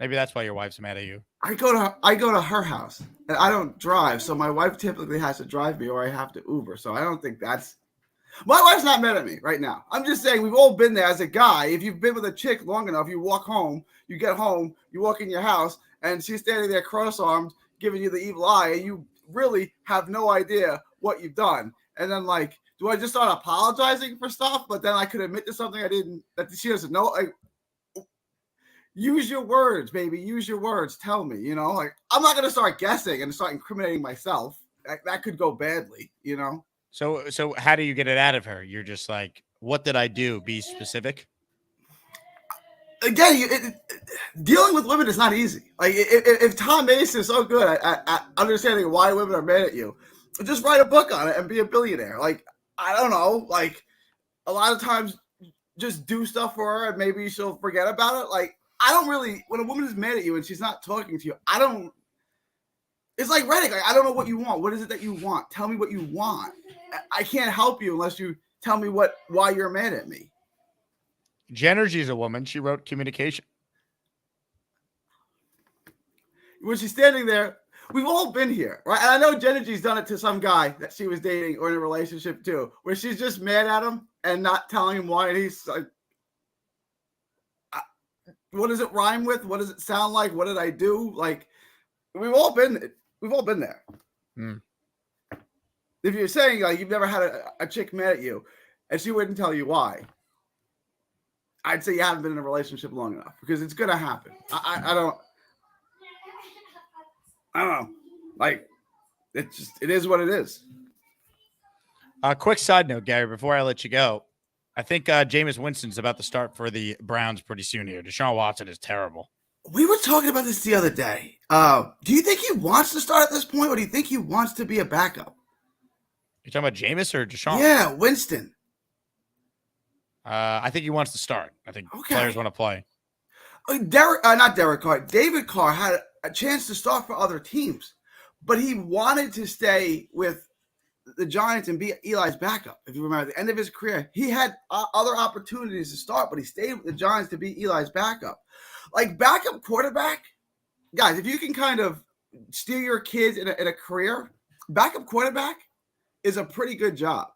Maybe that's why your wife's mad at you. I go to her house and I don't drive. So my wife typically has to drive me or I have to Uber. So I don't think my wife's not mad at me right now. I'm just saying we've all been there as a guy. If you've been with a chick long enough, you walk home, you get home, you walk in your house and she's standing there cross-armed, giving you the evil eye. And you really have no idea what you've done. And then like, do I just start apologizing for stuff? But then I could admit to something that she doesn't know. Like, use your words, baby. Use your words. Tell me, like I'm not going to start guessing and start incriminating myself. That could go badly, So how do you get it out of her? You're just like, what did I do? Be specific. Again, dealing with women is not easy. Like if Tom Mason is so good at understanding why women are mad at you, just write a book on it and be a billionaire. Like, I don't know, like a lot of times just do stuff for her and maybe she'll forget about it. Like, I don't really, when a woman is mad at you and she's not talking to you, it's like Reddick. Like, I don't know what you want. What is it that you want? Tell me what you want. I can't help you unless you tell me why you're mad at me. Genergy's a woman. She wrote communication. When she's standing there, we've all been here, right? And I know Genergy's done it to some guy that she was dating or in a relationship too, where she's just mad at him and not telling him why. And he's like, what does it rhyme with? What does it sound like? What did I do? Like, we've all been there. Mm. If you're saying like you've never had a chick mad at you and she wouldn't tell you why, I'd say you haven't been in a relationship long enough because it's going to happen. I don't know. Like, it is what it is. Quick side note, Gary, before I let you go, I think Jameis Winston's about to start for the Browns pretty soon here. Deshaun Watson is terrible. We were talking about this the other day. Do you think he wants to start at this point, or do you think he wants to be a backup? You're talking about Jameis or Deshaun? Yeah, Winston. I think he wants to start. I think players want to play. Not Derek Carr. David Carr had a chance to start for other teams, but he wanted to stay with the Giants and be Eli's backup. If you remember, at the end of his career, he had other opportunities to start, but he stayed with the Giants to be Eli's backup. Like backup quarterback, guys, if you can kind of steer your kids in a career, backup quarterback is a pretty good job.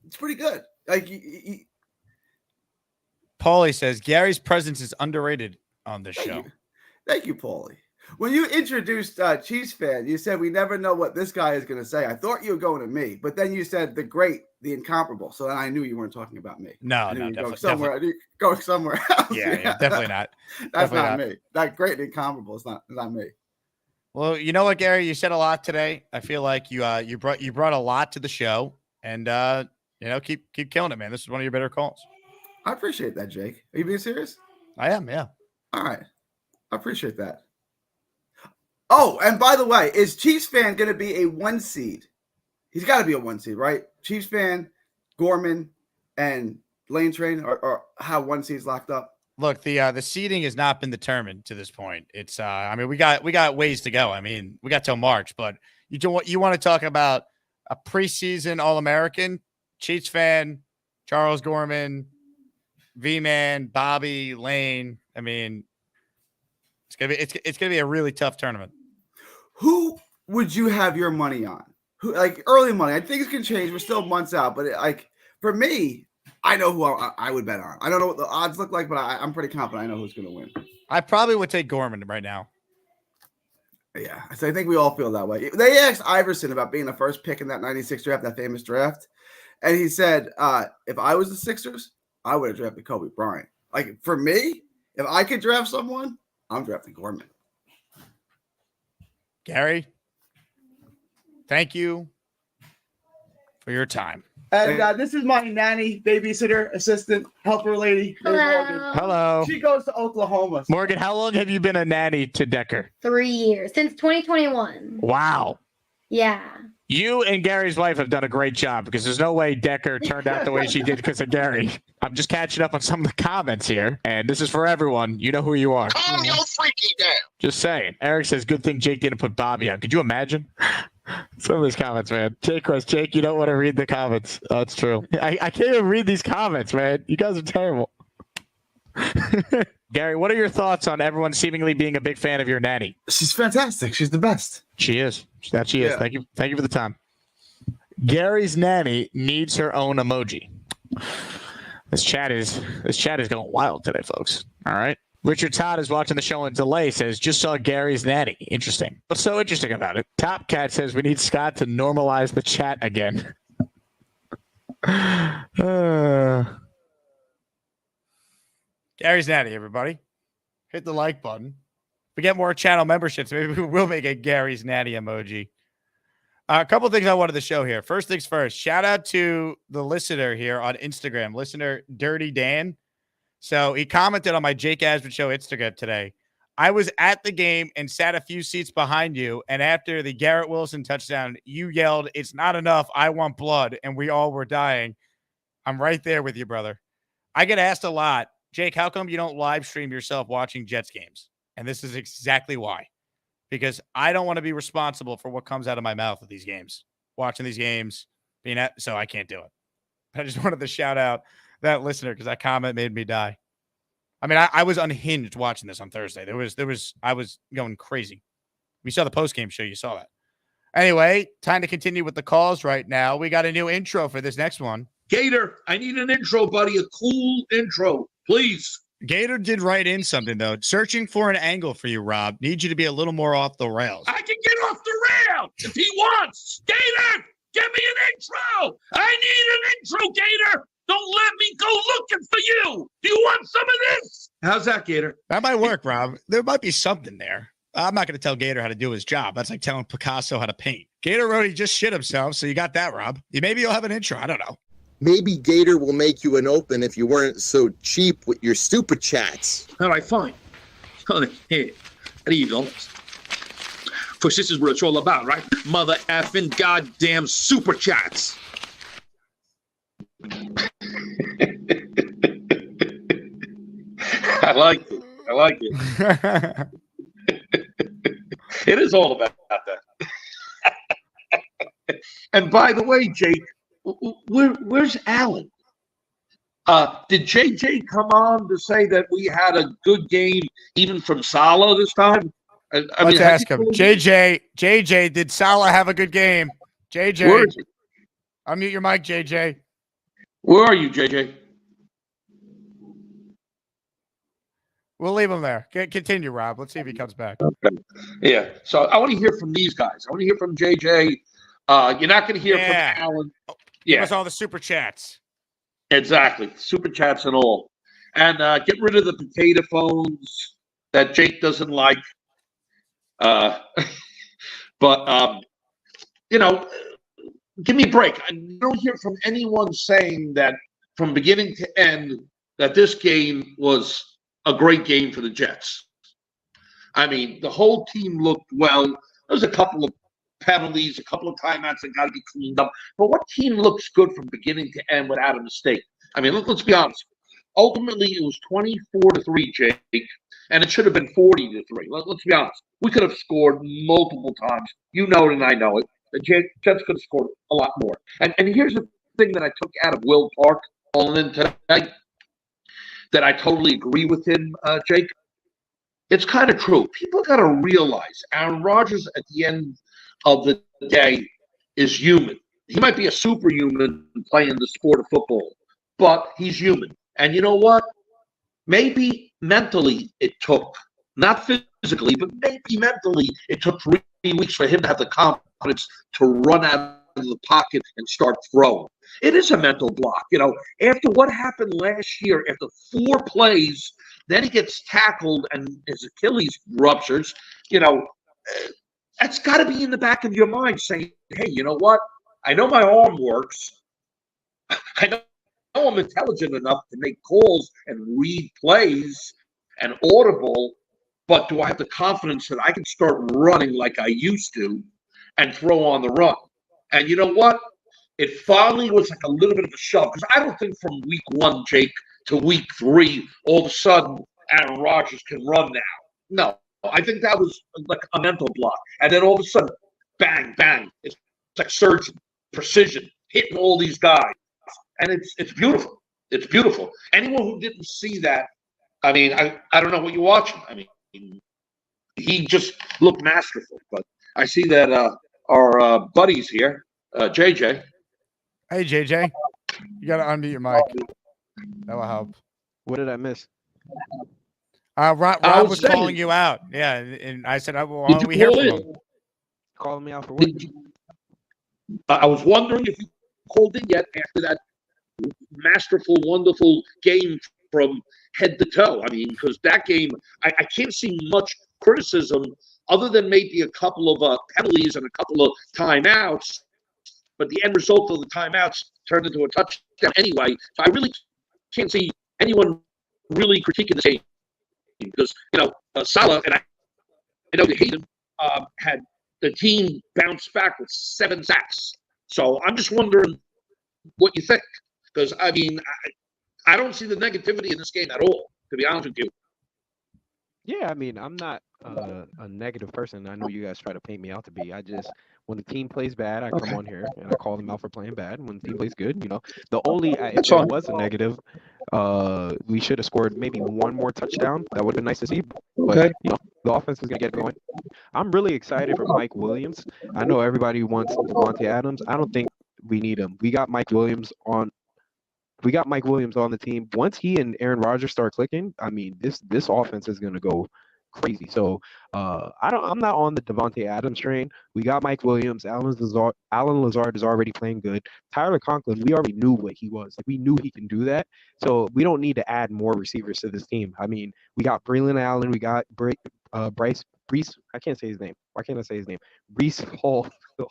It's pretty good. Like Paulie says Gary's presence is underrated on this show. Thank you, Paulie. When you introduced Chiefs fan, you said we never know what this guy is going to say. I thought you were going to me, but then you said the great, the incomparable. So then I knew you weren't talking about me. No, definitely. Go somewhere else. Yeah, definitely not. That's definitely not me. That great and incomparable is not me. Well, you know what, Gary? You said a lot today. I feel like you brought a lot to the show, and keep killing it, man. This is one of your better calls. I appreciate that, Jake. Are you being serious? I am, yeah. All right. I appreciate that. Oh, and by the way, is Chiefs fan going to be a 1 seed? He's got to be a 1 seed, right? Chiefs fan, Gorman, and Lane Train or how 1 seed's locked up. Look, the seeding has not been determined to this point. It's we got ways to go. I mean, we got till March, but you want to talk about a preseason All-American, Chiefs fan, Charles Gorman, V-Man, Bobby, Lane. I mean, it's gonna be a really tough tournament. Who would you have your money on? Who, like early money? I think it can change. We're still months out, but for me, I know who I would bet on. I don't know what the odds look like, but I'm pretty confident I know who's going to win. I probably would take Gorman right now. Yeah, so I think we all feel that way. They asked Iverson about being the first pick in that 96 draft, that famous draft, and he said, if I was the Sixers, I would have drafted Kobe Bryant. Like, for me, if I could draft someone, I'm drafting Gorman. Gary, thank you for your time. And this is my nanny, babysitter, assistant, helper lady. Hello. She goes to Oklahoma. Morgan, how long have you been a nanny to Decker? 3 years, since 2021. Wow. Yeah. You and Gary's wife have done a great job because there's no way Decker turned out the way she did because of Gary. I'm just catching up on some of the comments here, and this is for everyone. You know who you are. Calm your freaky down. Just saying. Eric says, good thing Jake didn't put Bobby on. Could you imagine? Some of these comments, man. Jake, you don't want to read the comments. Oh, it's true. I can't even read these comments, man. You guys are terrible. Gary, what are your thoughts on everyone seemingly being a big fan of your nanny? She's fantastic. She's the best. She is. That she is. Thank you. Thank you for the time. Gary's nanny needs her own emoji. This chat is going wild today, folks. All right. Richard Todd is watching the show in delay, says, just saw Gary's nanny. Interesting. What's so interesting about it? Top Cat says we need Scott to normalize the chat again. Gary's nanny, everybody. Hit the like button. If we get more channel memberships, maybe we will make a Gary's nanny emoji. A couple things I wanted to show here. First things first, shout out to the listener here on Instagram, listener Dirty Dan. So he commented on my Jake Asman Show Instagram today. I was at the game and sat a few seats behind you, and after the Garrett Wilson touchdown, you yelled, "It's not enough. I want blood," and we all were dying. I'm right there with you, brother. I get asked a lot, Jake, how come you don't live stream yourself watching Jets games? And this is exactly why. Because I don't want to be responsible for what comes out of my mouth at these games, watching these games, so I can't do it. I just wanted to shout out that listener because that comment made me die. I mean, I was unhinged watching this on Thursday. I was going crazy. We saw the post-game show. You saw that. Anyway, time to continue with the calls right now. We got a new intro for this next one. Gator, I need an intro, buddy. A cool intro, please. Gator did write in something, though. Searching for an angle for you, Rob. Need you to be a little more off the rails. I can get off the rails if he wants. Gator, give me an intro. I need an intro, Gator. Don't let me go looking for you. Do you want some of this? How's that, Gator? That might work, Rob. There might be something there. I'm not going to tell Gator how to do his job. That's like telling Picasso how to paint. Gator wrote he just shit himself, so you got that, Rob. Maybe you'll have an intro. I don't know. Maybe Gator will make you an open if you weren't so cheap with your super chats. All right, fine. Here, how do you do this? For this is what it's all about, right? Mother effing goddamn super chats. I like it. I like it. It is all about that. And by the way, Jake, where's Alan? Did JJ come on to say that we had a good game even from Salah this time? Let's ask him. JJ, did Salah have a good game? JJ. Where is he? Unmute your mic, JJ. Where are you, JJ? We'll leave him there. Continue, Rob. Let's see if he comes back. Okay. Yeah. So I want to hear from these guys. I want to hear from JJ. You're not going to hear from Alan. Give us all the super chats. Exactly. Super chats and all. And get rid of the potato phones that Jake doesn't like. But, give me a break. I don't hear from anyone saying that from beginning to end that this game was a great game for the Jets. I mean, the whole team looked well. There's a couple of penalties, a couple of timeouts that got to be cleaned up. But what team looks good from beginning to end without a mistake? I mean, let's be honest. Ultimately, it was 24-3, Jake, and it should have been 40-3. Let's be honest. We could have scored multiple times. You know it, and I know it. The Jets could have scored a lot more. And here's the thing that I took out of Will Park calling in today that I totally agree with him, Jake. It's kind of true. People got to realize Aaron Rodgers at the end of the day is human. He might be a superhuman playing the sport of football, but he's human. And you know what? Maybe mentally it took, not physically, but maybe mentally it took 3 weeks for him to have the confidence to run out of the pocket and start throwing. It is a mental block. After what happened last year, after 4 plays, then he gets tackled and his Achilles ruptures. That's got to be in the back of your mind saying, hey, you know what? I know my arm works. I know I'm intelligent enough to make calls and read plays and audible, but do I have the confidence that I can start running like I used to and throw on the run? And you know what? It finally was like a little bit of a shove, because I don't think from week 1, Jake, to week 3, all of a sudden Aaron Rodgers can run now. No, I think that was like a mental block. And then all of a sudden, bang, bang. It's like surgeon, precision, hitting all these guys. And it's beautiful. It's beautiful. Anyone who didn't see that, I mean, I don't know what you're watching. I mean, he just looked masterful. But I see that our buddies here, JJ. Hey, JJ. You got to unmute your mic. That will help. What did I miss? Rob was calling you out. Yeah, and I said, "Why don't we hear from him?" Calling me out for what? I was wondering if you called in yet after that masterful, wonderful game from head to toe. I mean, because that game, I can't see much criticism other than maybe a couple of penalties and a couple of timeouts. But the end result of the timeouts turned into a touchdown anyway. So I really can't see anyone really critiquing the game, because Salah, and I know you hate him, had the team bounce back with 7 sacks. So I'm just wondering what you think, because I mean I don't see the negativity in this game at all, to be honest with you. Yeah, I mean, I'm not a negative person. I know you guys try to paint me out to be. When the team plays bad, I come on here and I call them out for playing bad. And when the team plays good, the only, if there was a negative, we should have scored maybe 1 more touchdown. That would have been nice to see. But, the offense is going to get going. I'm really excited for Mike Williams. I know everybody wants Davante Adams. I don't think we need him. We got Mike Williams on the team. Once he and Aaron Rodgers start clicking, I mean, this offense is going to go crazy. So I'm not on the Davante Adams train. We got Mike Williams. Alan Lazard is already playing good. Tyler Conklin, we already knew what he was. Like, we knew he can do that. So we don't need to add more receivers to this team. I mean, we got Braylon Allen. We got Breece. I can't say his name. Why can't I say his name? Breece Hall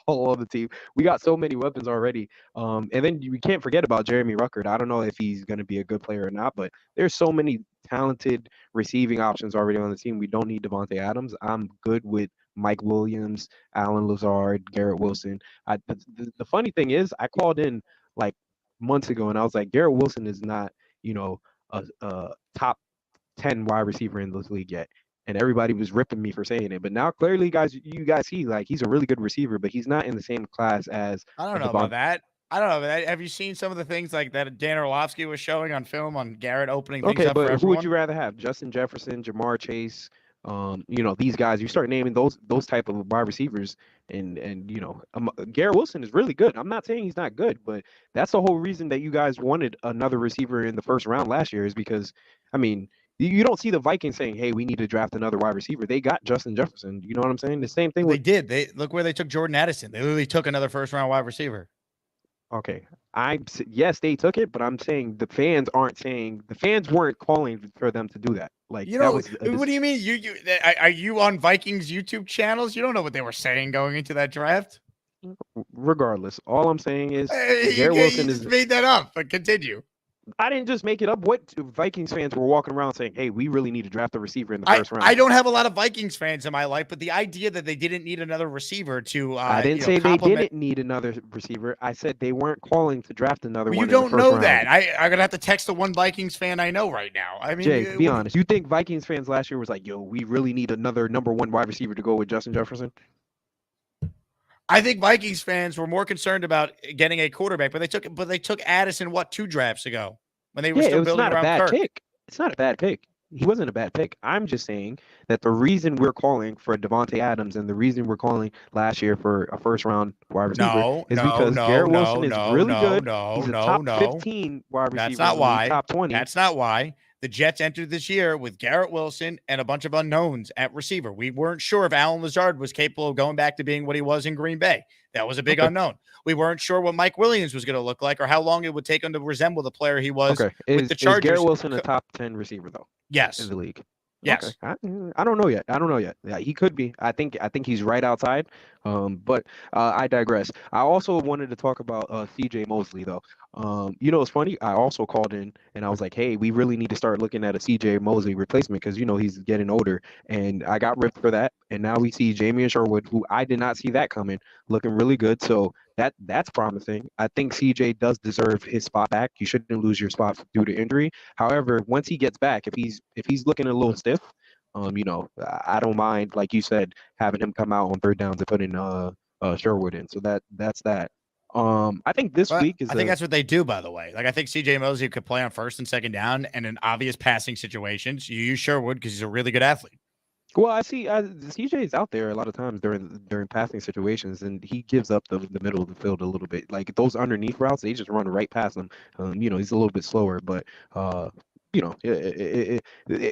on the team. We got so many weapons already. And then we can't forget about Jeremy Ruckert. I don't know if he's going to be a good player or not, but there's so many talented receiving options already on the team. We don't need Davante Adams. I'm good with Mike Williams, Alan Lazard, Garrett Wilson. The funny thing is, I called in like months ago and I was like, Garrett Wilson is not, a top 10 wide receiver in this league yet. And everybody was ripping me for saying it. But now clearly, you guys see, like, he's a really good receiver, but he's not in the same class as I don't know about that. I don't know about that. Have you seen some of the things like that Dan Orlovsky was showing on film on Garrett opening things Okay, up for but who everyone? would you rather have? Justin Jefferson, Jamar Chase, these guys. You start naming those type of wide receivers, and Garrett Wilson is really good. I'm not saying he's not good, but that's the whole reason that you guys wanted another receiver in the first round last year is because, I mean, you don't see the Vikings saying, "Hey, we need to draft another wide receiver." They got Justin Jefferson. You know what I'm saying? The same thing They with did. They look where they took Jordan Addison. They literally took another first round wide receiver. Okay. Yes, they took it, but I'm saying the fans weren't calling for them to do that. Like You that know, was what do you mean? Are you on Vikings YouTube channels? You don't know what they were saying going into that draft. regardless. All I'm saying is You Garrett Wilson just is. made that up, but continue. I didn't just make it up. What Vikings fans were walking around saying, "Hey, we really need to draft a receiver in the first round." I don't have a lot of Vikings fans in my life, but the idea that they didn't need another receiver to I didn't say they didn't need another receiver. I said they weren't calling to draft another Well, one. you don't in the first know round. that. I'm gonna have to text the one Vikings fan I know right now. I mean, Jay, be honest. You think Vikings fans last year was like, "Yo, we really need another number one wide receiver to go with Justin Jefferson"? I think Vikings fans were more concerned about getting a quarterback, but they took Addison 2 drafts ago when they were still building not a around bad Kirk. pick. It's not a bad pick. He wasn't a bad pick. I'm just saying that the reason we're calling for Davante Adams and the reason we're calling last year for a first round wide receiver is because Garrett Wilson is really good. He's a top 15 wide receiver. That's not why. Top 20. That's not why. The Jets entered this year with Garrett Wilson and a bunch of unknowns at receiver. We weren't sure if Allen Lazard was capable of going back to being what he was in Green Bay. That was a big unknown. We weren't sure what Mike Williams was going to look like or how long it would take him to resemble the player he was with the Chargers. Is Garrett Wilson a top 10 receiver, though? Yes. In the league? Yes. Okay. I don't know yet. Yeah, he could be. I think he's right outside. But I digress. I also wanted to talk about CJ Mosley though. It's funny. I also called in and I was like, hey, we really need to start looking at a CJ Mosley replacement because he's getting older. And I got ripped for that. And now we see Jamie Sherwood, who I did not see that coming, looking really good. So that's promising. I think CJ does deserve his spot back. You shouldn't lose your spot due to injury. However, once he gets back, if he's looking a little stiff, I don't mind, like you said, having him come out on third downs and putting Sherwood in. So that's that. I think this week is. I think that's what they do, by the way. Like I think CJ Mosley could play on first and second down, and in obvious passing situations, you use Sherwood because he's a really good athlete. Well, I see CJ is out there a lot of times during passing situations, and he gives up the middle of the field a little bit. Like those underneath routes, they just run right past him. He's a little bit slower, but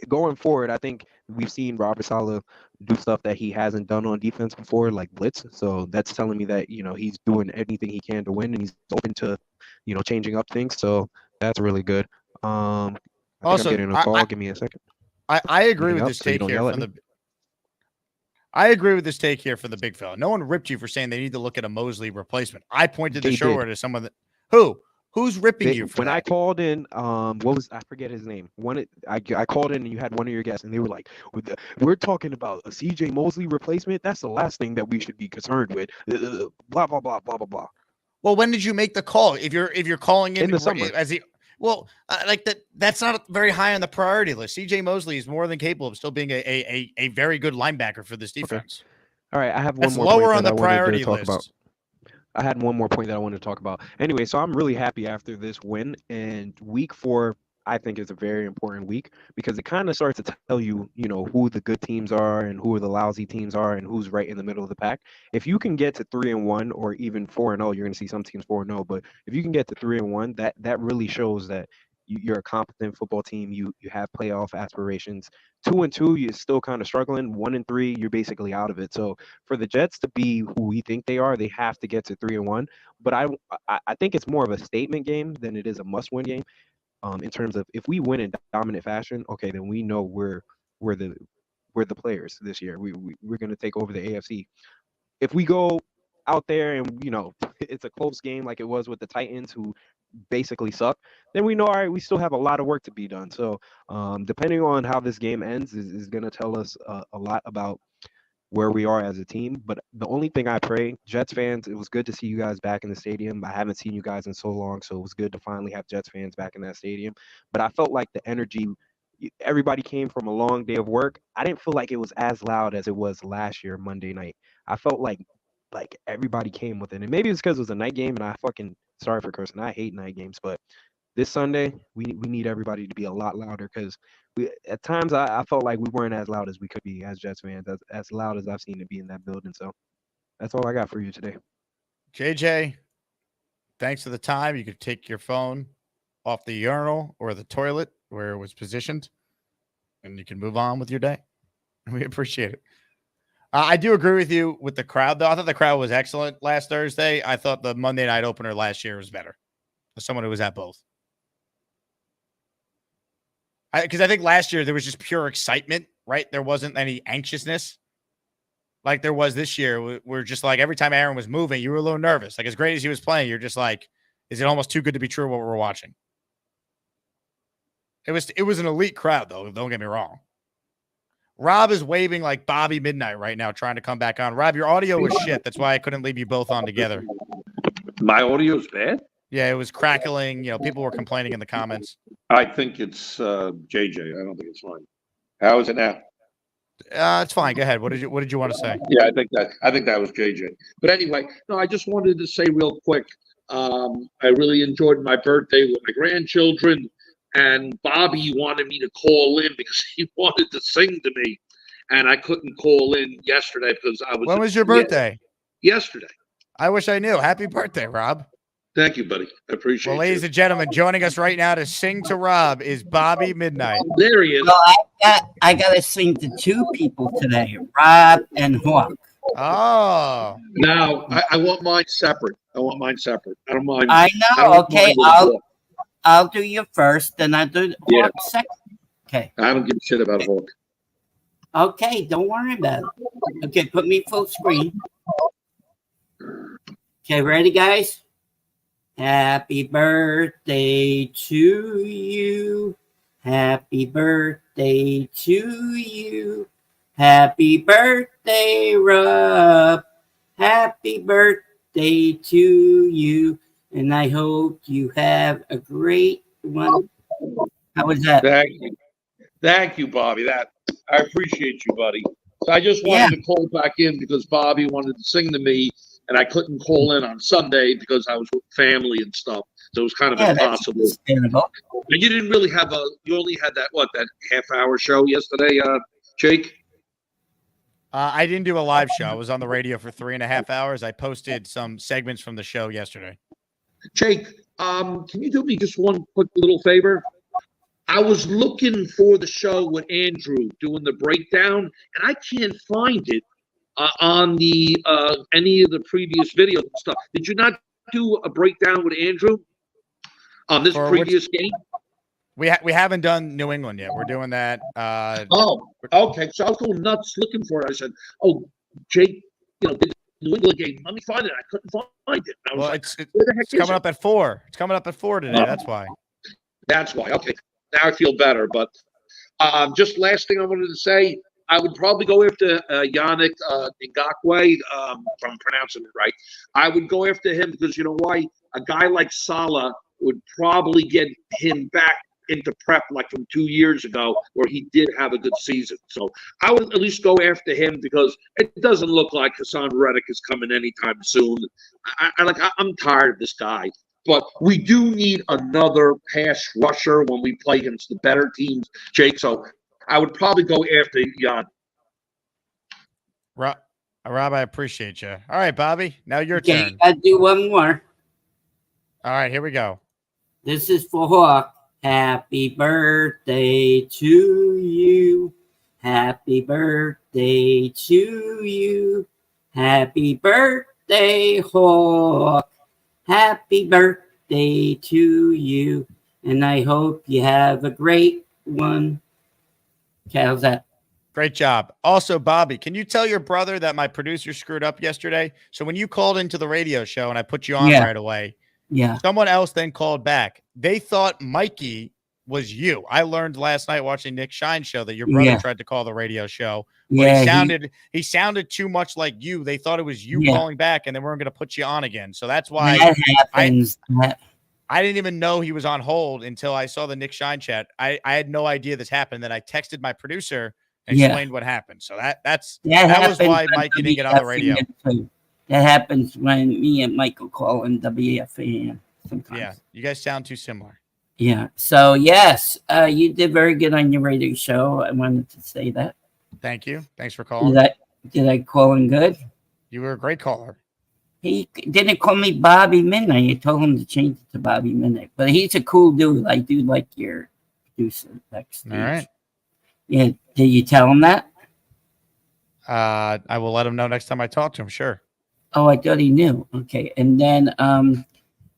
going forward, I think we've seen Robert Saleh do stuff that he hasn't done on defense before, like blitz. So that's telling me that he's doing anything he can to win, and he's open to changing up things. So that's really good. I think Also, I'm getting a call. Give me a second. I agree with this take here from the. I agree with this take here for the big fella. No one ripped you for saying they need to look at a Mosley replacement. I pointed to Sherwood as someone that who's ripping you for when that? I called in, I forget his name. I called in and you had one of your guests and they were like, we're talking about a CJ Mosley replacement. That's the last thing that we should be concerned with. Blah blah blah blah blah blah. Well, when did you make the call? If you're calling in the summer. That's not very high on the priority list. CJ Mosley is more than capable of still being a very good linebacker for this defense. All right, I have one That's more lower point on that the I wanted to priority talk list. about. I had one more point that I wanted to talk about. Anyway, so I'm really happy after this win, and week 4 I think is a very important week because it kind of starts to tell you, who the good teams are and who the lousy teams are and who's right in the middle of the pack. If you can get to 3-1 or even 4-0, you're going to see some teams 4-0, but if you can get to 3-1, that really shows that you're a competent football team. You have playoff aspirations. 2-2, you're still kind of struggling. 1-3, you're basically out of it. So for the Jets to be who we think they are, they have to get to 3-1. But I think it's more of a statement game than it is a must-win game. In terms of if we win in dominant fashion, okay, then we know we're the players this year. We're going to take over the AFC. If we go out there and it's a close game like it was with the Titans, who basically suck, then we know, all right, we still have a lot of work to be done. So depending on how this game ends is going to tell us a lot about where we are as a team. But the only thing I pray, Jets fans, it was good to see you guys back in the stadium. I haven't seen you guys in so long, so it was good to finally have Jets fans back in that stadium. But I felt like the energy everybody came from a long day of work. I didn't feel like it was as loud as it was last year Monday night. I felt like everybody came with it, and maybe it's because it was a night game, and I fucking sorry for cursing. I hate night games, but this Sunday we need everybody to be a lot louder because we at times I felt like we weren't as loud as we could be as Jets fans, as loud as I've seen it be in that building. So that's all I got for you today. JJ, thanks for the time. You could take your phone off the urinal or the toilet where it was positioned, and you can move on with your day. We appreciate it. I do agree with you with the crowd, though. I thought the crowd was excellent last Thursday. I thought the Monday night opener last year was better. As someone who was at both. Because I think last year there was just pure excitement, right? There wasn't any anxiousness like there was this year. We're just like every time Aaron was moving, you were a little nervous. Like as great as he was playing, you're just like, is it almost too good to be true what we're watching? It was an elite crowd, though. Don't get me wrong. Rob is waving like Bobby Midnight right now, trying to come back on. Rob, your audio was shit. That's why I couldn't leave you both on together. My audio's bad? Yeah, it was crackling. People were complaining in the comments. I think it's JJ. I don't think it's mine. How is it now? It's fine. Go ahead. What did you want to say? Yeah, I think that was JJ. But anyway, no, I just wanted to say real quick. I really enjoyed my birthday with my grandchildren. And Bobby wanted me to call in because he wanted to sing to me, and I couldn't call in yesterday because I was. When was your birthday? Yesterday. I wish I knew. Happy birthday, Rob. Thank you, buddy. I appreciate it. Well, ladies and gentlemen, joining us right now to sing to Rob is Bobby Midnight. There he is. Well, I got to sing to two people today, Rob and Hawk. Oh. Now, I want mine separate. I don't mind. I know. Okay, I'll do you first, then I'll do Hawk second. Okay. I don't give a shit about Hawk. Okay, don't worry about it. Okay, put me full screen. Okay, ready, guys? Happy birthday to you. Happy birthday to you. Happy birthday, Rob. Happy birthday to you. And I hope you have a great one. How was that? Thank you, Bobby. I appreciate you, buddy. So I just wanted to call back in because Bobby wanted to sing to me, and I couldn't call in on Sunday because I was with family and stuff. So it was kind of impossible. And you didn't really have you only had that half-hour show yesterday, Jake? I didn't do a live show. I was on the radio for 3.5 hours. I posted some segments from the show yesterday. Jake, can you do me just one quick little favor? I was looking for the show with Andrew doing the breakdown, and I can't find it on the any of the previous videos and stuff. Did you not do a breakdown with Andrew on this previous game? We haven't done New England yet. We're doing that. Oh, okay. So I was going nuts looking for it. I said, "Oh, Jake, did the New England game? Let me find it." I couldn't find it. I was it's coming up at 4. It's coming up at 4 today. That's why. That's why. Okay, now I feel better. But just last thing I wanted to say, I would probably go after Yannick Ngakoue, if I'm pronouncing it right. I would go after him because you know why? A guy like Salah would probably get him back into prep like from 2 years ago where he did have a good season. So I would at least go after him because it doesn't look like Hassan Reddick is coming anytime soon. I'm tired of this guy. But we do need another pass rusher when we play against the better teams, Jake. So I would probably go after Jan. Rob, I appreciate you. All right, Bobby, now your Okay, turn. I'll do one more. All right, here we go. This is for Hawk. Happy birthday to you. Happy birthday to you. Happy birthday, Hawk. Happy birthday to you. And I hope you have a great one. Okay, how's that? Great job. Also, Bobby, can you tell your brother that my producer screwed up yesterday? So when you called into the radio show and I put you on right away, someone else then called back. They thought Mikey was you. I learned last night watching Nick Shine's show that your brother tried to call the radio show. But he sounded too much like you. They thought it was you calling back, and they weren't going to put you on again. So that's why that happens. I didn't even know he was on hold until I saw the Nick Shine chat. I had no idea this happened. Then I texted my producer and explained what happened. So that was why Mikey didn't get on the radio. That happens when me and Michael call in WFAN sometimes. Yeah, you guys sound too similar. Yeah. So yes, you did very good on your radio show. I wanted to say that. Thank you. Thanks for calling. Did I call in good? You were a great caller. He didn't call me Bobby Midnight. I told him to change it to Bobby Midnight. But he's a cool dude. I do like your producer backstage. All right. Yeah. Did you tell him that? I will let him know next time I talk to him. Sure. Oh, I thought he knew. Okay. And then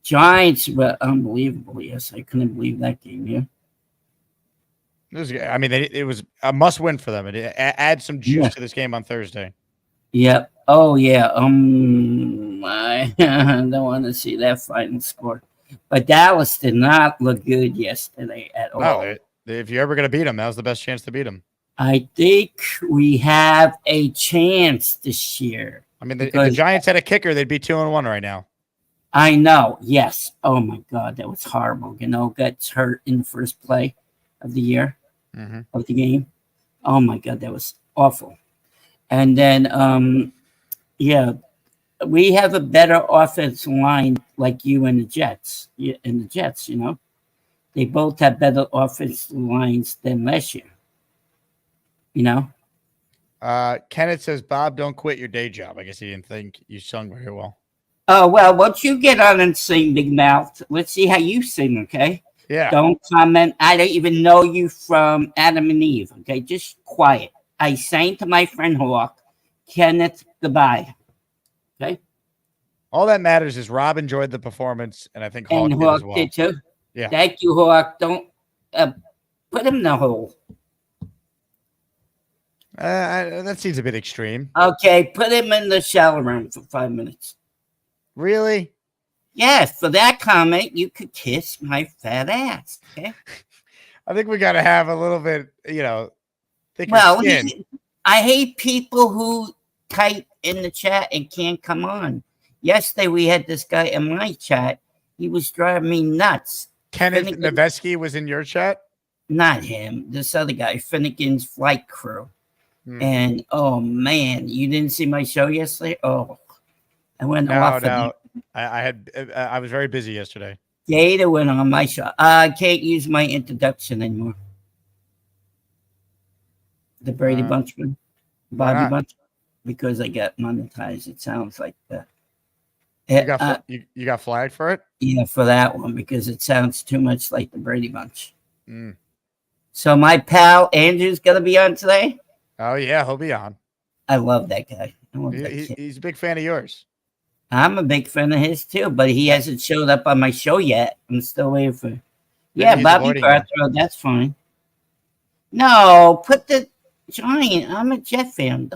Giants were unbelievable. Yes, I couldn't believe that game. Yeah. It was a must win for them. It adds some juice to this game on Thursday. Yep. Oh yeah. I don't want to see that final score. But Dallas did not look good yesterday at all. No, if you're ever going to beat them, that was the best chance to beat them. I think we have a chance this year. I mean, if the Giants had a kicker, they'd be 2-1 right now. I know. Yes. Oh my God, that was horrible. Gets hurt in the first play of the year of the game. Oh my God, that was awful. And then, we have a better offensive line like you and the Jets. They both have better offensive lines than last year. Kenneth says, Bob, don't quit your day job. I guess he didn't think you sung very well. Oh, well, once you get on and sing, Big Mouth, let's see how you sing, okay? Yeah. Don't comment. I don't even know you from Adam and Eve, okay? Just quiet. I sang to my friend Hawk, Kenneth, goodbye. Okay? All that matters is Rob enjoyed the performance, and I think Hawk did as well. Did too. Yeah. Thank you, Hawk. Don't put him in the hole. That seems a bit extreme. Okay, put him in the shower room for 5 minutes. Really? Yes, for that comment, you could kiss my fat ass. Okay. I think we got to have a little bit, thicker skin. I hate people who type in the chat and can't come on. Yesterday, we had this guy in my chat. He was driving me nuts. Kenneth Noveski was in your chat? Not him. This other guy, Finnegan's Flight Crew. And, oh, man, you didn't see my show yesterday? Oh, I went off. No. I was very busy yesterday. Gator went on my show. I can't use my introduction anymore. The Brady Bunchman, Bobby Bunch, because I got monetized. It sounds like that. You got flagged for it? Yeah, for that one, because it sounds too much like the Brady Bunch. So my pal Andrew's going to be on today? Oh, yeah, he'll be on. I love that guy. He's a big fan of yours. I'm a big fan of his, too, but he hasn't showed up on my show yet. I'm still waiting for... Yeah, Bobby Barthrow, that's fine. No, put the Giant. I'm a Jet fan.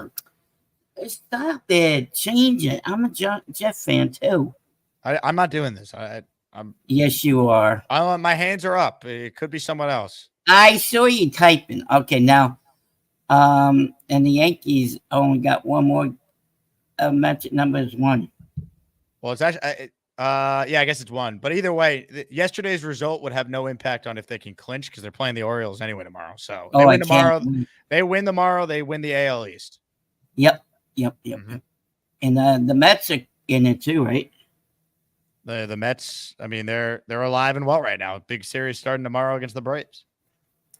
Stop it. Change it. I'm a Jet fan, too. I'm not doing this. I'm. Yes, you are. My hands are up. It could be someone else. I saw you typing. Okay, now... and the Yankees only got one more match. Number is 1. Well, it's actually, I guess it's 1. But either way, yesterday's result would have no impact on if they can clinch because they're playing the Orioles anyway tomorrow. So they win tomorrow. They win tomorrow. They win the AL East. Yep. And the Mets are in it too, right? The Mets. I mean, they're alive and well right now. Big series starting tomorrow against the Braves.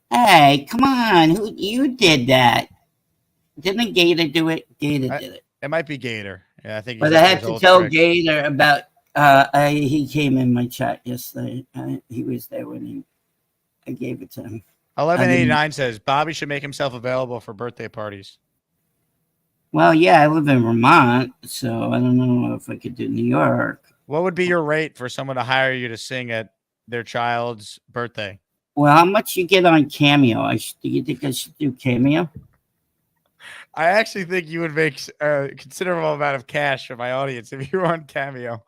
Hey, come on. You did that. Didn't Gator do it? Gator did it. It might be Gator. Yeah, I think. But I had to tell Gator about. He came in my chat yesterday. He was there when I gave it to him. 1189 says Bobby should make himself available for birthday parties. Well, yeah, I live in Vermont, so I don't know if I could do New York. What would be your rate for someone to hire you to sing at their child's birthday? Well, how much you get on Cameo? Do you think I should do Cameo? I actually think you would make a considerable amount of cash for my audience if you were on Cameo.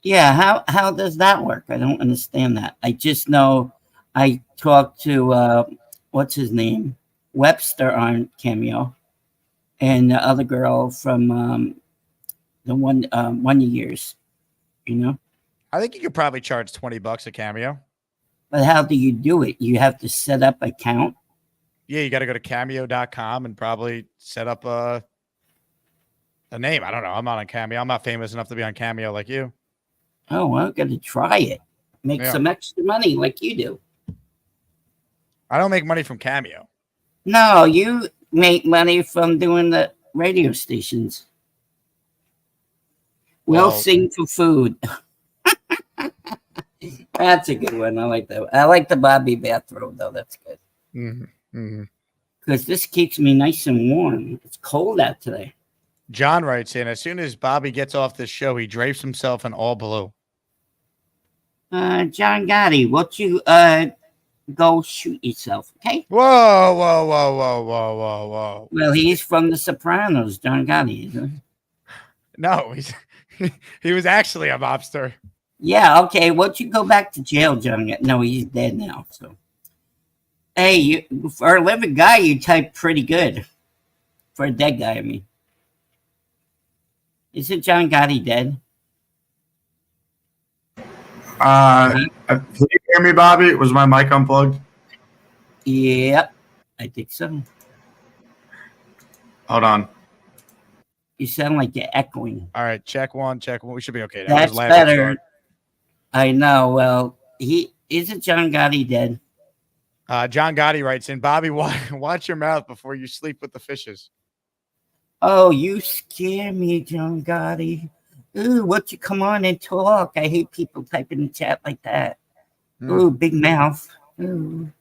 Yeah, how does that work? I don't understand that. I just know I talked to what's his name, Webster on Cameo, and the other girl from the One Years, I think you could probably charge $20 a cameo. But how do you do it? You have to set up an account? Yeah, you got to go to cameo.com and probably set up a name. I don't know. I'm not on Cameo. I'm not famous enough to be on Cameo like you. Oh, well, I've got to try it. Make some extra money like you do. I don't make money from Cameo. No, you make money from doing the radio stations. We'll sing for food. That's a good one. I like that. I like the Bobby bathrobe, though. That's good. Because this keeps me nice and warm. It's cold out today. John writes in, as soon as Bobby gets off this show, he drapes himself in all blue. John Gotti, won't you go shoot yourself, okay? Whoa, whoa, whoa, whoa, whoa, whoa, whoa. Well, he's from The Sopranos, John Gotti, isn't he? No, he was actually a mobster. Yeah, okay. Won't you go back to jail, John? No, he's dead now. So, hey, for a living guy, you type pretty good. For a dead guy, I mean. Isn't John Gotti dead? Can you hear me, Bobby? Was my mic unplugged? Yep, I think so. Hold on. You sound like you're echoing. All right, check one. We should be okay now. That's better. I know. Well, isn't John Gotti dead? John Gotti writes in, Bobby, watch your mouth before you sleep with the fishes. Oh, you scare me, John Gotti. Ooh, won't you come on and talk? I hate people typing in the chat like that. Ooh, big mouth. Ooh,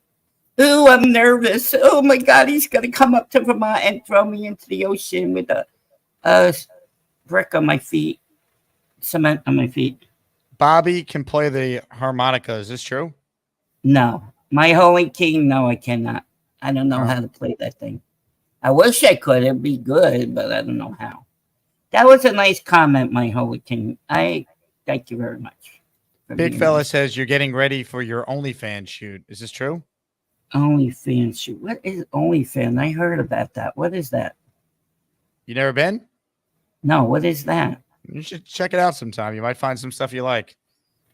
I'm nervous. Oh my God, he's gonna come up to Vermont and throw me into the ocean with a brick on my feet, cement on my feet. Bobby can play the harmonica. Is this true? No, my holy king. No, I cannot. I don't know how to play that thing. I wish I could. It'd be good, but I don't know how. That was a nice comment, my holy king. I thank you very much. Big fella says you're getting ready for your OnlyFans shoot. Is this true? OnlyFans shoot. What is OnlyFans? I heard about that. What is that? You never been? No, what is that? You should check it out sometime. You might find some stuff you like.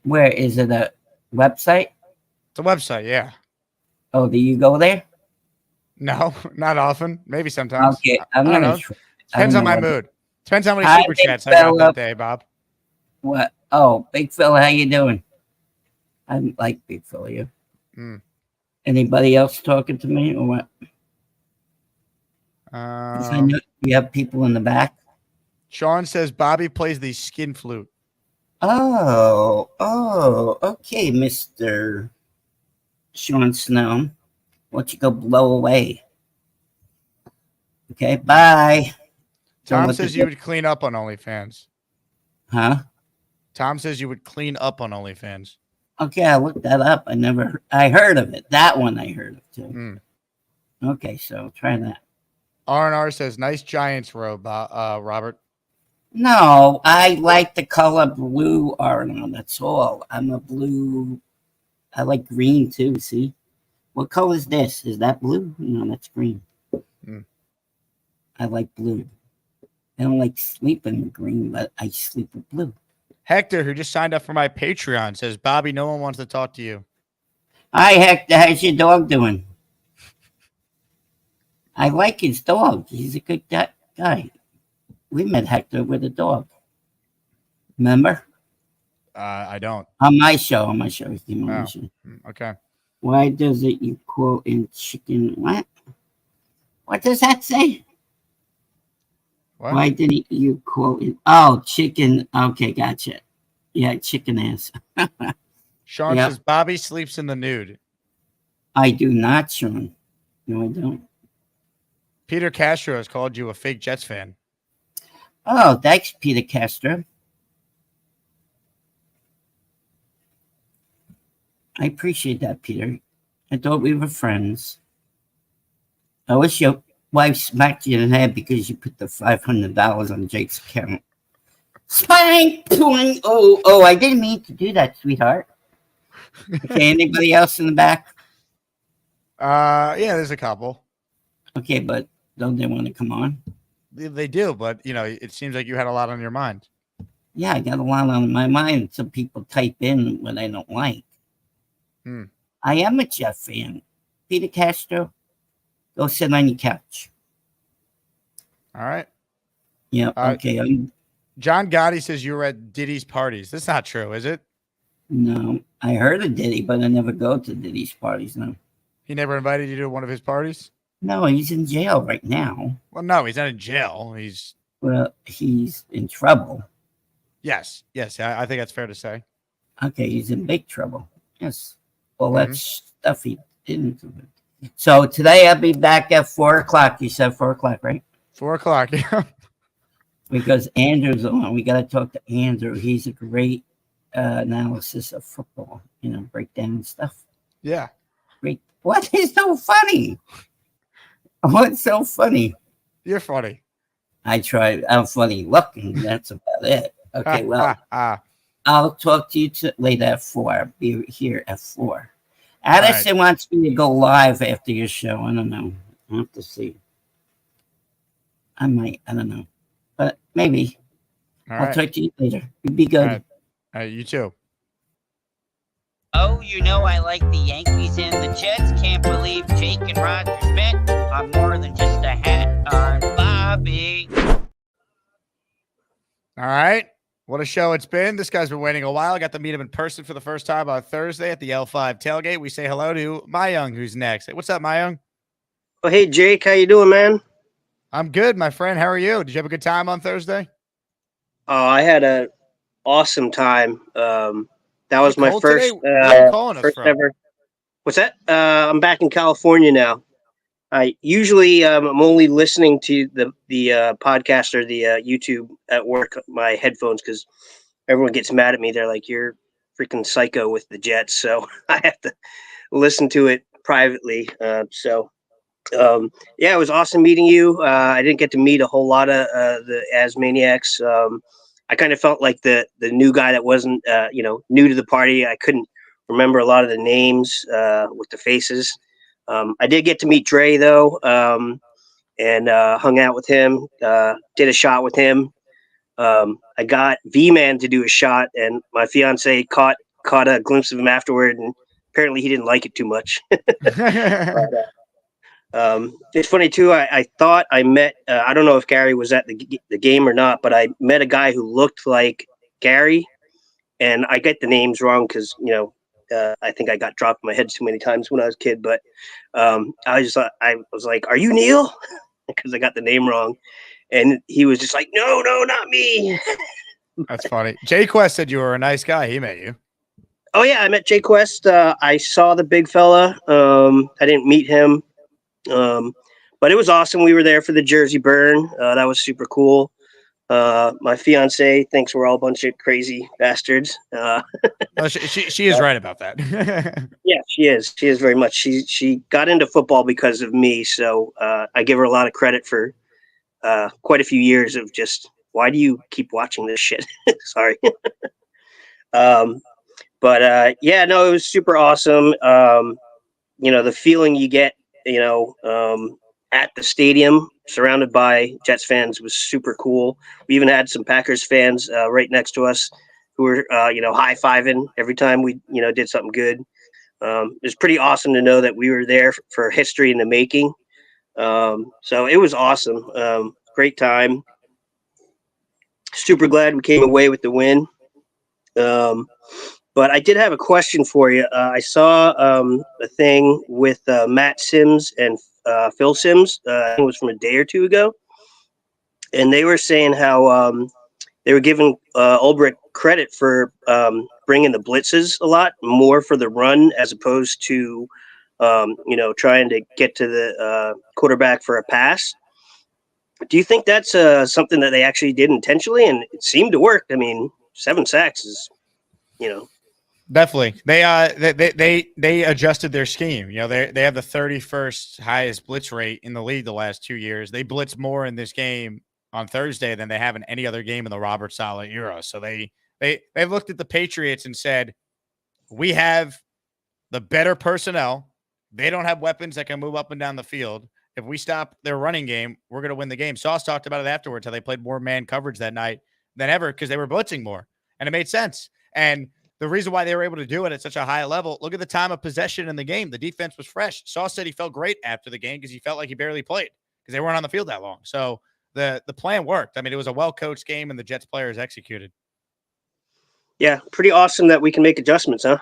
Where is it? A website? It's a website, yeah. Oh, do you go there? No, not often. Maybe sometimes. Okay, I'm gonna. Depends on my mood. Depends how many super chats I got that day, Bob. What? Oh, Big Phil, how you doing? I like Big Phil. You? Anybody else talking to me or what? I know you have people in the back. Sean says Bobby plays the skin flute. Oh, okay, Mr. Sean Snow. Why don't you go blow away? Okay, bye. Tom says you would clean up on OnlyFans. Huh? Tom says you would clean up on OnlyFans. Okay, I looked that up. I heard of it. That one I heard of too. Okay, so try that. R&R says nice Giants robe, Robert. No, I like the color blue R&R. That's all. I'm a blue. I like green too. See, what color is this? Is that blue? No, that's green. I like blue. I don't like sleeping with green, but I sleep with blue. Hector, who just signed up for my Patreon, says, Bobby, no one wants to talk to you. Hi, Hector. How's your dog doing? I like his dog. He's a good guy. We met Hector with a dog. Remember? I don't. On my show. Okay. Why does it equal in chicken? What? What does that say? What? Why didn't you quote it? Oh, chicken. Okay, gotcha. Yeah, chicken ass. Sean says Bobby sleeps in the nude. I do not, Sean. No, I don't. Peter Castro has called you a fake Jets fan. Oh, thanks, Peter Castro. I appreciate that, Peter. I thought we were friends. I wish your wife smacked you in the head because you put the $500 on Jake's account. Spank! Oh, I didn't mean to do that, sweetheart. Okay, anybody else in the back? Yeah, there's a couple. Okay, but don't they want to come on? They do, but, it seems like you had a lot on your mind. Yeah, I got a lot on my mind. Some people type in what I don't like. I am a Jet fan. Peter Castro, go sit on your couch. All right. Yeah, okay. John Gotti says you were at Diddy's parties. That's not true, is it? No, I heard of Diddy, but I never go to Diddy's parties. No. He never invited you to one of his parties? No, he's in jail right now. Well, no, he's not in jail. He's in trouble. Yes, I think that's fair to say. Okay, he's in big trouble. Yes. Well, that's stuff he didn't do. So today I'll be back at 4:00. You said 4:00, right? 4:00, yeah. Because Andrew's on. We got to talk to Andrew. He's a great analysis of football, breakdown stuff. Yeah. Great. What is so funny? What's so funny? You're funny. I try. I'm funny looking. That's about it. Okay, well, I'll talk to you later at 4. I'll be here at 4. Addison wants me to go live after your show. I don't know. I'll have to see. I might. I don't know. But maybe. I'll talk to you later. You be good. All right, you too. Oh, I like the Yankees and the Jets. Can't believe Jake and Rodgers met. I'm more than just a hat on Bobby. All right. What a show it's been. This guy's been waiting a while. I got to meet him in person for the first time on Thursday at the L5 tailgate. We say hello to Mayung, who's next. Hey, what's up, Mayung? Oh, hey, Jake. How you doing, man? I'm good, my friend. How are you? Did you have a good time on Thursday? Oh, I had an awesome time. That was my first, first ever. What's that? I'm back in California now. I usually I'm only listening to the podcast or the YouTube at work, my headphones, because everyone gets mad at me. They're like, "You're freaking psycho with the Jets," so I have to listen to it privately. Yeah, it was awesome meeting you. I didn't get to meet a whole lot of the Asmaniacs. I kind of felt like the new guy that wasn't new to the party. I couldn't remember a lot of the names with the faces. I did get to meet Dre though, and hung out with him. Did a shot with him. I got V-Man to do a shot, and my fiance caught a glimpse of him afterward, and apparently he didn't like it too much. It's funny too. I thought I met. I don't know if Gary was at the game or not, but I met a guy who looked like Gary, and I get the names wrong because I think I got dropped in my head too many times when I was a kid. But I was like, "Are you Neil?" Because I got the name wrong, and he was just like, "No, not me." That's funny. Jay Quest said you were a nice guy. He met you. Oh yeah, I met Jay Quest. I saw the big fella. I didn't meet him. But it was awesome. We were there for the Jersey burn. That was super cool. My fiance thinks we're all a bunch of crazy bastards. She is right about that. Yeah, she is. She is very much. She got into football because of me. So I give her a lot of credit for quite a few years of just, why do you keep watching this shit? Sorry. But yeah, no, it was super awesome. The feeling you get, at the stadium surrounded by Jets fans was super cool. We even had some Packers fans right next to us who were, high-fiving every time we, did something good. It was pretty awesome to know that we were there for history in the making. So it was awesome. Great time. Super glad we came away with the win. But I did have a question for you. I saw a thing with Matt Sims and Phil Sims. I think it was from a day or two ago. And they were saying how they were giving Ulbrich credit for bringing the blitzes a lot more for the run as opposed to, trying to get to the quarterback for a pass. Do you think that's something that they actually did intentionally? And it seemed to work. I mean, 7 sacks is, Definitely. They adjusted their scheme. They have the 31st highest blitz rate in the league the last 2 years. They blitz more in this game on Thursday than they have in any other game in the Robert Saleh era. So they've looked at the Patriots and said, we have the better personnel. They don't have weapons that can move up and down the field. If we stop their running game, we're going to win the game. Sauce talked about it afterwards, how they played more man coverage that night than ever because they were blitzing more, and it made sense. And the reason why they were able to do it at such a high level, look at the time of possession in the game. The defense was fresh. Sauce said he felt great after the game because he felt like he barely played because they weren't on the field that long. So the plan worked. I mean, it was a well-coached game, and the Jets players executed. Yeah, pretty awesome that we can make adjustments, huh?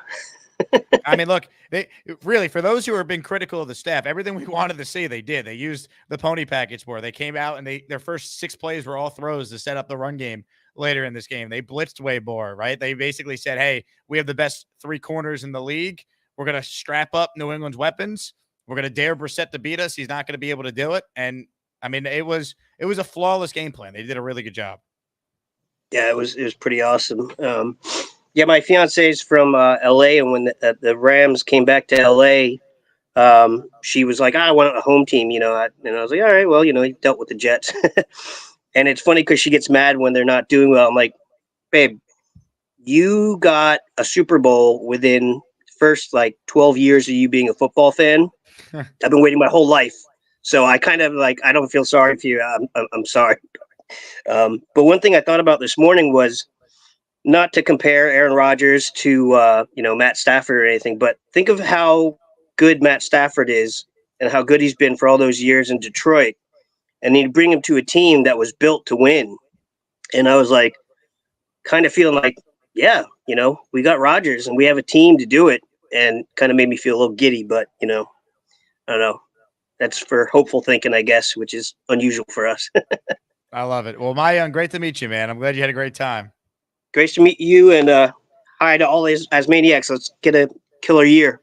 I mean, look, they really, for those who have been critical of the staff, everything we wanted to see, they did. They used the pony package more. They came out and their first 6 plays were all throws to set up the run game later in this game. They blitzed way more, right? They basically said, hey, we have the best 3 corners in the league. We're going to strap up New England's weapons. We're going to dare Brissett to beat us. He's not going to be able to do it. And I mean, it was a flawless game plan. They did a really good job. Yeah, it was pretty awesome. Yeah, my fiance is from LA, and when the Rams came back to LA, she was like, I want a home team, and I was like, all right, well, he dealt with the Jets. And it's funny because she gets mad when they're not doing well. I'm like, babe, you got a Super Bowl within first 12 years of you being a football fan. I've been waiting my whole life. So I kind of I don't feel sorry for you. I'm sorry. But one thing I thought about this morning was not to compare Aaron Rodgers to, Matt Stafford or anything, but think of how good Matt Stafford is and how good he's been for all those years in Detroit. And then you bring him to a team that was built to win. And I was kind of feeling yeah, we got Rodgers and we have a team to do it, and kind of made me feel a little giddy, but, I don't know. That's for hopeful thinking, I guess, which is unusual for us. I love it. Well, my great to meet you, man. I'm glad you had a great time. Great to meet you, and hi to all these Asmaniacs. Let's get a killer year.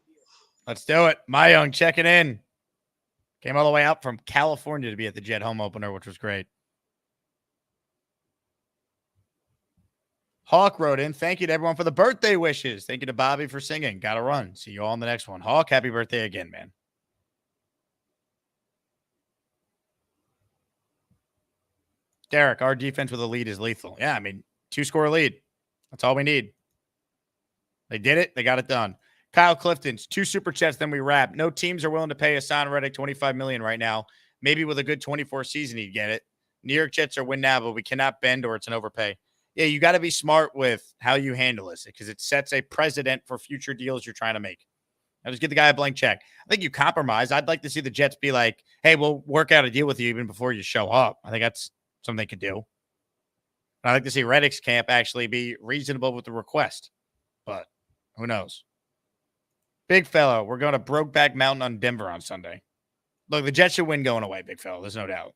Let's do it. My young checking in. Came all the way out from California to be at the Jet home opener, which was great. Hawk wrote in, thank you to everyone for the birthday wishes. Thank you to Bobby for singing. Got to run. See you all in the next one. Hawk, happy birthday again, man. Derek, our defense with a lead is lethal. Yeah, I mean, 2-score lead. That's all we need. They did it. They got it done. Kyle Clifton's 2 super chats, then we wrap. No teams are willing to pay Hassan Reddick $25 million right now. Maybe with a good 24 season, he'd get it. New York Jets are win now, but we cannot bend or it's an overpay. Yeah, you got to be smart with how you handle this because it sets a precedent for future deals you're trying to make. Now just give the guy a blank check. I think you compromise. I'd like to see the Jets be like, hey, we'll work out a deal with you even before you show up. I think that's something they could do. I'd like to see Reddick's camp actually be reasonable with the request, but who knows? Big fellow, we're going to Brokeback Mountain on Denver on Sunday. Look, the Jets should win going away, big fellow. There's no doubt.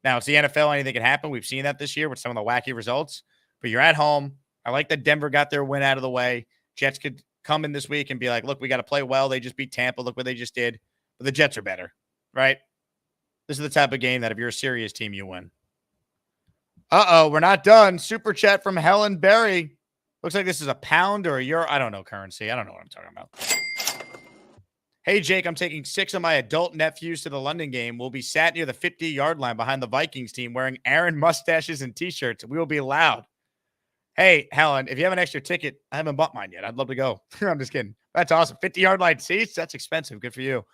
Now, it's the NFL. Anything can happen. We've seen that this year with some of the wacky results. But you're at home. I like that Denver got their win out of the way. Jets could come in this week and be like, look, we got to play well. They just beat Tampa. Look what they just did. But the Jets are better, right? This is the type of game that if you're a serious team, you win. Uh-oh, we're not done. Super chat from Helen Berry. Looks like this is a pound or a euro. I don't know currency. I don't know what I'm talking about. Hey, Jake, I'm taking 6 of my adult nephews to the London game. We'll be sat near the 50-yard line behind the Vikings team wearing Aaron mustaches and T-shirts. We will be loud. Hey, Helen, if you have an extra ticket, I haven't bought mine yet. I'd love to go. I'm just kidding. That's awesome. 50-yard line seats? That's expensive. Good for you.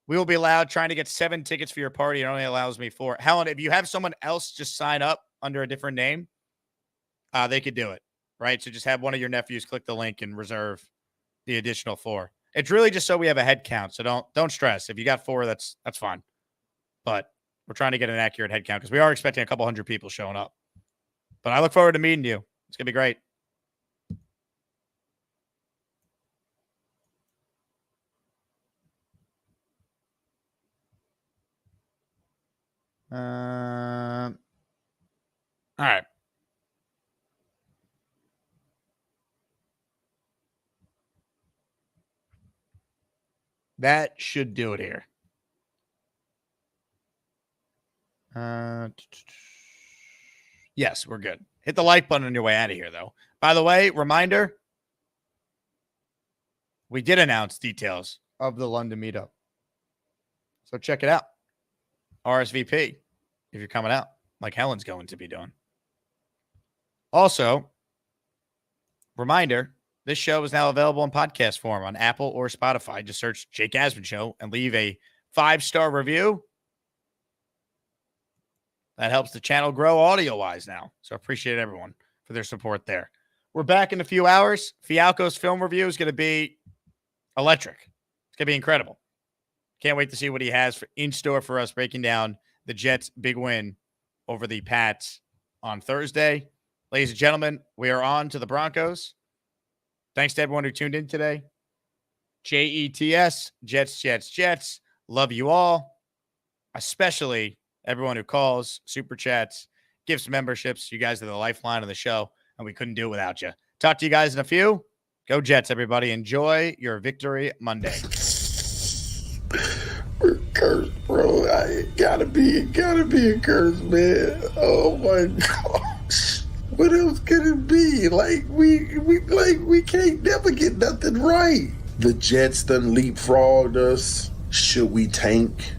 We will be loud trying to get 7 tickets for your party. It only allows me 4. Helen, if you have someone else just sign up under a different name, they could do it, right? So just have one of your nephews click the link and reserve the additional 4. It's really just so we have a head count. So don't stress. If you got 4, that's fine. But we're trying to get an accurate head count because we are expecting a couple hundred people showing up. But I look forward to meeting you. It's going to be great. All right. That should do it here. Yes, we're good. Hit the like button on your way out of here, though. By the way, reminder, we did announce details of the London meetup. So check it out. RSVP if you're coming out, like Helen's going to be doing. Also, reminder, this show is now available in podcast form on Apple or Spotify. Just search Jake Asman Show and leave a 5-star review. That helps the channel grow audio-wise now. So appreciate everyone for their support there. We're back in a few hours. Fialco's film review is going to be electric. It's going to be incredible. Can't wait to see what he has in store for us, breaking down the Jets' big win over the Pats on Thursday. Ladies and gentlemen, we are on to the Broncos. Thanks to everyone who tuned in today. JETS, Jets, Jets, Jets. Love you all, especially everyone who calls, super chats, gives memberships. You guys are the lifeline of the show, and we couldn't do it without you. Talk to you guys in a few. Go Jets, everybody. Enjoy your Victory Monday. We're cursed, bro. It gotta be a curse, man. Oh my gosh. What else could it be? Like we can't never get nothing right. The Jets done leapfrogged us. Should we tank?